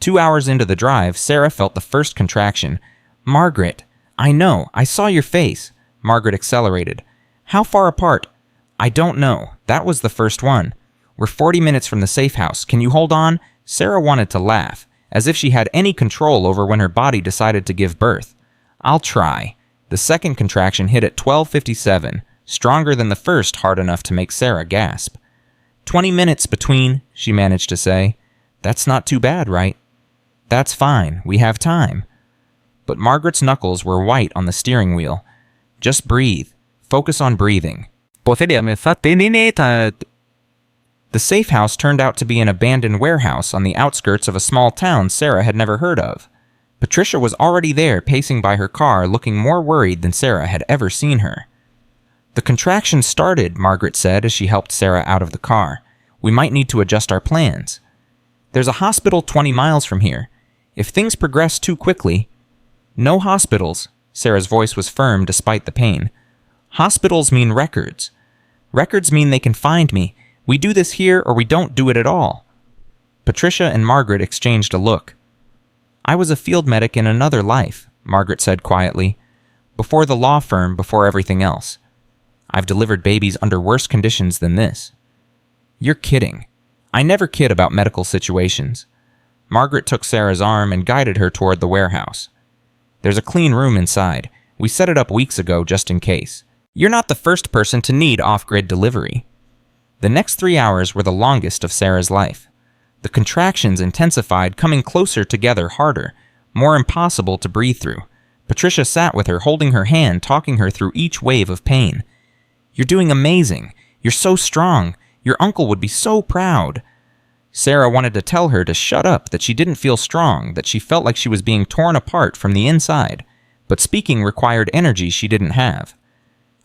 2 hours into the drive, Sarah felt the first contraction. "Margaret, I know, I saw your face." Margaret accelerated. "How far apart?" "I don't know. That was the first one. We're 40 minutes from the safe house. Can you hold on?" Sarah wanted to laugh, as if she had any control over when her body decided to give birth. "I'll try." The second contraction hit at 12:57. Stronger than the first, hard enough to make Sarah gasp. 20 minutes between, she managed to say. "That's not too bad, right?" "That's fine. We have time." But Margaret's knuckles were white on the steering wheel. "Just breathe. Focus on breathing." The safe house turned out to be an abandoned warehouse on the outskirts of a small town Sarah had never heard of. Patricia was already there, pacing by her car, looking more worried than Sarah had ever seen her. "The contraction started," Margaret said as she helped Sarah out of the car. "We might need to adjust our plans. There's a hospital 20 miles from here. If things progress too quickly—" "No hospitals." Sarah's voice was firm despite the pain. "Hospitals mean records. Records mean they can find me. We do this here or we don't do it at all." Patricia and Margaret exchanged a look. "I was a field medic in another life," Margaret said quietly. "Before the law firm, before everything else. I've delivered babies under worse conditions than this." "You're kidding." "I never kid about medical situations." Margaret took Sarah's arm and guided her toward the warehouse. "There's a clean room inside. We set it up weeks ago just in case. You're not the first person to need off-grid delivery." The next 3 hours were the longest of Sarah's life. The contractions intensified, coming closer together, harder, more impossible to breathe through. Patricia sat with her, holding her hand, talking her through each wave of pain. "You're doing amazing. You're so strong. Your uncle would be so proud." Sarah wanted to tell her to shut up, that she didn't feel strong, that she felt like she was being torn apart from the inside, but speaking required energy she didn't have.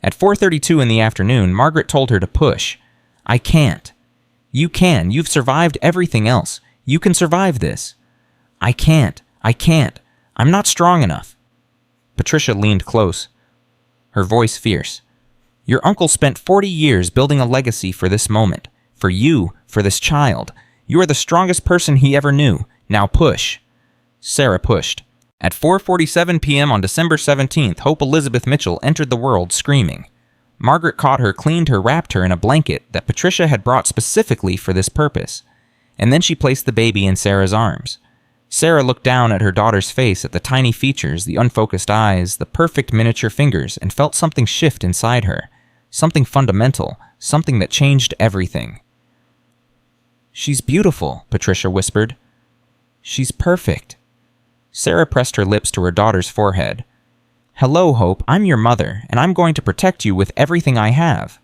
At 4:32 in the afternoon, Margaret told her to push. "I can't." "You can. You've survived everything else. You can survive this." "I can't. I can't. I'm not strong enough." Patricia leaned close, her voice fierce. "Your uncle spent 40 years building a legacy for this moment. For you, for this child. You are the strongest person he ever knew. Now push." Sarah pushed. At 4:47 p.m. on December 17th, Hope Elizabeth Mitchell entered the world screaming. Margaret caught her, cleaned her, wrapped her in a blanket that Patricia had brought specifically for this purpose. And then she placed the baby in Sarah's arms. Sarah looked down at her daughter's face, at the tiny features, the unfocused eyes, the perfect miniature fingers, and felt something shift inside her. Something fundamental, something that changed everything. "She's beautiful," Patricia whispered. "She's perfect." Sarah pressed her lips to her daughter's forehead. "Hello, Hope. I'm your mother, and I'm going to protect you with everything I have."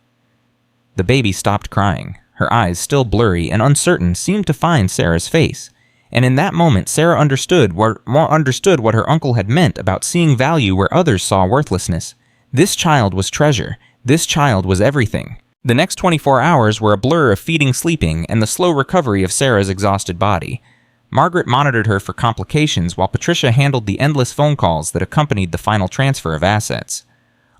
The baby stopped crying. Her eyes, still blurry and uncertain, seemed to find Sarah's face. And in that moment, Sarah understood what her uncle had meant about seeing value where others saw worthlessness. This child was treasure. This child was everything. The next 24 hours were a blur of feeding, sleeping, and the slow recovery of Sarah's exhausted body. Margaret monitored her for complications while Patricia handled the endless phone calls that accompanied the final transfer of assets.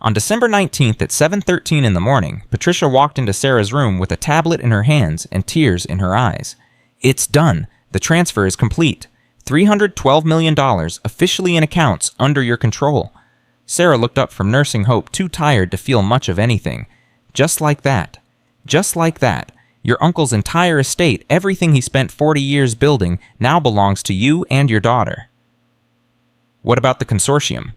On December 19th at 7:13 in the morning, Patricia walked into Sarah's room with a tablet in her hands and tears in her eyes. "It's done. The transfer is complete. $312 million officially in accounts under your control." Sarah looked up from nursing Hope, too tired to feel much of anything. Just like that. Just like that. Your uncle's entire estate, everything he spent 40 years building, now belongs to you and your daughter. What about the consortium?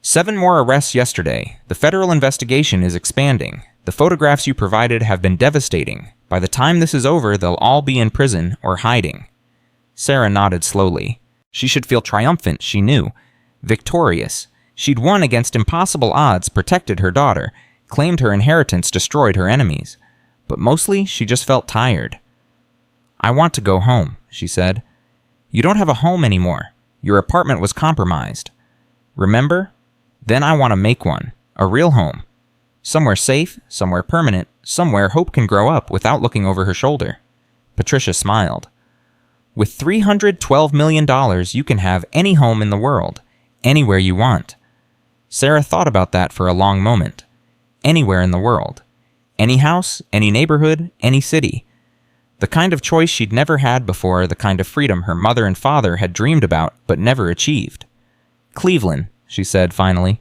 7 more arrests yesterday. The federal investigation is expanding. The photographs you provided have been devastating. By the time this is over, they'll all be in prison or hiding. Sarah nodded slowly. She should feel triumphant, she knew. Victorious. She'd won against impossible odds, protected her daughter, claimed her inheritance, destroyed her enemies. But mostly, she just felt tired. "I want to go home," she said. "You don't have a home anymore. Your apartment was compromised. Remember? Then I want to make one. A real home. Somewhere safe, somewhere permanent, somewhere Hope can grow up without looking over her shoulder." Patricia smiled. "With $312 million, you can have any home in the world. Anywhere you want." Sarah thought about that for a long moment. Anywhere in the world. Any house, any neighborhood, any city. The kind of choice she'd never had before, the kind of freedom her mother and father had dreamed about but never achieved. "Cleveland," she said finally.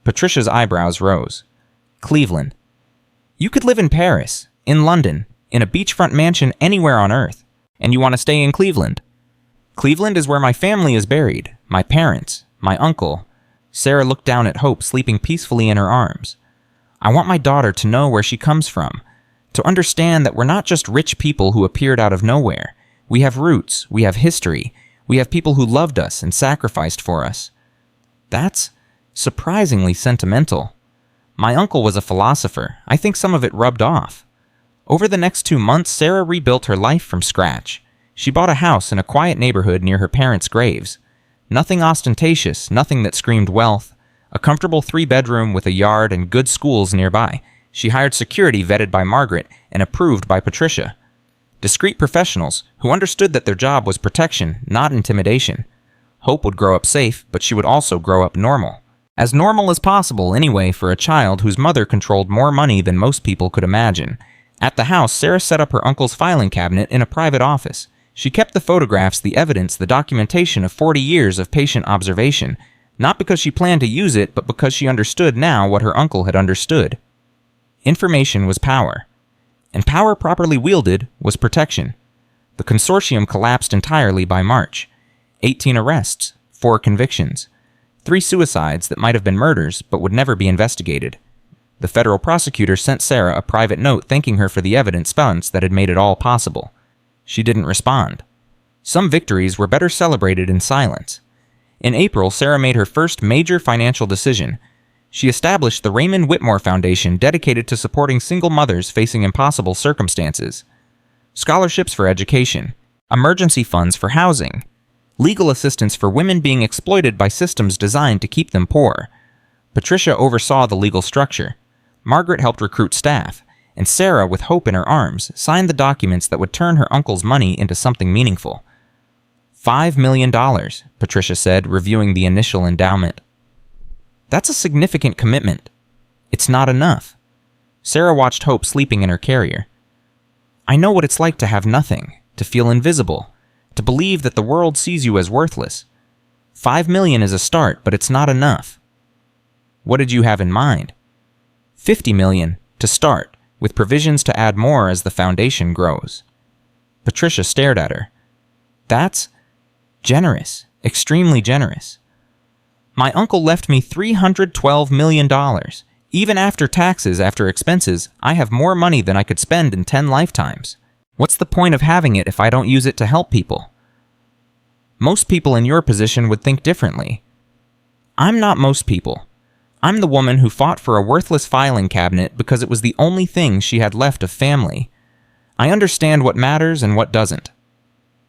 Patricia's eyebrows rose. "Cleveland. You could live in Paris, in London, in a beachfront mansion anywhere on Earth, and you want to stay in Cleveland." "Cleveland is where my family is buried, my parents, my uncle." Sarah looked down at Hope sleeping peacefully in her arms. "I want my daughter to know where she comes from, to understand that we're not just rich people who appeared out of nowhere. We have roots, we have history, we have people who loved us and sacrificed for us." That's surprisingly sentimental. My uncle was a philosopher. I think some of it rubbed off. Over the next 2 months, Sarah rebuilt her life from scratch. She bought a house in a quiet neighborhood near her parents' graves. Nothing ostentatious, nothing that screamed wealth. A comfortable 3-bedroom with a yard and good schools nearby. She hired security vetted by Margaret and approved by Patricia. Discreet professionals who understood that their job was protection, not intimidation. Hope would grow up safe, but she would also grow up normal. As normal as possible, anyway, for a child whose mother controlled more money than most people could imagine. At the house, Sarah set up her uncle's filing cabinet in a private office. She kept the photographs, the evidence, the documentation of 40 years of patient observation, not because she planned to use it, but because she understood now what her uncle had understood. Information was power, and power properly wielded was protection. The consortium collapsed entirely by March. 18 arrests, 4 convictions, 3 suicides that might have been murders but would never be investigated. The federal prosecutor sent Sarah a private note thanking her for the evidence found that had made it all possible. She didn't respond. Some victories were better celebrated in silence. In April, Sarah made her first major financial decision. She established the Raymond Whitmore Foundation dedicated to supporting single mothers facing impossible circumstances. scholarships for education, emergency funds for housing, legal assistance for women being exploited by systems designed to keep them poor. Patricia oversaw the legal structure. Margaret helped recruit staff, and Sarah, with hope in her arms, signed the documents that would turn her uncle's money into something meaningful. $5 million, Patricia said, reviewing the initial endowment. That's a significant commitment. It's not enough. Sarah watched Hope sleeping in her carrier. I know what it's like to have nothing, to feel invisible, to believe that the world sees you as worthless. $5 million is a start, but it's not enough. What did you have in mind? $50 million, to start, with provisions to add more as the foundation grows. Patricia stared at her. That's generous, extremely generous. My uncle left me $312 million. Even after taxes, after expenses, I have more money than I could spend in 10 lifetimes. What's the point of having it if I don't use it to help people? Most people in your position would think differently. I'm not most people. I'm the woman who fought for a worthless filing cabinet because it was the only thing she had left of family. I understand what matters and what doesn't.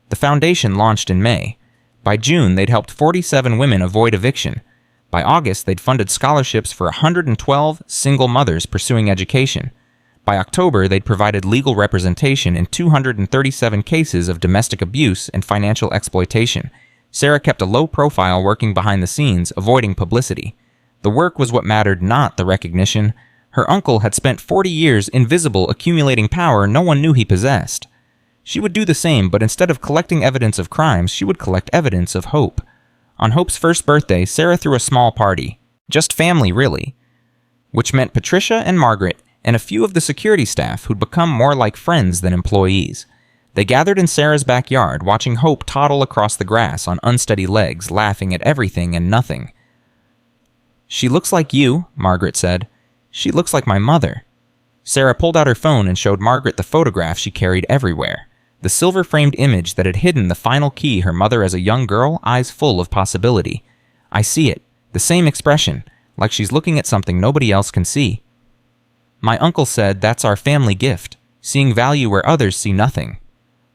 The foundation launched in May. By June, they'd helped 47 women avoid eviction. By August, they'd funded scholarships for 112 single mothers pursuing education. By October, they'd provided legal representation in 237 cases of domestic abuse and financial exploitation. Sarah kept a low profile working behind the scenes, avoiding publicity. The work was what mattered, not the recognition. Her uncle had spent 40 years invisible, accumulating power no one knew he possessed. She would do the same, but instead of collecting evidence of crimes, she would collect evidence of hope. On Hope's first birthday, Sarah threw a small party. Just family, really. Which meant Patricia and Margaret and a few of the security staff who'd become more like friends than employees. They gathered in Sarah's backyard, watching Hope toddle across the grass on unsteady legs, laughing at everything and nothing. She looks like you, Margaret said. She looks like my mother. Sarah pulled out her phone and showed Margaret the photograph she carried everywhere. The silver-framed image that had hidden the final key, her mother as a young girl, eyes full of possibility. I see it. The same expression, like she's looking at something nobody else can see. My uncle said that's our family gift, seeing value where others see nothing.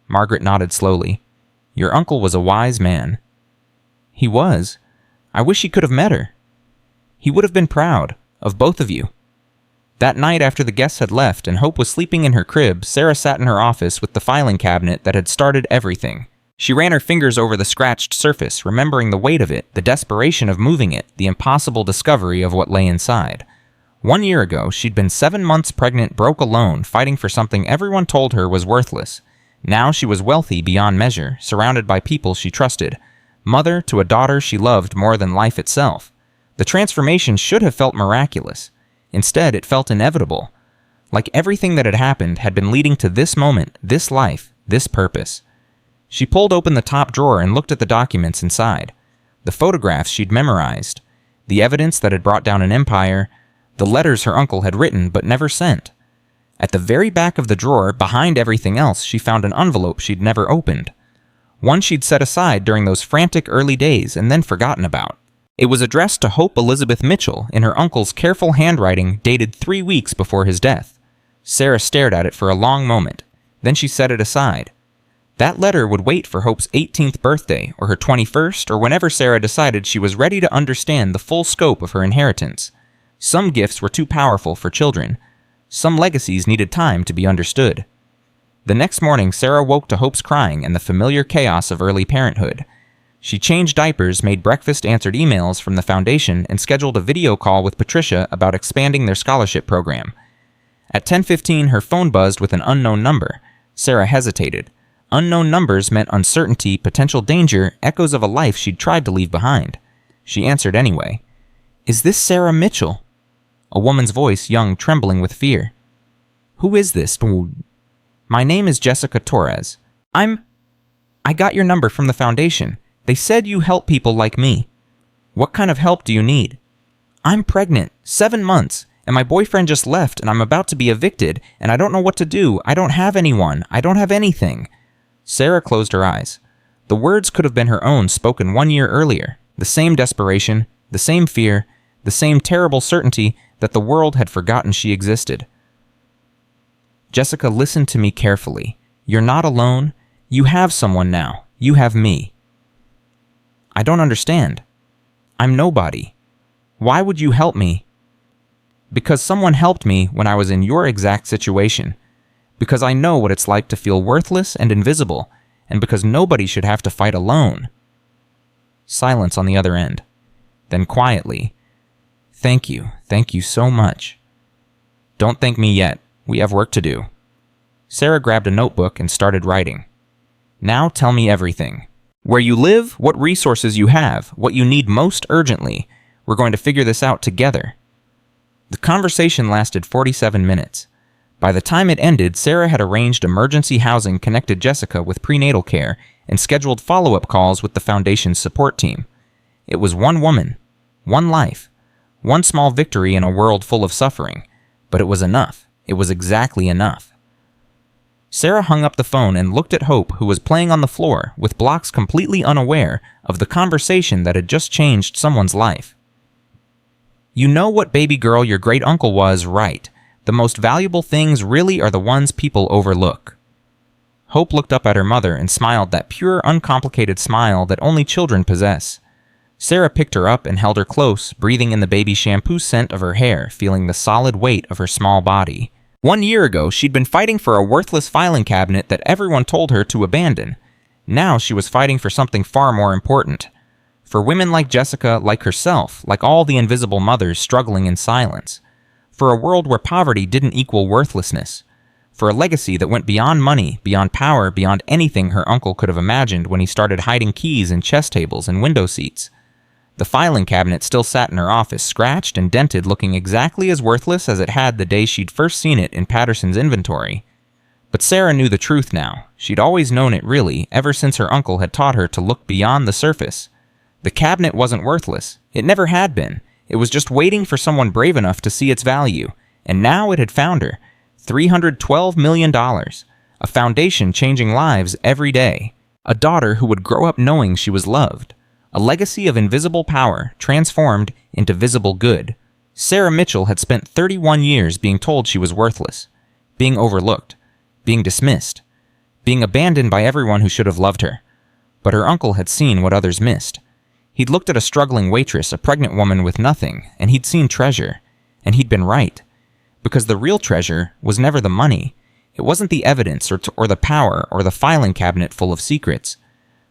Margaret nodded slowly. Your uncle was a wise man. He was. I wish he could have met her. He would have been proud of both of you. That night after the guests had left and Hope was sleeping in her crib, Sarah sat in her office with the filing cabinet that had started everything. She ran her fingers over the scratched surface, remembering the weight of it, the desperation of moving it, the impossible discovery of what lay inside. 1 year ago, she'd been 7 months pregnant, broke alone, fighting for something everyone told her was worthless. Now she was wealthy beyond measure, surrounded by people she trusted. Mother to a daughter she loved more than life itself. The transformation should have felt miraculous. Instead, it felt inevitable. Like everything that had happened had been leading to this moment, this life, this purpose. She pulled open the top drawer and looked at the documents inside. The photographs she'd memorized. The evidence that had brought down an empire. The letters her uncle had written but never sent. At the very back of the drawer, behind everything else, she found an envelope she'd never opened. One she'd set aside during those frantic early days and then forgotten about. It was addressed to Hope Elizabeth Mitchell in her uncle's careful handwriting dated 3 weeks before his death. Sarah stared at it for a long moment. Then she set it aside. That letter would wait for Hope's 18th birthday or her 21st or whenever Sarah decided she was ready to understand the full scope of her inheritance. Some gifts were too powerful for children. Some legacies needed time to be understood. The next morning, Sarah woke to Hope's crying and the familiar chaos of early parenthood. She changed diapers, made breakfast, answered emails from the foundation, and scheduled a video call with Patricia about expanding their scholarship program. At 10:15, her phone buzzed with an unknown number. Sarah hesitated. Unknown numbers meant uncertainty, potential danger, echoes of a life she'd tried to leave behind. She answered anyway. Is this Sarah Mitchell? A woman's voice, young, trembling with fear. Who is this? My name is Jessica Torres. I got your number from the foundation. They said you help people like me. What kind of help do you need? I'm pregnant, 7 months, and my boyfriend just left and I'm about to be evicted, and I don't know what to do. I don't have anyone. I don't have anything. Sarah closed her eyes. The words could have been her own, spoken 1 year earlier. The same desperation, the same fear, the same terrible certainty that the world had forgotten she existed. Jessica, listen to me carefully. You're not alone. You have someone now. You have me. I don't understand. I'm nobody. Why would you help me? Because someone helped me when I was in your exact situation. Because I know what it's like to feel worthless and invisible, and because nobody should have to fight alone. Silence on the other end. Then quietly, thank you so much. Don't thank me yet. We have work to do. Sarah grabbed a notebook and started writing. Now tell me everything. Where you live, what resources you have, what you need most urgently. We're going to figure this out together. The conversation lasted 47 minutes. By the time it ended, Sarah had arranged emergency housing, connected Jessica with prenatal care, and scheduled follow-up calls with the Foundation's support team. It was one woman, one life, one small victory in a world full of suffering, but it was enough. It was exactly enough. Sarah hung up the phone and looked at Hope, who was playing on the floor, with blocks completely unaware of the conversation that had just changed someone's life. You know what baby girl your great-uncle was, right? The most valuable things really are the ones people overlook. Hope looked up at her mother and smiled that pure, uncomplicated smile that only children possess. Sarah picked her up and held her close, breathing in the baby shampoo scent of her hair, feeling the solid weight of her small body. 1 year ago, she'd been fighting for a worthless filing cabinet that everyone told her to abandon. Now she was fighting for something far more important. For women like Jessica, like herself, like all the invisible mothers struggling in silence. For a world where poverty didn't equal worthlessness. For a legacy that went beyond money, beyond power, beyond anything her uncle could have imagined when he started hiding keys in chess tables and window seats. The filing cabinet still sat in her office, scratched and dented, looking exactly as worthless as it had the day she'd first seen it in Patterson's inventory. But Sarah knew the truth now. She'd always known it really, ever since her uncle had taught her to look beyond the surface. The cabinet wasn't worthless. It never had been. It was just waiting for someone brave enough to see its value. And now it had found her. $312 million. A foundation changing lives every day. A daughter who would grow up knowing she was loved. A legacy of invisible power transformed into visible good. Sarah Mitchell had spent 31 years being told she was worthless, being overlooked, being dismissed, being abandoned by everyone who should have loved her. But her uncle had seen what others missed. He'd looked at a struggling waitress, a pregnant woman with nothing, and he'd seen treasure. And he'd been right. Because the real treasure was never the money. It wasn't the evidence or the power or the filing cabinet full of secrets.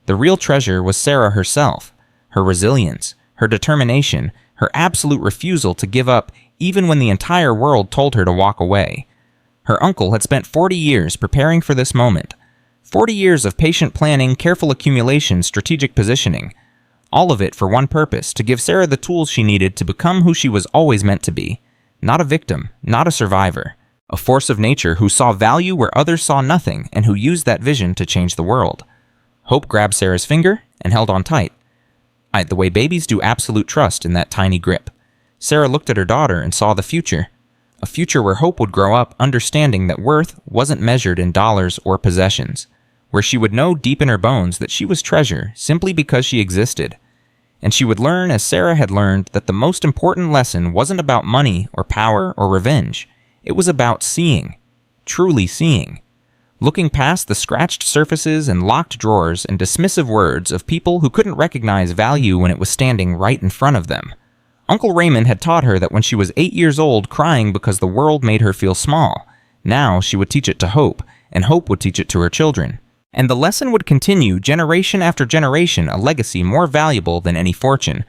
The real treasure was Sarah herself, her resilience, her determination, her absolute refusal to give up even when the entire world told her to walk away. Her uncle had spent 40 years preparing for this moment. 40 years of patient planning, careful accumulation, strategic positioning. All of it for one purpose, to give Sarah the tools she needed to become who she was always meant to be. Not a victim, not a survivor. A force of nature who saw value where others saw nothing and who used that vision to change the world. Hope grabbed Sarah's finger and held on tight. The way babies do, absolute trust in that tiny grip. Sarah looked at her daughter and saw the future. A future where Hope would grow up understanding that worth wasn't measured in dollars or possessions. Where she would know deep in her bones that she was treasure simply because she existed. And she would learn, as Sarah had learned, that the most important lesson wasn't about money or power or revenge. It was about seeing. Truly seeing. Looking past the scratched surfaces and locked drawers and dismissive words of people who couldn't recognize value when it was standing right in front of them. Uncle Raymond had taught her that when she was 8 years old, crying because the world made her feel small. Now she would teach it to Hope, and Hope would teach it to her children. And the lesson would continue generation after generation, a legacy more valuable than any fortune.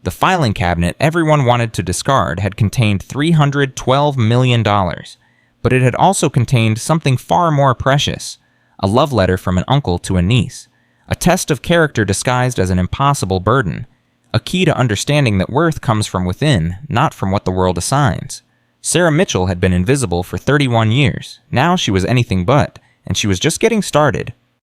The filing cabinet everyone wanted to discard had contained $312 million. But it had also contained something far more precious. A love letter from an uncle to a niece. A test of character disguised as an impossible burden. A key to understanding that worth comes from within, not from what the world assigns. Sarah Mitchell had been invisible for 31 years. Now she was anything but, and she was just getting started.